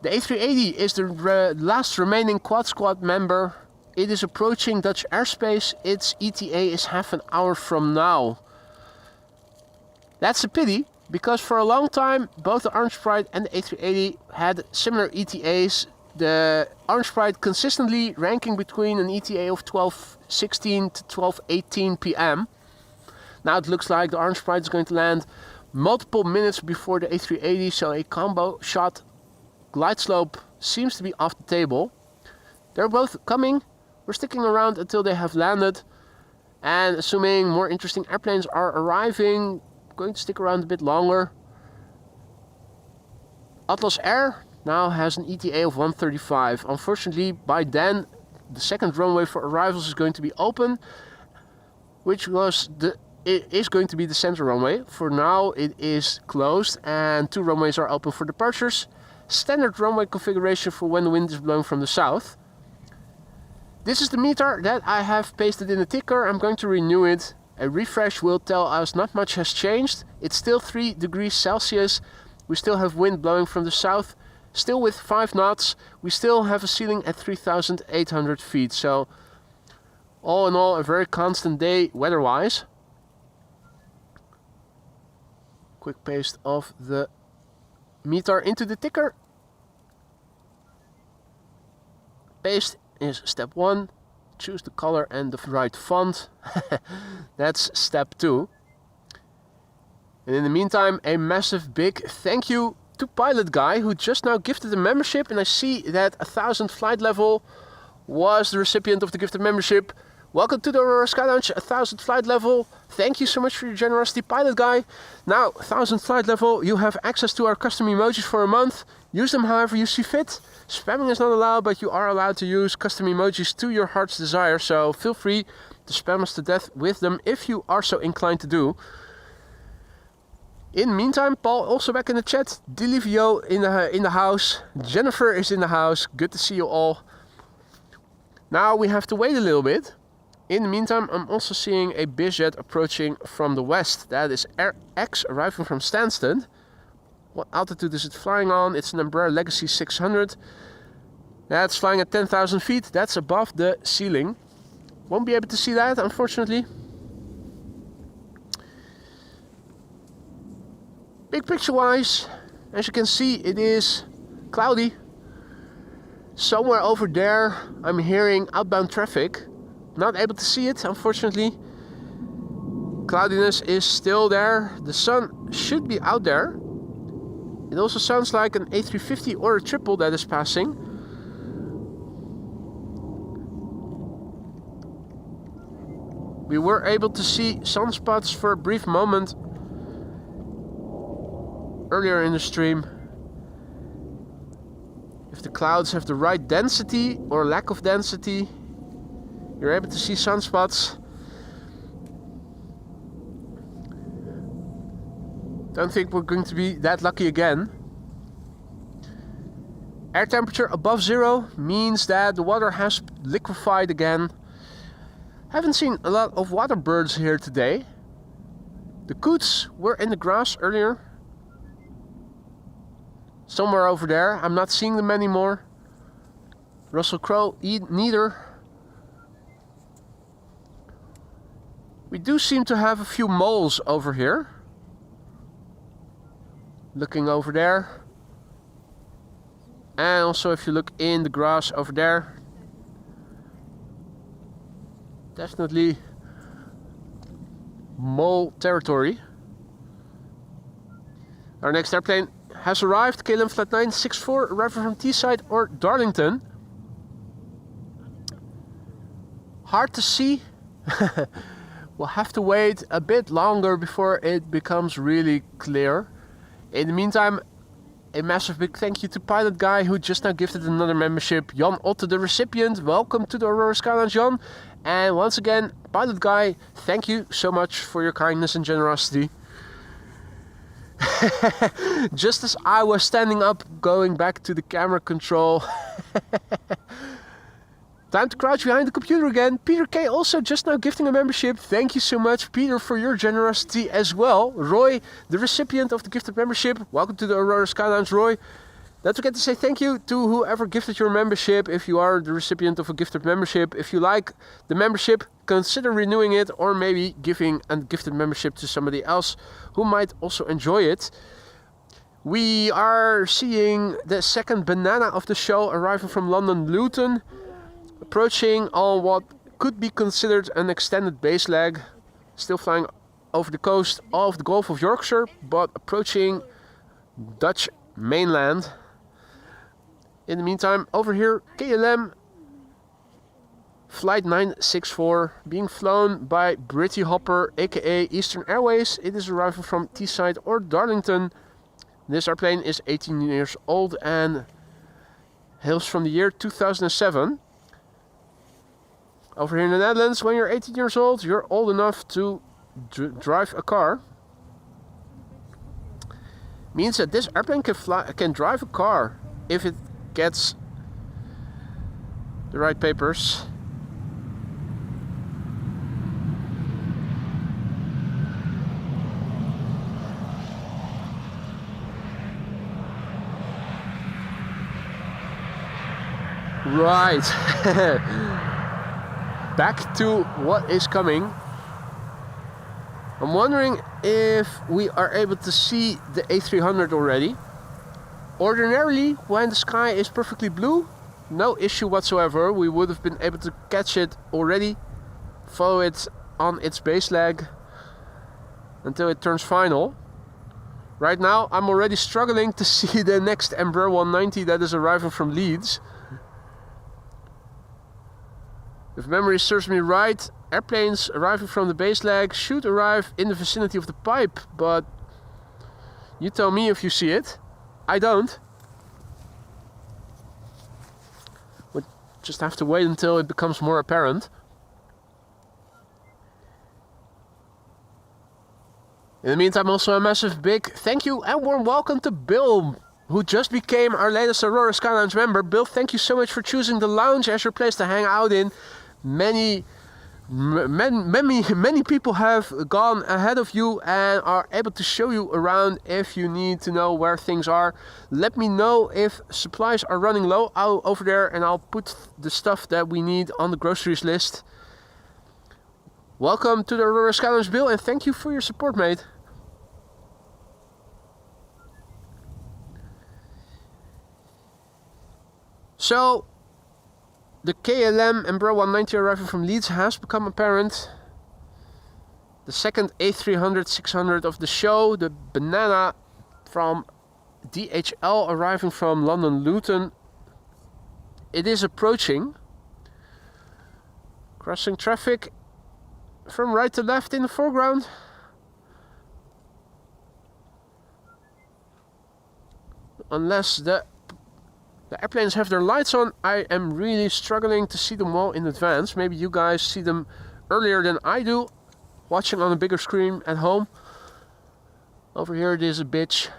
The A380 is the last remaining quad squad member. It is approaching Dutch airspace. Its ETA is half an hour from now. That's a pity, because for a long time both the Orange Pride and the A380 had similar ETAs. The Orange Pride consistently ranking between an ETA of 12:16 to 12:18 p.m. Now it looks like the Orange Pride is going to land multiple minutes before the A380, so a combo shot glide slope seems to be off the table. They're both coming. We're sticking around until they have landed, and assuming more interesting airplanes are arriving, going to stick around a bit longer. Atlas Air now has an ETA of 1:35. Unfortunately, by then the second runway for arrivals is going to be open, which is going to be the center runway. For now it is closed, and 2 runways are open for departures. Standard runway configuration for when the wind is blowing from the south. This is the meter that I have pasted in the ticker. I'm going to renew it. A refresh will tell us not much has changed. It's still 3 degrees Celsius. We still have wind blowing from the south, still with 5 knots. We still have a ceiling at 3,800 feet. So all in all, a very constant day weather-wise. Quick paste of the meter into the ticker. Paste is step 1. Choose the color and the right font. That's step 2. And in the meantime, a massive big thank you to Pilot Guy, who just now gifted a membership. And I see that 1000 flight level was the recipient of the gifted membership. Welcome to the Aurora Sky Lounge, 1000 flight level. Thank you so much for your generosity, Pilot Guy. Now, 1000 flight level, you have access to our custom emojis for a month. Use them however you see fit. Spamming is not allowed, but you are allowed to use custom emojis to your heart's desire. So feel free to spam us to death with them if you are so inclined to do. In the meantime, Paul also back in the chat. Delivio in the house. Jennifer is in the house. Good to see you all. Now we have to wait a little bit. In the meantime, I'm also seeing a bizjet approaching from the west. That is Air X arriving from Stansted. What altitude is it flying on? It's an Embraer Legacy 600. That's flying at 10,000 feet. That's above the ceiling. Won't be able to see that, unfortunately. Big picture wise, as you can see, it is cloudy. Somewhere over there, I'm hearing outbound traffic. Not able to see it, unfortunately. Cloudiness is still there. The sun should be out there. It also sounds like an A350 or a triple that is passing. We were able to see sunspots for a brief moment earlier in the stream. If the clouds have the right density or lack of density, you're able to see sunspots. Don't think we're going to be that lucky again. Air temperature above 0 means that the water has liquefied again. Haven't seen a lot of water birds here today. The coots were in the grass earlier. Somewhere over there. I'm not seeing them anymore. Russell Crowe neither. We do seem to have a few moles over here. Looking over there. And also if you look in the grass over there. Definitely mole territory. Our next airplane has arrived. KLM Flight 964 arriving from Teesside or Darlington. Hard to see. We'll have to wait a bit longer before it becomes really clear. In the meantime, a massive big thank you to Pilot Guy, who just now gifted another membership. Jan Otto, the recipient. Welcome to the Aurora Sky Lounge, Jan. And once again, Pilot Guy, thank you so much for your kindness and generosity. Just as I was standing up, going back to the camera control. Time to crouch behind the computer again. Peter K also just now gifting a membership. Thank you so much, Peter, for your generosity as well. Roy, the recipient of the gifted membership. Welcome to the Aurora Sky Lounge, Roy. Don't forget to say thank you to whoever gifted your membership. If you are the recipient of a gifted membership, if you like the membership, consider renewing it or maybe giving a gifted membership to somebody else who might also enjoy it. We are seeing the second banana of the show arriving from London Luton, approaching on what could be considered an extended base leg, still flying over the coast of the Gulf of Yorkshire, but approaching Dutch mainland. In the meantime, over here, KLM Flight 964 being flown by Britty Hopper, aka Eastern Airways. It is arriving from Teesside or Darlington. This airplane is 18 years old and hails from the year 2007. Over here in the Netherlands, when you're 18 years old, you're old enough to drive a car. Means that this airplane can drive a car if it gets the right papers. Right. Back to what is coming. I'm wondering if we are able to see the A300 already. Ordinarily, when the sky is perfectly blue, no issue whatsoever. We would have been able to catch it already, follow it on its base leg until it turns final. Right now, I'm already struggling to see the next Embraer 190 that is arriving from Leeds. If memory serves me right, airplanes arriving from the base leg should arrive in the vicinity of the pipe, but you tell me if you see it. I don't. We'll just have to wait until it becomes more apparent. In the meantime, also a massive big thank you and warm welcome to Bill, who just became our latest Aurora Sky Lounge member. Bill, thank you so much for choosing the lounge as your place to hang out in. Many people have gone ahead of you and are able to show you around if you need to know where things are. Let me know if supplies are running low over there and I'll put the stuff that we need on the groceries list. Welcome to the Aurora Sky Lounge, Bill, and thank you for your support, mate. So, the KLM Embraer 190 arriving from Leeds has become apparent. The second A300-600 of the show, the Banana from DHL arriving from London Luton. It is approaching. Crossing traffic from right to left in the foreground. Unless the airplanes have their lights on, I am really struggling to see them well in advance. Maybe you guys see them earlier than I do, watching on a bigger screen at home. Over here it is a bitch.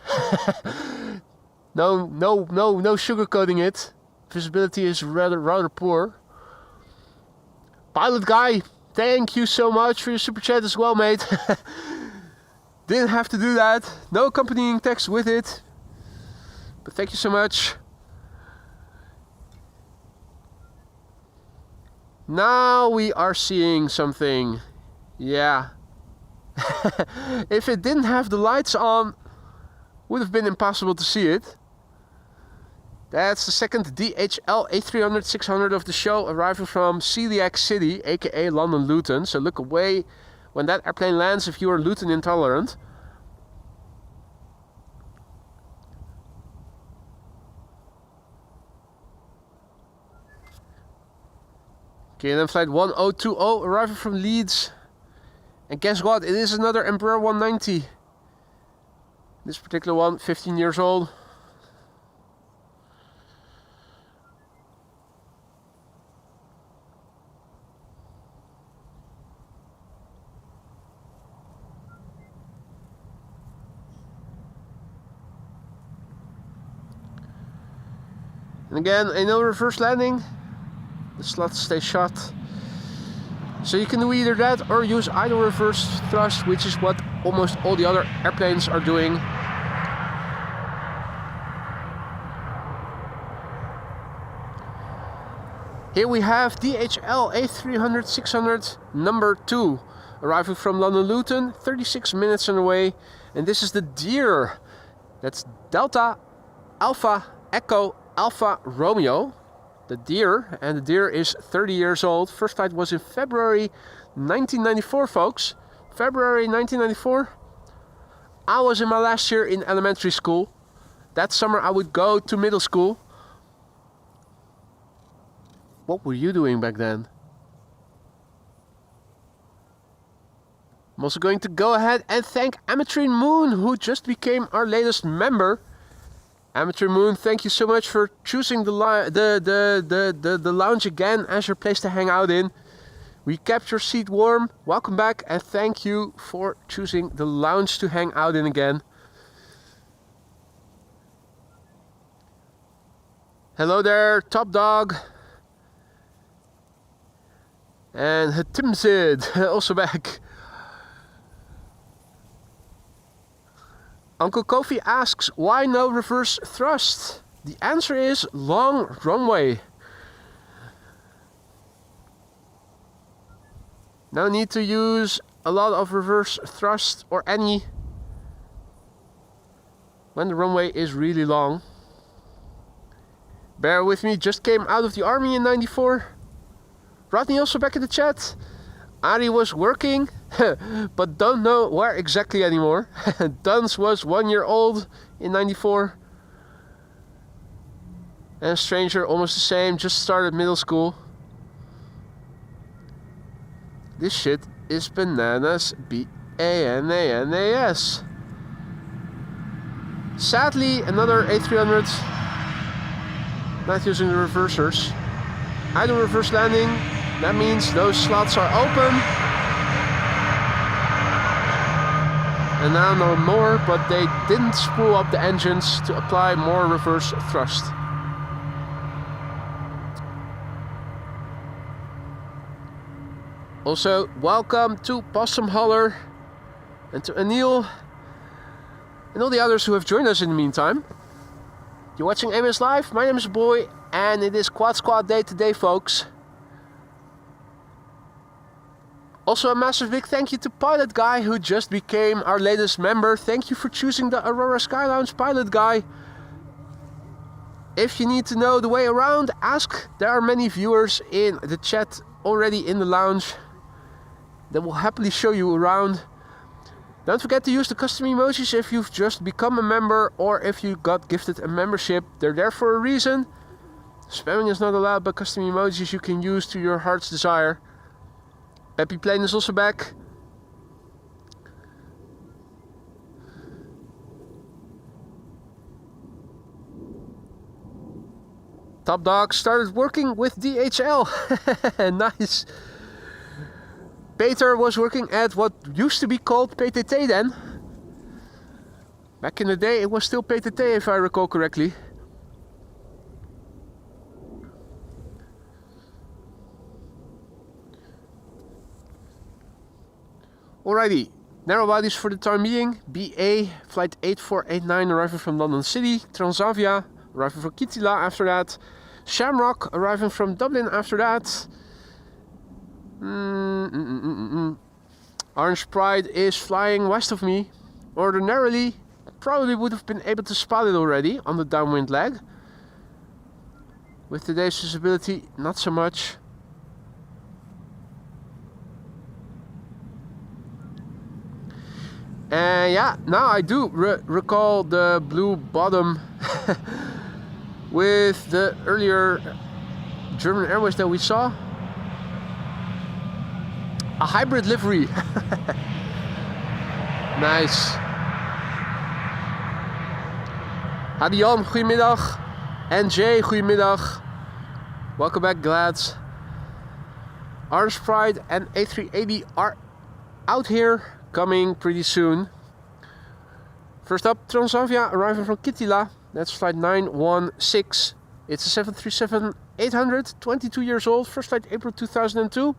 No sugarcoating it. Visibility is rather poor. Pilot guy, thank you so much for your super chat as well, mate. Didn't have to do that. No accompanying text with it. But thank you so much. Now we are seeing something. Yeah. If it didn't have the lights on, would have been impossible to see it. That's the second DHL A300-600 of the show, arriving from Celiac City, aka London Luton. So look away when that airplane lands if you are Luton intolerant. KLM flight 1020 arriving from Leeds. And guess what? It is another Embraer 190. This particular one, 15 years old. And again, a no reverse landing. The slots stay shut. So you can do either that or use idle reverse thrust, which is what almost all the other airplanes are doing. Here we have DHL A300-600 number 2, arriving from London Luton, 36 minutes on the way. And this is the Deer. That's Delta Alpha Echo Alpha Romeo. The Deer, and the Deer is 30 years old. First flight was in February 1994, folks. February 1994. I was in my last year in elementary school. That summer I would go to middle school. What were you doing back then? I'm also going to go ahead and thank Amateur Moon, who just became our latest member. Amateur Moon, thank you so much for choosing the lounge again as your place to hang out in. We kept your seat warm. Welcome back and thank you for choosing the lounge to hang out in again. Hello there, Top Dog. And Timsid, also back. Uncle Kofi asks, why no reverse thrust? The answer is long runway. No need to use a lot of reverse thrust or any when the runway is really long. Bear with me, just came out of the army in 94. Rodney also back in the chat. Ari was working, but don't know where exactly anymore. Duns was 1 year old in 94. And Stranger almost the same, just started middle school. This shit is bananas, B-A-N-A-N-A-S. Sadly, another A300 not using the reversers. I do reverse landing, that means those slots are open. And now no more, but they didn't spool up the engines to apply more reverse thrust. Also, welcome to Possum Holler and to Anil and all the others who have joined us in the meantime. You're watching AMS Live, my name is Boy, and it is Quad Squad Day today, folks. Also a massive big thank you to Pilot Guy, who just became our latest member. Thank you for choosing the Aurora Sky Lounge, Pilot Guy. If you need to know the way around, ask. There are many viewers in the chat already in the lounge that will happily show you around. Don't forget to use the custom emojis if you've just become a member or if you got gifted a membership. They're there for a reason. Spamming is not allowed, but custom emojis you can use to your heart's desire. Peppy Plane is also back. Top Dog started working with DHL. Nice. Peter was working at what used to be called PTT then. Back in the day it was still PTT if I recall correctly. Alrighty, narrow bodies for the time being. BA flight 8489 arriving from London City. Transavia arriving from Kitila after that. Shamrock arriving from Dublin after that. Orange Pride is flying west of me. Ordinarily, probably would have been able to spot it already on the downwind leg. With today's visibility, not so much. And yeah, now I do recall the blue bottom with the earlier German Airways that we saw. A hybrid livery. Nice. Hadian, goedemiddag. NJ, goedemiddag. Welcome back, Glads. Orange Pride and A380 are out here, coming pretty soon. First up, Transavia arriving from Kitila. That's flight 916. It's a 737-800, 22 years old. First flight April 2002.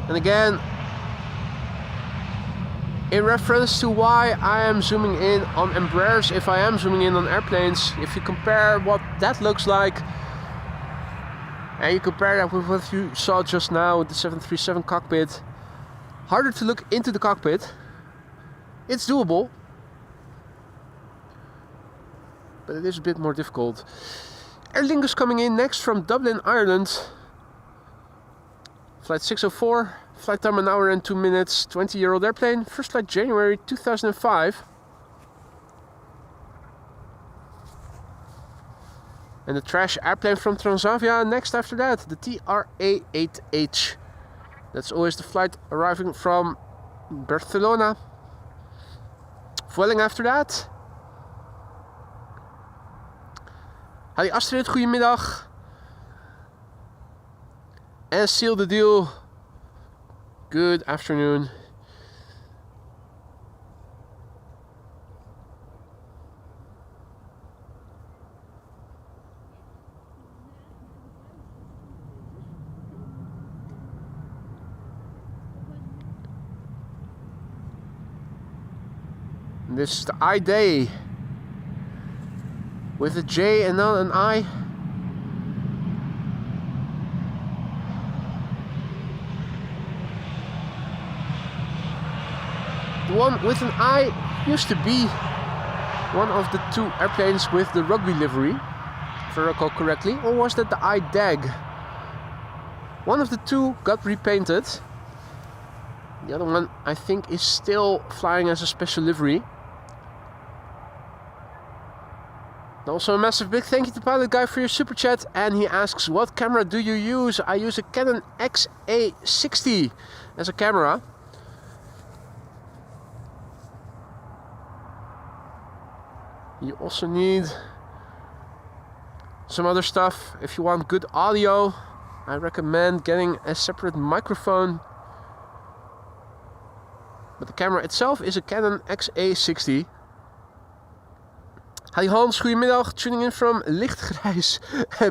And again, in reference to why I am zooming in on Embraers, if I am zooming in on airplanes, if you compare what that looks like and you compare that with what you saw just now with the 737 cockpit, harder to look into the cockpit. It's doable, but it is a bit more difficult. Aer Lingus coming in next from Dublin, Ireland. Flight 604, flight time 1 hour and 2 minutes, 20-year-old airplane, first flight January 2005. And the trash airplane from Transavia next after that, the TRA-8H. That's always the flight arriving from Barcelona. Vueling after that. Hadi Astrid, goedemiddag. And Seal the Deal, good afternoon. This is the I day with a J and not an I. The one with an I used to be one of the two airplanes with the rugby livery, if I recall correctly, or was that the IDAG? One of the two got repainted. The other one, I think, is still flying as a special livery. Also a massive big thank you to Pilot Guy for your super chat, and he asks, what camera do you use? I use a Canon XA60 as a camera. You also need some other stuff. If you want good audio, I recommend getting a separate microphone. But the camera itself is a Canon XA60. Hi Hans, goedemiddag. Tuning in from lichtgrijs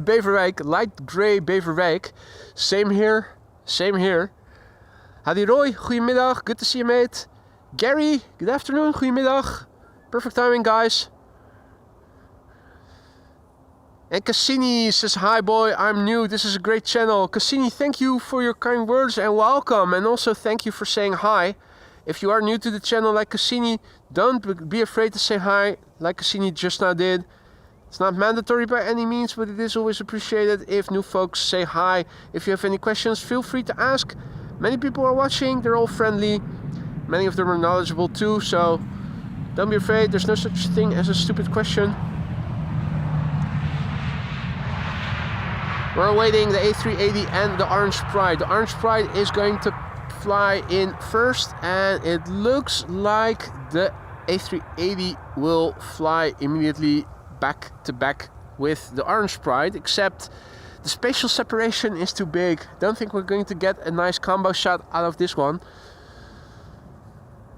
Beverwijk, light grey Beverwijk. Same here, same here. Hadi Roy, goedemiddag. Good to see you, mate. Gary, good afternoon, goedemiddag. Perfect timing, guys. And Cassini says, hi boy, I'm new, this is a great channel. Cassini, thank you for your kind words and welcome. And also thank you for saying hi. If you are new to the channel like Cassini, don't be afraid to say hi like Cassini just now did. It's not mandatory by any means, but it is always appreciated if new folks say hi. If you have any questions, feel free to ask. Many people are watching, they're all friendly. Many of them are knowledgeable too, so don't be afraid, there's no such thing as a stupid question. We're awaiting the A380 and the Orange Pride. The Orange Pride is going to fly in first, and it looks like the A380 will fly immediately back to back with the Orange Pride, except the spatial separation is too big. Don't think we're going to get a nice combo shot out of this one.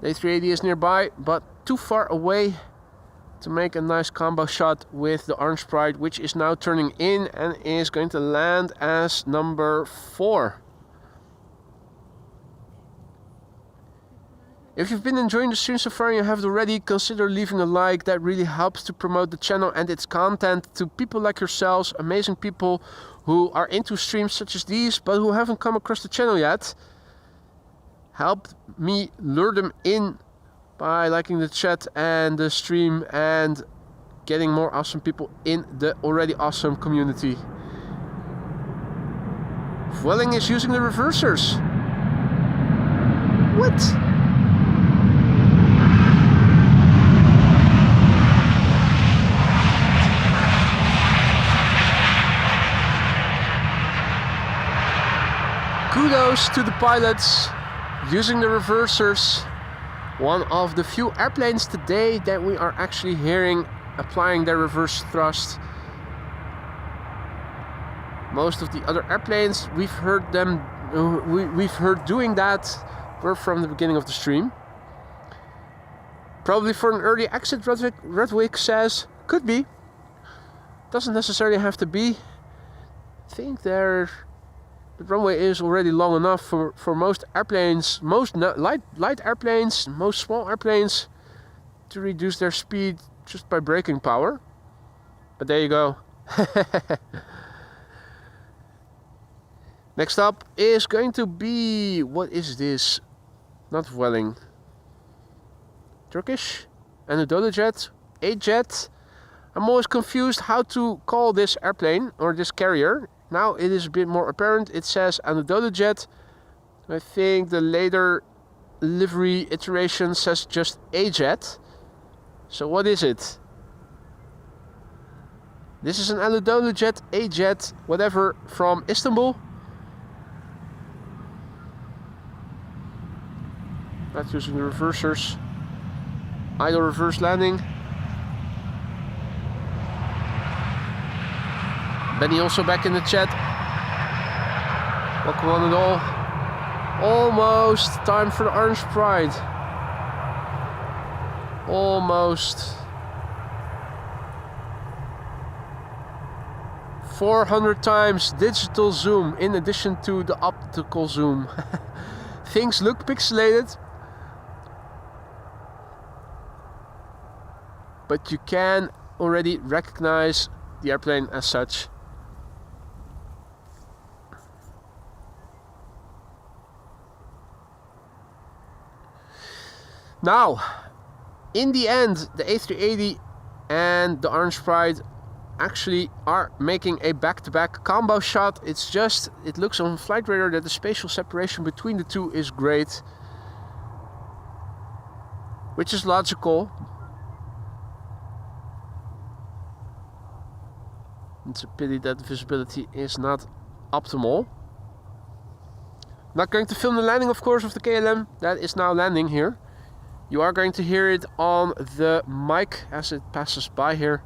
The A380 is nearby, but too far away to make a nice combo shot with the Orange Pride, which is now turning in and is going to land as number 4. If you've been enjoying the stream so far and you haven't already, consider leaving a like. That really helps to promote the channel and its content to people like yourselves, amazing people who are into streams such as these but who haven't come across the channel yet. Help me lure them in by liking the chat and the stream and getting more awesome people in the already awesome community. Vueling is using the reversers. What? Kudos to the pilots using the reversers. One of the few airplanes today that we are actually hearing applying their reverse thrust. Most of the other airplanes we've heard doing that were from the beginning of the stream. Probably for an early exit, Redwick says. Could be. Doesn't necessarily have to be. I think the runway is already long enough for most airplanes, most light airplanes, most small airplanes to reduce their speed just by braking power. But there you go. Next up is going to be, what is this? Not Vueling. Turkish? Anadolu jet? A-jet? I'm always confused how to call this airplane or this carrier. Now it is a bit more apparent. It says Anadolu jet. I think the later livery iteration says just A-jet. So what is it? This is an Anadolu jet, A-jet, whatever, from Istanbul. Not using the reversers. Idle reverse landing. Benny also back in the chat. Welcome one and all. Almost time for the Orange Pride. Almost. 400 times digital zoom in addition to the optical zoom. Things look pixelated. but you can already recognize the airplane as such. Now, in the end, the A380 and the Orange Pride actually are making a back-to-back combo shot. It's just, it looks on flight radar that the spatial separation between the two is great, which is logical. It's a pity that the visibility is not optimal. Not going to film the landing, of course, of the KLM that is now landing here. You are going to hear it on the mic as it passes by here.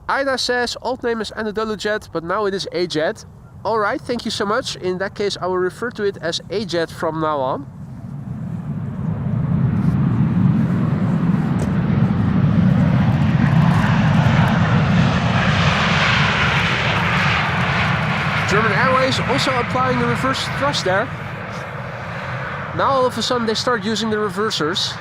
Ida says old name is Anadolu Jet, but now it is A-Jet. Alright, thank you so much. In that case, I will refer to it as A-Jet from now on. German Airways also applying the reverse thrust there. Now all of a sudden they start using the reversers.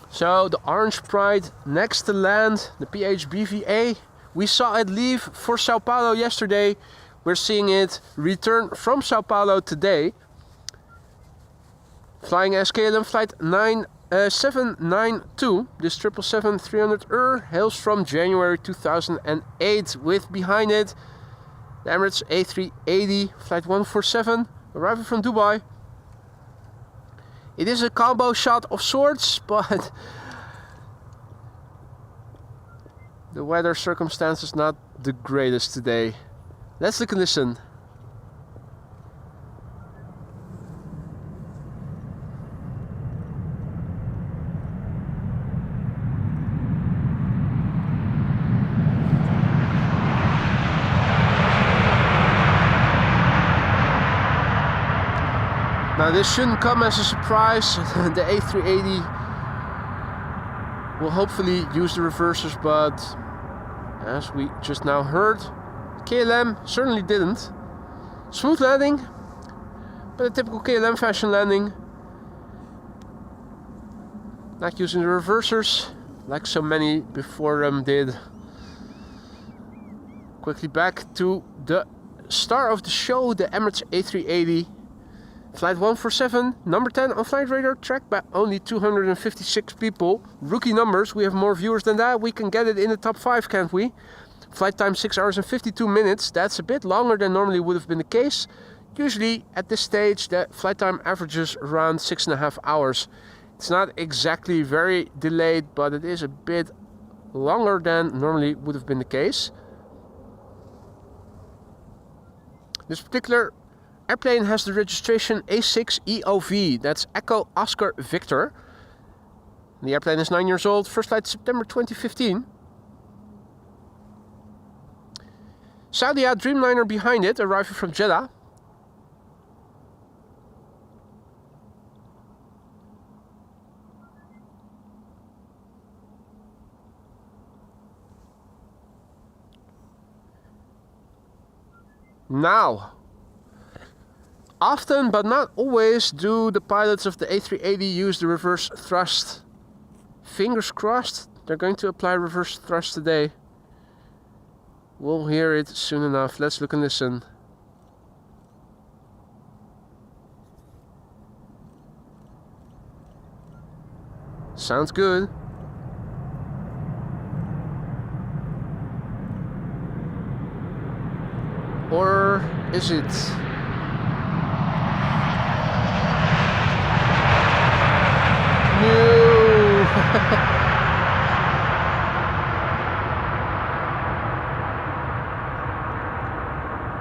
So the Orange Pride next to land, the PHBVA. We saw it leave for Sao Paulo yesterday. We're seeing it return from Sao Paulo today. Flying as KLM flight 792, this 777-300 hails from January 2008 with behind it the Emirates A380 flight 147 arriving from Dubai. It is a combo shot of sorts, but the weather circumstances not the greatest today. Let's look and listen. Now this shouldn't come as a surprise. The A380 will hopefully use the reversers, but as we just now heard, KLM certainly didn't. Smooth landing, but a typical KLM fashion landing. Not using the reversers like so many before them did. Quickly back to the star of the show, the Emirates A380. Flight 147, number 10 on flight radar, tracked by only 256 people. Rookie numbers, we have more viewers than that. We can get it in the top 5, can't we? Flight time 6 hours and 52 minutes. That's a bit longer than normally would have been the case. Usually at this stage, the flight time averages around 6.5 hours. It's not exactly very delayed, but it is a bit longer than normally would have been the case. This particular airplane has the registration A6EOV, that's Echo Oscar Victor. The airplane is 9 years old, first flight September 2015. Saudia Dreamliner behind it, arriving from Jeddah. Now, often, but not always, do the pilots of the A380 use the reverse thrust. Fingers crossed, they're going to apply reverse thrust today. We'll hear it soon enough. Let's look and listen. Sounds good. Or is it? No.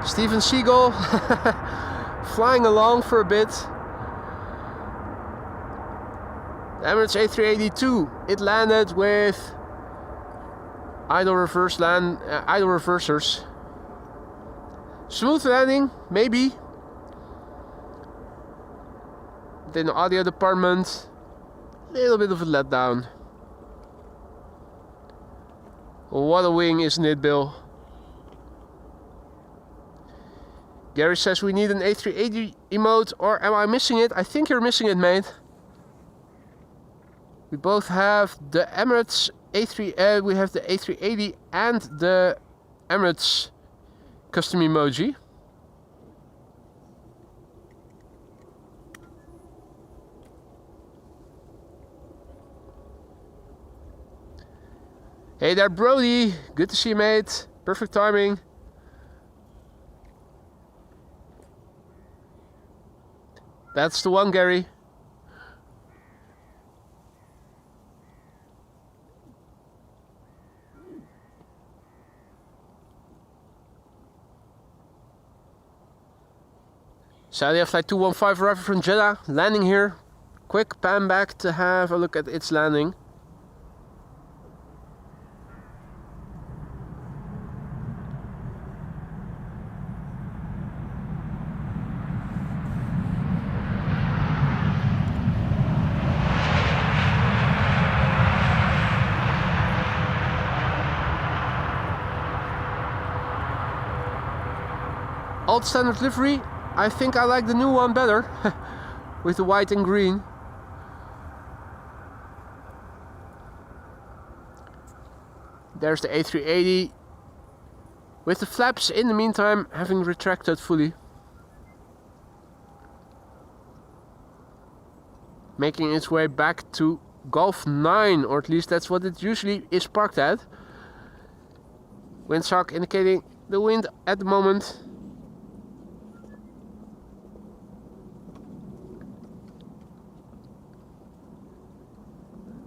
Steven Seagal flying along for a bit. The Emirates A382, it landed with idle reversers. Smooth landing, maybe. But in the audio department, a little bit of a letdown. What a wing, isn't it, Bill? Gary says we need an A380 emote, or am I missing it? I think you're missing it, mate. We both have the Emirates A3, we have the A380 and the Emirates custom emoji. Hey there, Brody. Good to see you, mate. Perfect timing. That's the one, Gary. Saudi flight 215 arriving from Jeddah, landing here. Quick pan back to have a look at its landing. Old standard livery. I think I like the new one better with the white and green. There's the A380 with the flaps in the meantime having retracted fully, making its way back to Gulf 9, or at least that's what it usually is parked at. Windsock indicating the wind at the moment.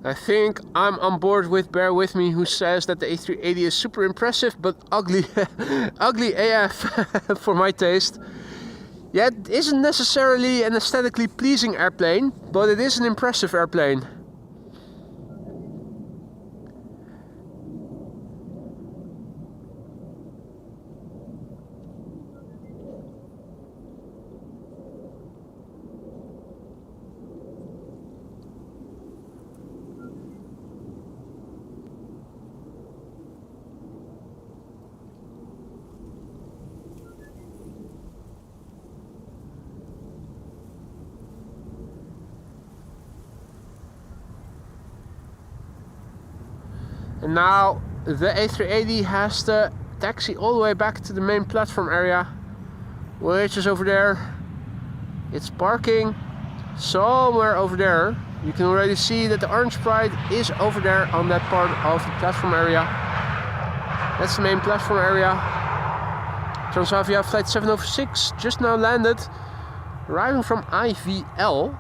I think I'm on board with Bear With Me, who says that the A380 is super impressive but ugly, ugly AF for my taste. Yeah, it isn't necessarily an aesthetically pleasing airplane, but it is an impressive airplane. And now the A380 has to taxi all the way back to the main platform area, which is over there. It's parking somewhere over there. You can already see that the orange pride is over there on that part of the platform area. That's the main platform area. Transavia flight 706 just now landed, arriving from IVL.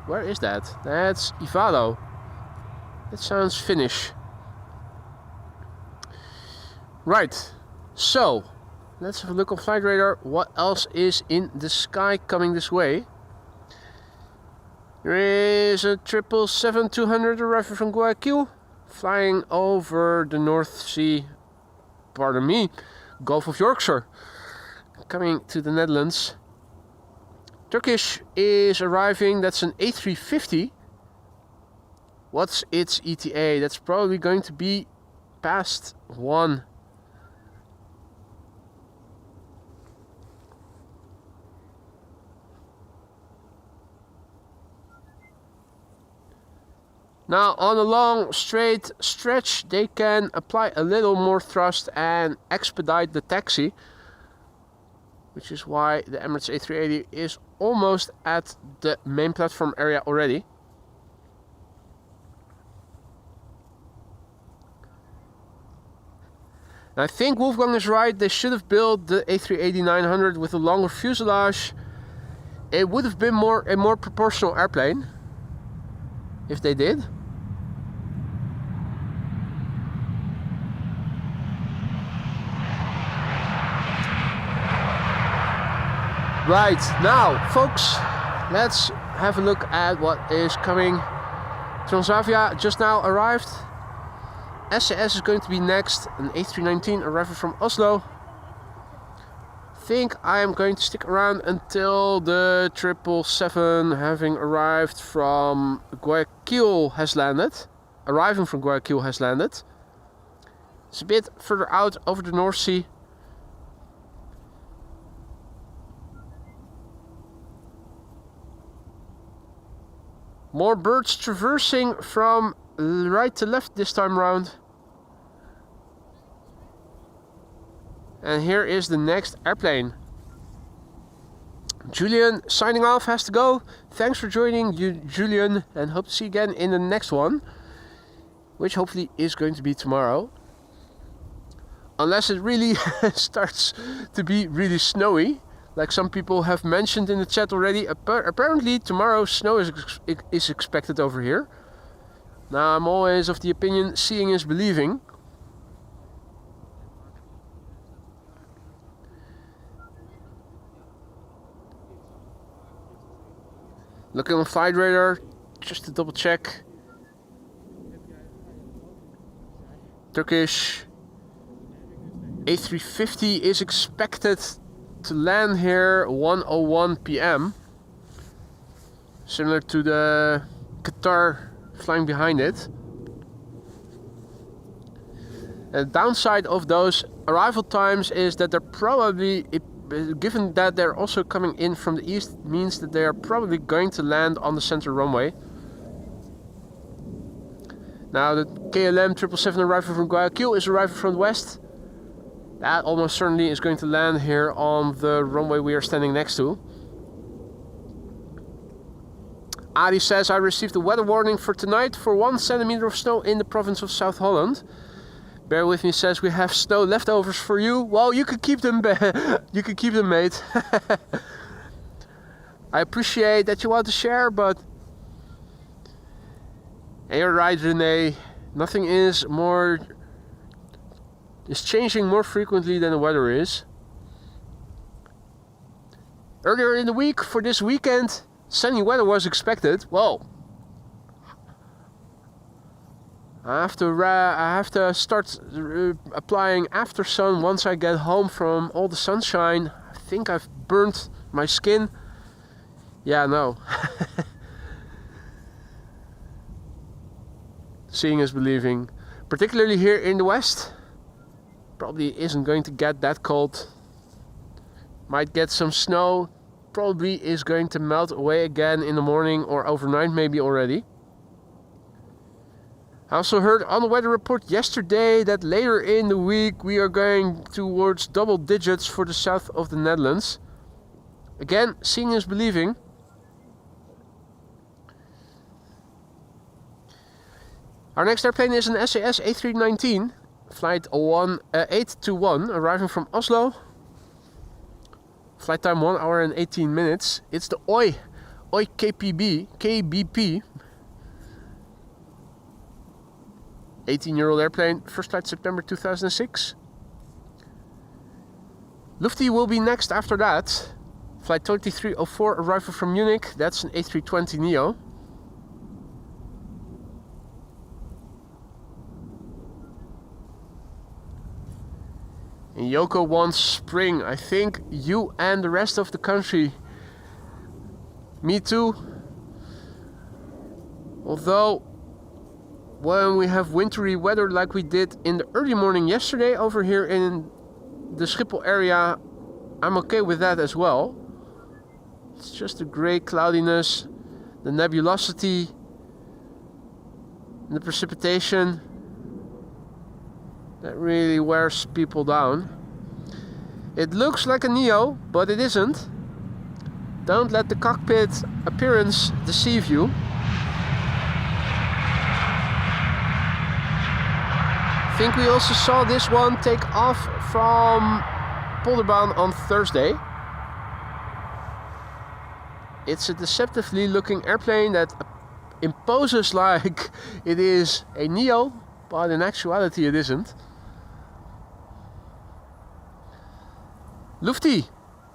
Where is that? That's Ivalo. That sounds Finnish. Right, so let's have a look on flight radar. What else is in the sky coming this way? There is a 777-200 arriving from Guayaquil, flying over the North Sea, pardon me, Gulf of Yorkshire, coming to the Netherlands. Turkish is arriving, that's an A350. What's its ETA? That's probably going to be past 1. Now on a long straight stretch they can apply a little more thrust and expedite the taxi, which is why the Emirates A380 is almost at the main platform area already. And I think Wolfgang is right, they should have built the A380-900 with a longer fuselage. It would have been a more proportional airplane if they did. Right, now folks, let's have a look at what is coming. Transavia just now arrived. SAS is going to be next, an A319 arriving from Oslo. Think I am going to stick around until the 777 having arrived from Guayaquil has landed. Arriving from Guayaquil has landed. It's a bit further out over the North Sea. More birds traversing from right to left this time round. And here is the next airplane. Julian signing off, has to go. Thanks for joining, Julian, and hope to see you again in the next one, which hopefully is going to be tomorrow. Unless it really starts to be really snowy, like some people have mentioned in the chat already. Apparently tomorrow snow is expected over here. Now I'm always of the opinion seeing is believing. Looking on flight radar, just to double check. Turkish A350 is expected to land here 1:01 p.m. Similar to the Qatar flying behind it. And the downside of those arrival times is that they're probably, given that they're also coming in from the east, means that they are probably going to land on the center runway. Now the KLM 777 arrival from Guayaquil is arriving from the west. That almost certainly is going to land here on the runway we are standing next to. Adi says, I received a weather warning for tonight for 1 centimeter of snow in the province of South Holland. Bear with me says, we have snow leftovers for you. Well, you could keep them, you could keep them, mate. I appreciate that you want to share, but... And you're right, Renee. Nothing is changing more frequently than the weather is. Earlier in the week, for this weekend, sunny weather was expected. Well, I have to start applying after sun once I get home from all the sunshine. I think I've burnt my skin. Yeah, no. Seeing is believing. Particularly here in the west. Probably isn't going to get that cold. Might get some snow. Probably is going to melt away again in the morning or overnight maybe already. I also heard on the weather report yesterday that later in the week we are going towards double digits for the south of the Netherlands. Again, seeing is believing. Our next airplane is an SAS A319, flight 821, arriving from Oslo. Flight time 1 hour and 18 minutes. It's the OI KBP. 18-year-old airplane, first flight September 2006. Lufty will be next after that. Flight 2304, arrival from Munich. That's an A320neo. And Yoko wants spring. I think you and the rest of the country. Me too. Although, when we have wintry weather like we did in the early morning yesterday over here in the Schiphol area, I'm okay with that as well. It's just the grey cloudiness, the nebulosity, and the precipitation that really wears people down. It looks like a Neo, but it isn't. Don't let the cockpit appearance deceive you. I think we also saw this one take off from Polderbaan on Thursday. It's a deceptively looking airplane that imposes like it is a Neo, but in actuality it isn't. Lufty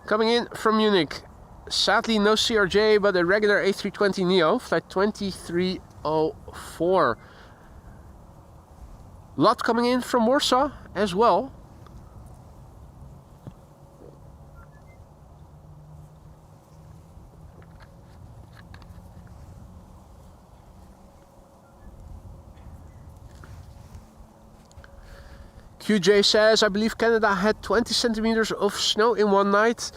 coming in from Munich. Sadly no CRJ, but a regular A320neo, flight 2304. Lot coming in from Warsaw as well. QJ says, I believe Canada had 20 centimeters of snow in one night.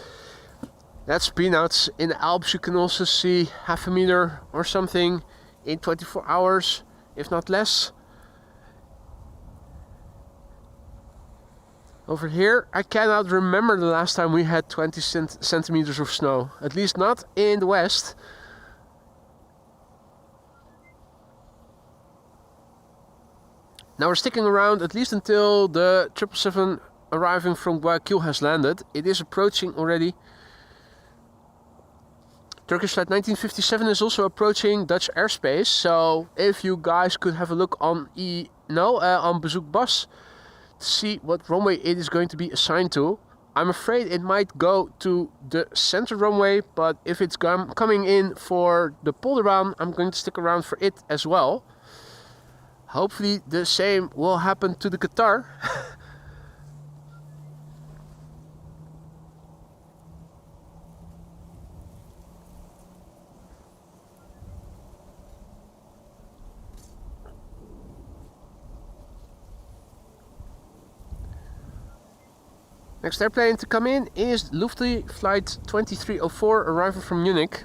That's peanuts. In the Alps you can also see half a meter or something in 24 hours, if not less. Over here, I cannot remember the last time we had 20 centimeters of snow. At least not in the west. Now we're sticking around at least until the 777 arriving from Guayaquil has landed. It is approaching already. Turkish flight 1957 is also approaching Dutch airspace. So if you guys could have a look on on Bezoek Bus to see what runway it is going to be assigned to. I'm afraid it might go to the center runway, but if it's coming in for the Polderbaan, I'm going to stick around for it as well. Hopefully the same will happen to the Qatar. Next airplane to come in is Lufthansa flight 2304 arriving from Munich.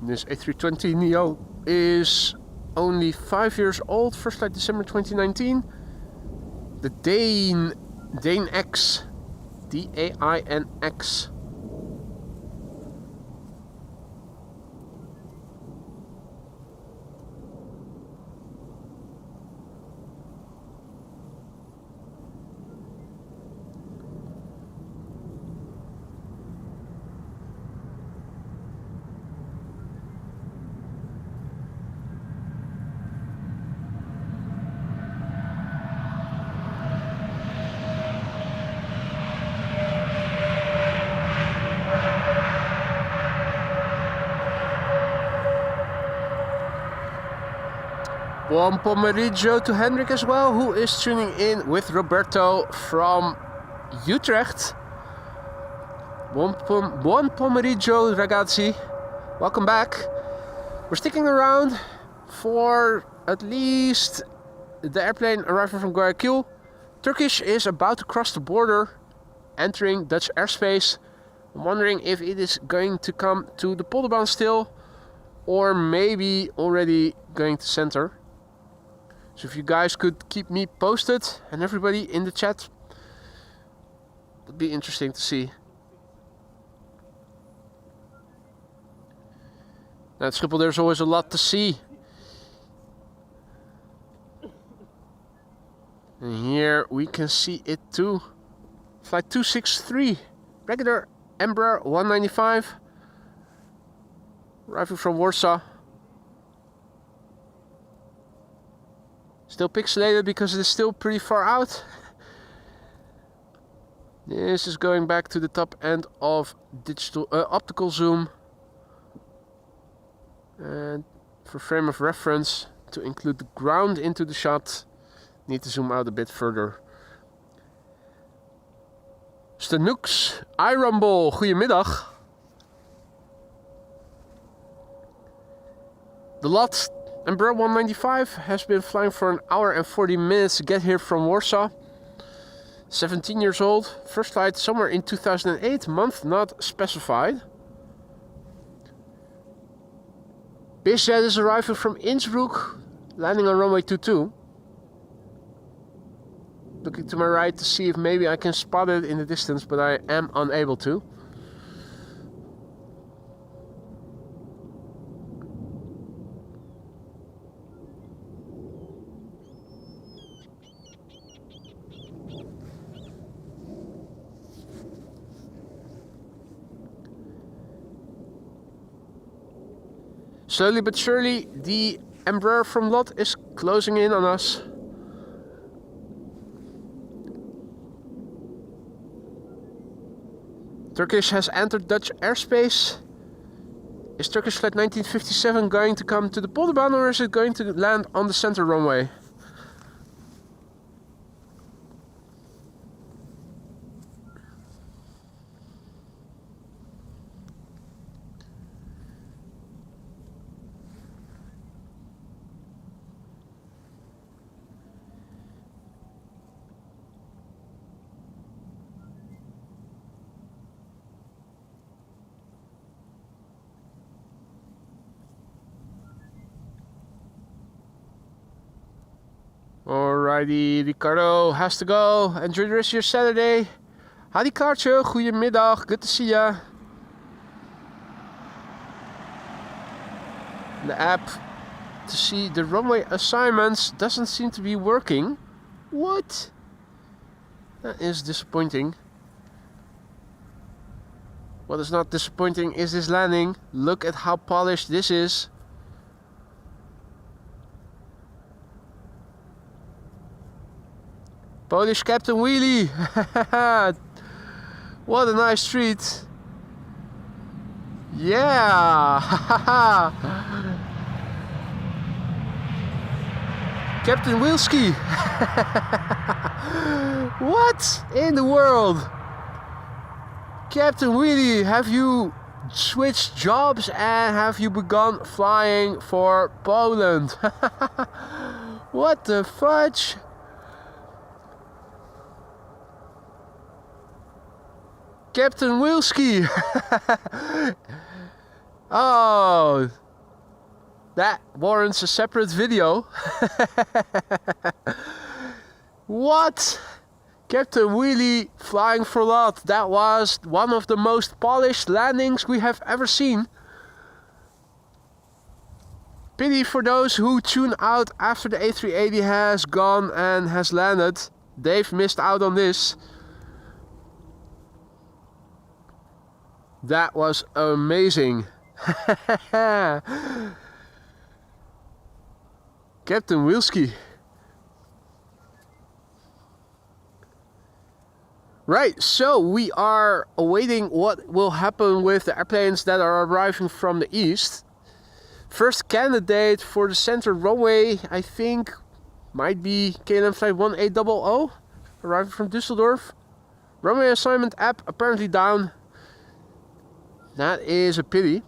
This A320neo is only 5 years old, first flight December 2019. The Dane X. D-A-I-N-X. Buon pomeriggio to Hendrik as well, who is tuning in with Roberto from Utrecht. Buon pomeriggio ragazzi, welcome back. We're sticking around for at least the airplane arriving from Guayaquil. Turkish is about to cross the border, entering Dutch airspace. I'm wondering if it is going to come to the Polderbaan still, or maybe already going to center. So if you guys could keep me posted and everybody in the chat, would be interesting to see. Now at Schiphol there's always a lot to see. And here we can see it too. Flight 263, regular Embraer 195, arriving from Warsaw. Still pixelated because it is still pretty far out. This is going back to the top end of digital optical zoom. And for frame of reference, to include the ground into the shot, need to zoom out a bit further. Stanooks, iRumble, goedemiddag. The lot Embraer 195 has been flying for an hour and 40 minutes to get here from Warsaw. 17 years old, first flight somewhere in 2008, month not specified. BizJet is arriving from Innsbruck, landing on runway 22. Looking to my right to see if maybe I can spot it in the distance, but I am unable to. Slowly but surely, the Embraer from LOT is closing in on us. Turkish has entered Dutch airspace. Is Turkish flight 1957 going to come to the Polderbaan, or is it going to land on the center runway? Alrighty, Ricardo has to go. Enjoy the rest of your Saturday. Hadi Kaartje, goedemiddag, good to see ya. The app to see the runway assignments doesn't seem to be working. What? That is disappointing. What is not disappointing is this landing. Look at how polished this is. Polish Captain Wheelie. What a nice treat. Yeah. Captain Wheelski. What in the world? Captain Wheelie, have you switched jobs and have you begun flying for Poland? What the fudge? Captain Wheelski. Oh, that warrants a separate video. What? Captain Wheelie flying for lot. That was one of the most polished landings we have ever seen. Pity for those who tune out after the A380 has gone and has landed. They've missed out on this. That was amazing. Captain Wheelski. Right, so we are awaiting what will happen with the airplanes that are arriving from the east. First candidate for the center runway, I think, might be KLM flight 1800, arriving from Düsseldorf. Runway assignment app apparently down. That is a pity.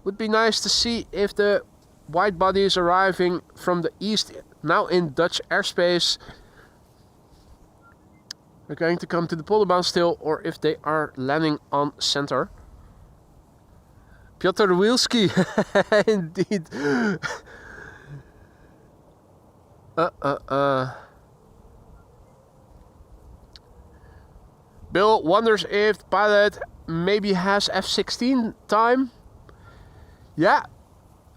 Would be nice to see if the wide body is arriving from the east, now in Dutch airspace. They're going to come to the Polderbaan still, or if they are landing on center. Piotr Wheelski, indeed. Bill wonders if the pilot maybe has F-16 time. Yeah,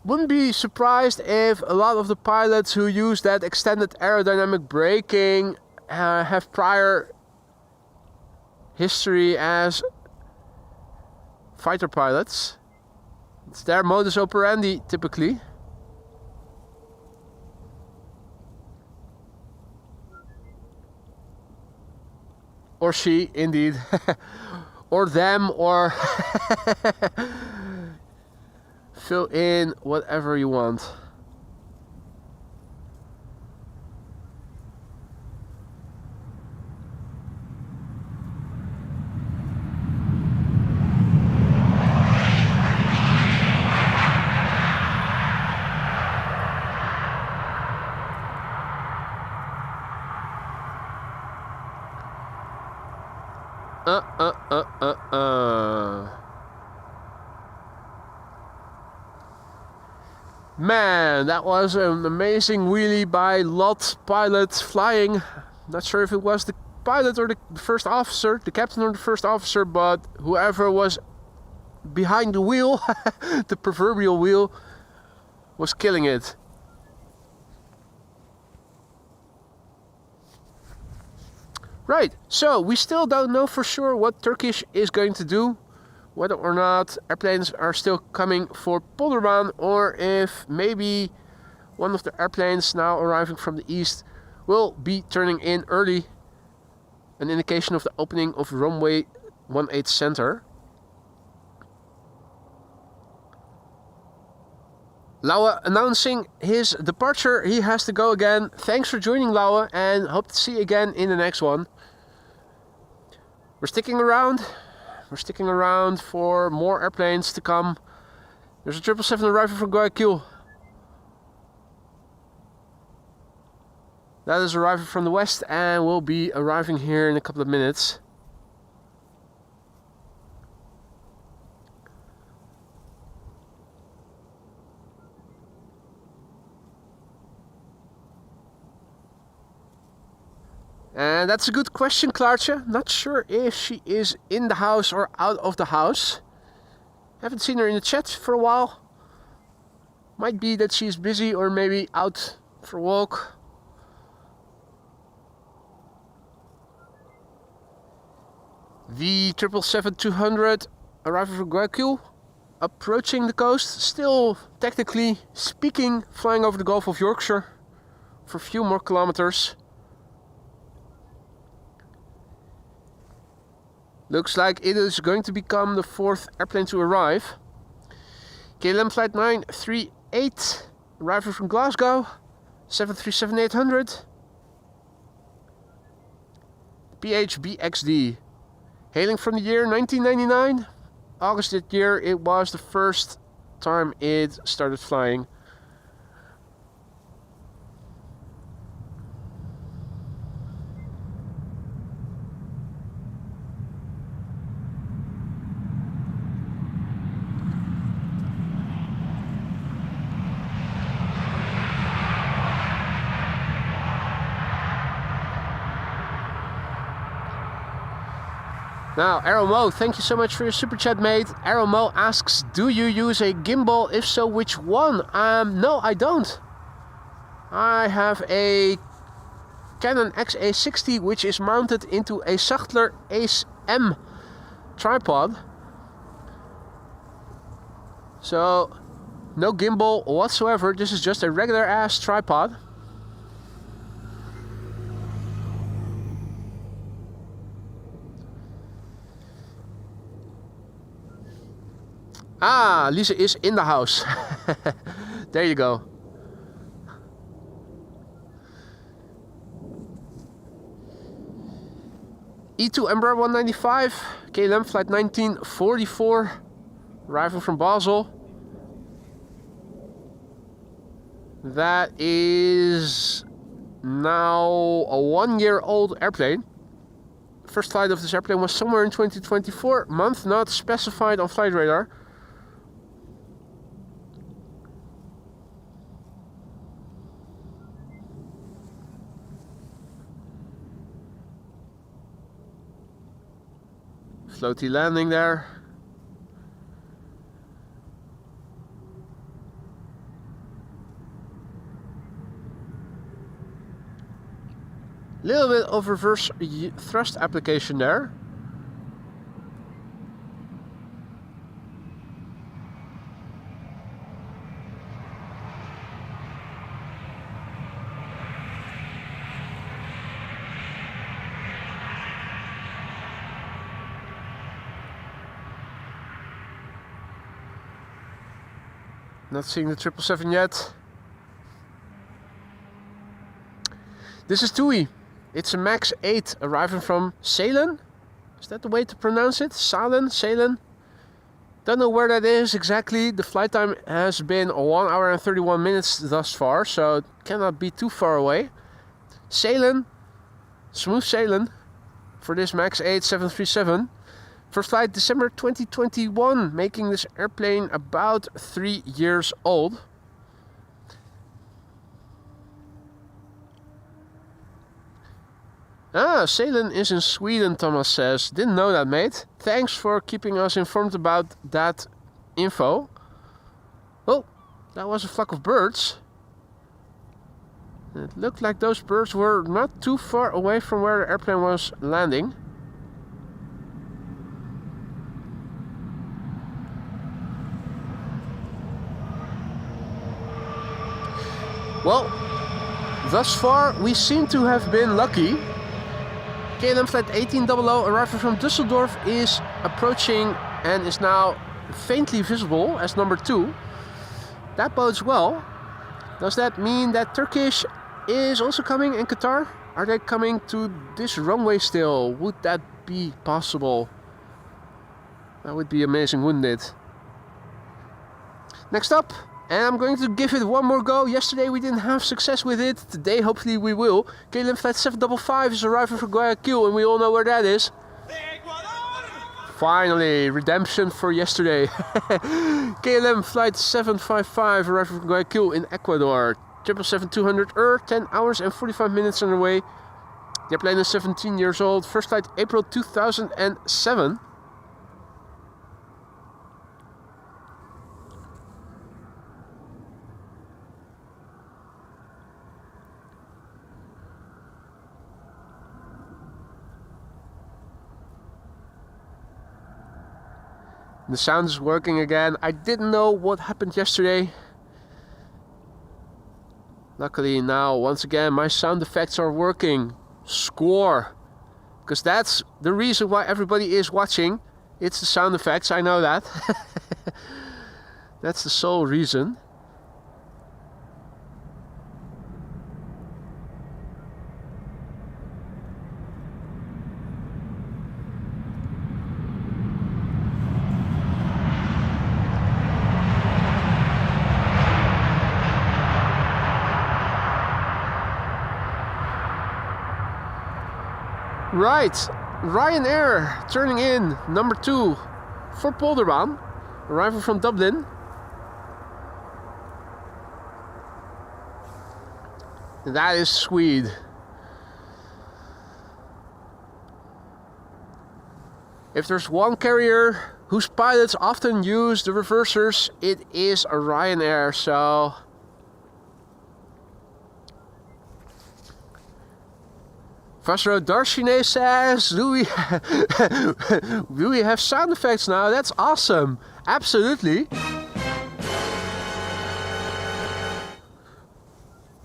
wouldn't be surprised if a lot of the pilots who use that extended aerodynamic braking have prior history as fighter pilots. It's their modus operandi typically. Or she, indeed. Or them, or fill in whatever you want. Man, that was an amazing wheelie by lot pilot flying. Not sure if it was the pilot or the first officer, the captain or the first officer, but whoever was behind the wheel, the proverbial wheel, was killing it. Right, so we still don't know for sure what Turkish is going to do, whether or not airplanes are still coming for Polderbaan, or if maybe one of the airplanes now arriving from the east will be turning in early, an indication of the opening of runway 18 center. Lauwe announcing his departure. He has to go again. Thanks for joining, Lauwe, and hope to see you again in the next one. We're sticking around. We're sticking around for more airplanes to come. There's a 777 arriving from Guayaquil. That is arriving from the west and will be arriving here in a couple of minutes. And that's a good question, Klaartje. Not sure if she is in the house or out of the house. Haven't seen her in the chat for a while. Might be that she's busy or maybe out for a walk. The 777-200 arriving from Guayaquil, approaching the coast. Still, technically speaking, flying over the Gulf of Yorkshire for a few more kilometers. Looks like it is going to become the 4th airplane to arrive. KLM flight 938, arriving from Glasgow, 737-800. PHBXD, hailing from the year 1999. August that year, it was the first time it started flying. Now, Aeromo, thank you so much for your super chat, mate. Aeromo asks, do you use a gimbal? If so, which one? No, I don't. I have a Canon XA60, which is mounted into a Sachtler Ace M tripod. So, no gimbal whatsoever. This is just a regular ass tripod. Ah, Lisa is in the house. There you go. E2 Embraer 195, KLM flight 1944, arriving from Basel. That is now a 1-year-old airplane. First flight of this airplane was somewhere in 2024, month not specified on flight radar. Floaty landing there. Little bit of reverse thrust application there. Not seeing the 777 yet. This is TUI. It's a MAX 8 arriving from Salem. Is that the way to pronounce it? Salem? Don't know where that is exactly. The flight time has been 1 hour and 31 minutes thus far, so it cannot be too far away. Salem, smooth sailing for this MAX 8 737. First flight December 2021, making this airplane about 3 years old. Ah, Salem is in Sweden, Thomas says. Didn't know that, mate. Thanks for keeping us informed about that info. Oh, that was a flock of birds. It looked like those birds were not too far away from where the airplane was landing. Well, thus far we seem to have been lucky. KLM flight 1800 arriving from Düsseldorf is approaching and is now faintly visible as number 2. That bodes well. Does that mean that Turkish is also coming in Qatar? Are they coming to this runway still? Would that be possible? That would be amazing, wouldn't it? Next up, and I'm going to give it one more go. Yesterday we didn't have success with it. Today hopefully we will. KLM flight 755 is arriving from Guayaquil and we all know where that is. Finally, redemption for yesterday. KLM flight 755 arriving from Guayaquil in Ecuador. 777-200 10 hours and 45 minutes on the way. The airplane is 17 years old. First flight April 2007. The sound is working again. I didn't know what happened yesterday. Luckily now, once again, my sound effects are working. Score! Because that's the reason why everybody is watching. It's the sound effects, I know that. That's the sole reason. Right, Ryanair turning in number 2 for Polderbaan, arrival from Dublin. That is sweet. If there's one carrier whose pilots often use the reversers, it is a Ryanair, so... Vasro Darshine says, do we have sound effects now? That's awesome. Absolutely.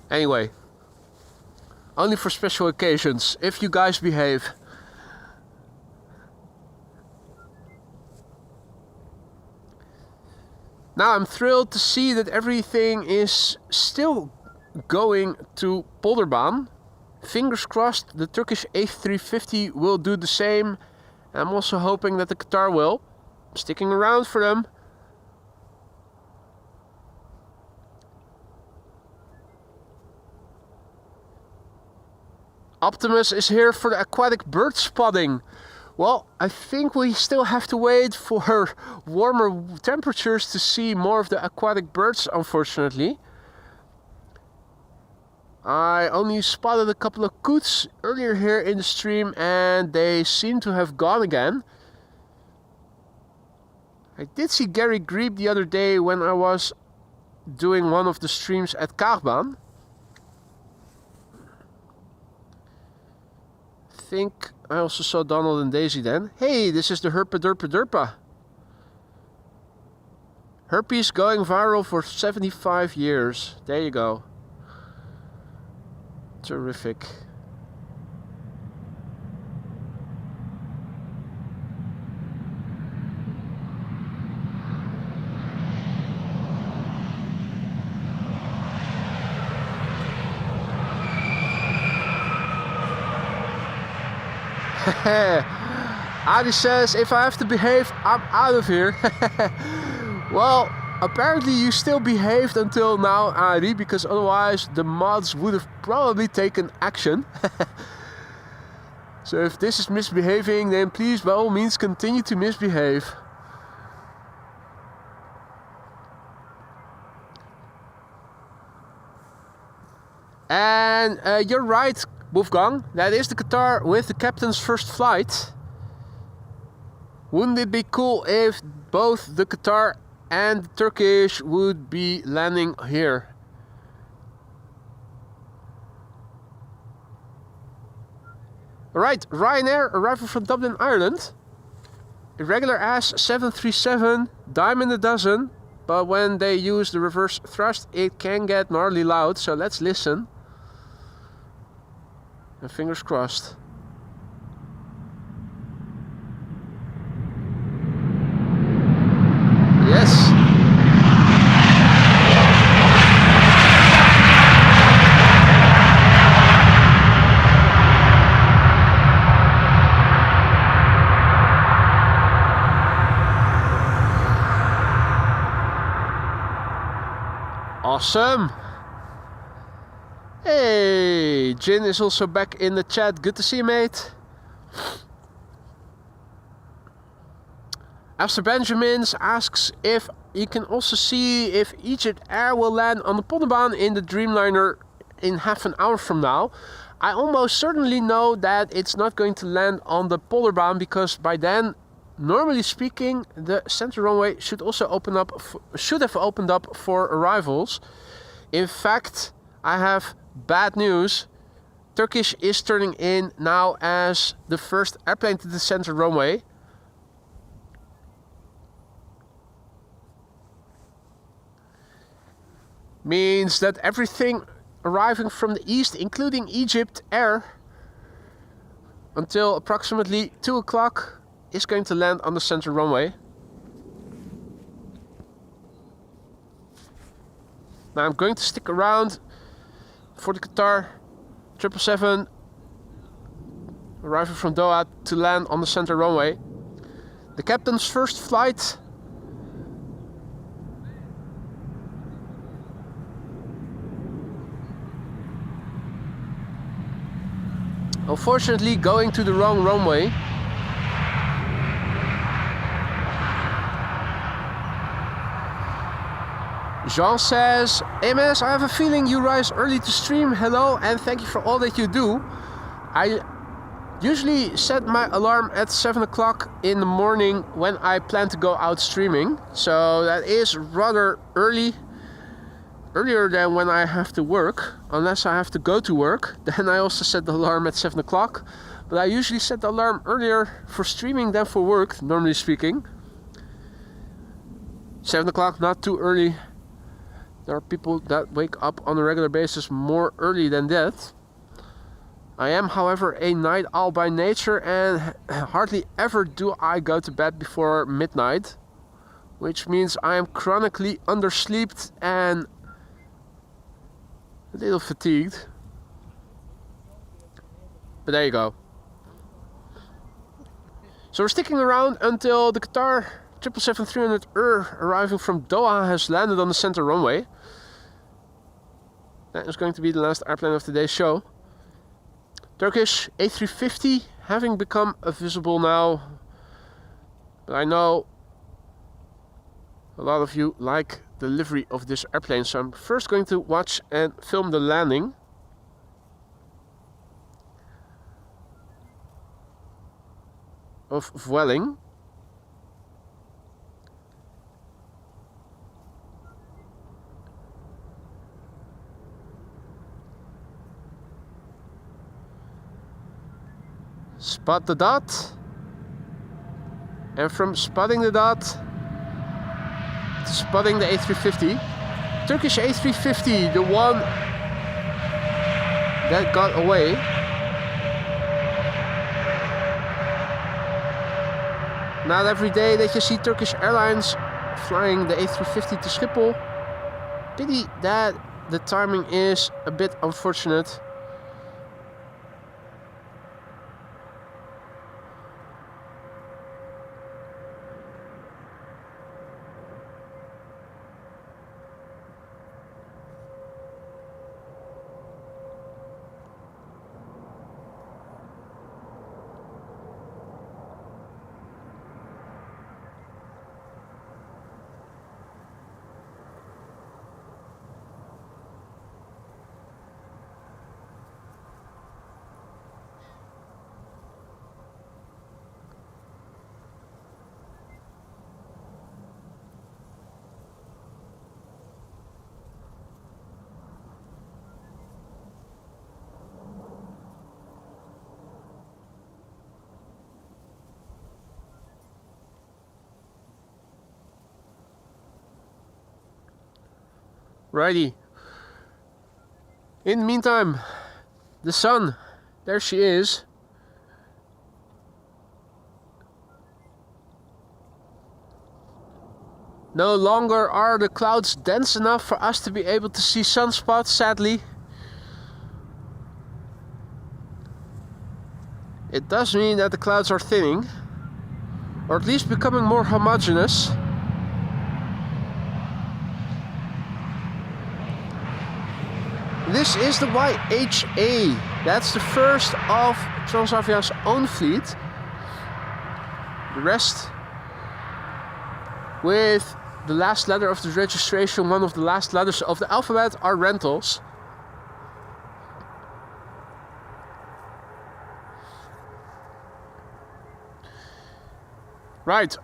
Anyway, only for special occasions, if you guys behave. Now I'm thrilled to see that everything is still going to Polderbaan. Fingers crossed the Turkish A350 will do the same. I'm also hoping that the Qatar will. I'm sticking around for them. Optimus is here for the aquatic bird spotting. Well, I think we still have to wait for warmer temperatures to see more of the aquatic birds, unfortunately. I only spotted a couple of coots earlier here in the stream and they seem to have gone again. I did see Gary Grebe the other day when I was doing one of the streams at Kaagbaan. I think I also saw Donald and Daisy then. Hey, this is the Herpa Derpa Derpa. Herpes going viral for 75 years. There you go. Terrific. Adi says, if I have to behave, I'm out of here. Well, apparently you still behaved until now, Adi, because otherwise the mods would have probably taken action. So if this is misbehaving, then please by all means continue to misbehave. And you're right, Wolfgang, that is the Qatar with the captain's first flight. Wouldn't it be cool if both the Qatar and the Turkish would be landing here? Right, Ryanair arrival from Dublin, Ireland. Irregular ass 737, dime in a dozen, but when they use the reverse thrust it can get gnarly loud, so let's listen. And fingers crossed. Yes. Awesome. Hey, Jin is also back in the chat. Good to see you, mate. After Benjamins asks if you can also see if Egypt Air will land on the Polderbaan in the Dreamliner in half an hour from now. I almost certainly know that it's not going to land on the Polderbaan, because by then, normally speaking, the center runway should also should have opened up for arrivals. In fact, I have bad news. Turkish is turning in now as the first airplane to the center runway. Means that everything arriving from the east, including Egypt Air, until approximately 2 o'clock is going to land on the center runway. Now I'm going to stick around for the Qatar 777 arriving from Doha to land on the center runway. The captain's first flight. Unfortunately, going to the wrong runway. Jean says, MS, I have a feeling you rise early to stream. Hello, and thank you for all that you do. I usually set my alarm at 7 o'clock in the morning when I plan to go out streaming. So that is rather early. Earlier than when I have to work, unless I have to go to work. Then I also set the alarm at 7 o'clock. But I usually set the alarm earlier for streaming than for work, normally speaking. 7 o'clock, not too early. There are people that wake up on a regular basis more early than that. I am, however, a night owl by nature, and hardly ever do I go to bed before midnight. Which means I am chronically underslept and a little fatigued, but there you go. So we're sticking around until the Qatar 777-300 arriving from Doha has landed on the center runway. That is going to be the last airplane of today's show. Turkish A350 having become visible now, but I know a lot of you like the livery of this airplane, so I'm first going to watch and film the landing. Of Vueling. Spot the dot, and from spotting the dot to spotting the A350, Turkish A350, the one that got away. Not every day that you see Turkish Airlines flying the A350 to Schiphol. Pity that the timing is a bit unfortunate. Righty. In the meantime, the sun, there she is. No longer are the clouds dense enough for us to be able to see sunspots, sadly. It does mean that the clouds are thinning, or at least becoming more homogeneous. This is the YHA. That's the first of Transavia's own fleet. The rest, with the last letter of the registration, one of the last letters of the alphabet, are rentals. Right,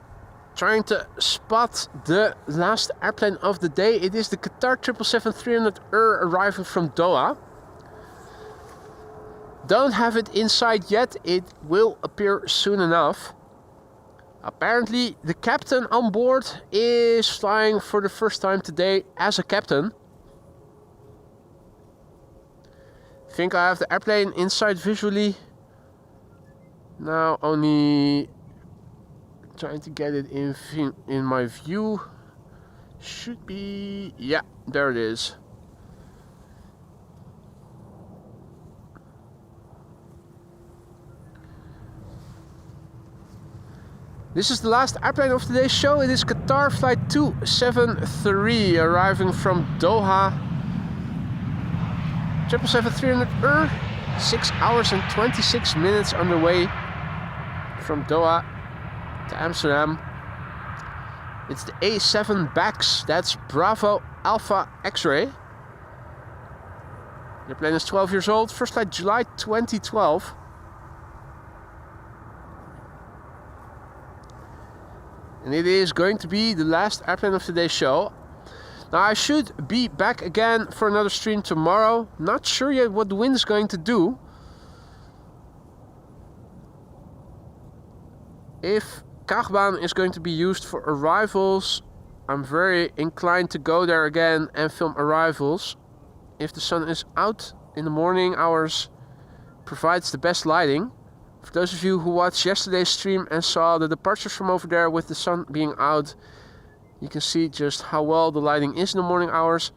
trying to spot the last airplane of the day. It is the Qatar 777-300 arriving from Doha. Don't have it inside yet, it will appear soon enough. Apparently the captain on board is flying for the first time today as a captain. I think I have the airplane inside visually. Now only trying to get it in my view. Should be, yeah, there it is. This is the last airplane of today's show. It is Qatar flight 273 arriving from Doha. 777-300 6 hours and 26 minutes on the way from Doha to Amsterdam. It's the A7 BAX, that's Bravo Alpha X-ray. The plane is 12 years old, first flight July 2012. And it is going to be the last airplane of today's show. Now I should be back again for another stream tomorrow. Not sure yet what the wind is going to do. If Kaagbaan is going to be used for arrivals, I'm very inclined to go there again and film arrivals. If the sun is out in the morning hours, provides the best lighting. For those of you who watched yesterday's stream and saw the departures from over there with the sun being out, you can see just how well the lighting is in the morning hours.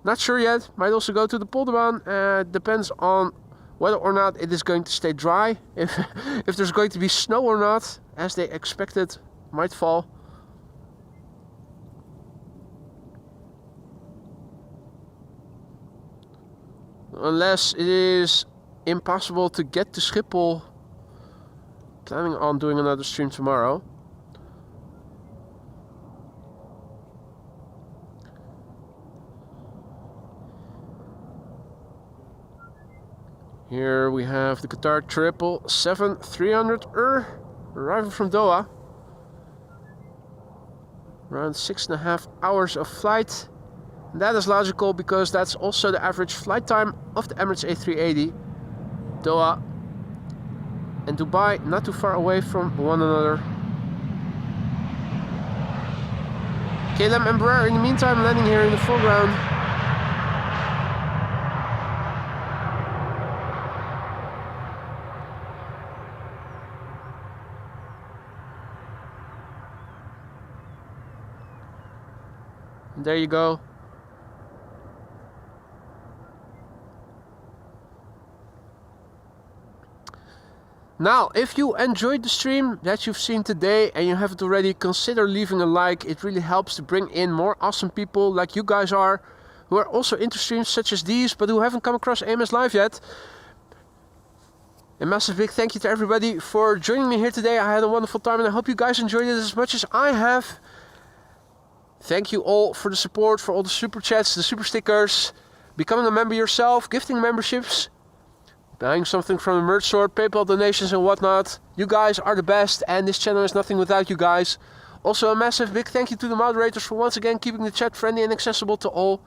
Not sure yet, might also go to the polderbaan. Depends on whether or not it is going to stay dry, if there's going to be snow or not, as they expected might fall. Unless it is impossible to get to Schiphol. Planning on doing another stream tomorrow. Here we have the Qatar 777-300 arriving from Doha. Around 6.5 hours of flight. And that is logical because that's also the average flight time of the Emirates A380. Doha and Dubai, not too far away from one another. KLM and Embraer in the meantime landing here in the foreground. And there you go. Now, if you enjoyed the stream that you've seen today and you haven't already, consider leaving a like. It really helps to bring in more awesome people like you guys are, who are also into streams such as these, but who haven't come across AMS Live yet. A massive big thank you to everybody for joining me here today. I had a wonderful time and I hope you guys enjoyed it as much as I have. Thank you all for the support, for all the super chats, the super stickers, becoming a member yourself, gifting memberships, buying something from the merch store, PayPal donations and whatnot. You guys are the best and this channel is nothing without you guys. Also a massive big thank you to the moderators for once again keeping the chat friendly and accessible to all.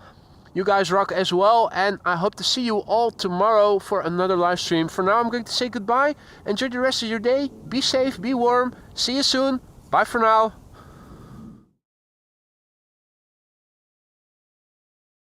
You guys rock as well and I hope to see you all tomorrow for another live stream. For now I'm going to say goodbye. Enjoy the rest of your day. Be safe, be warm. See you soon. Bye for now.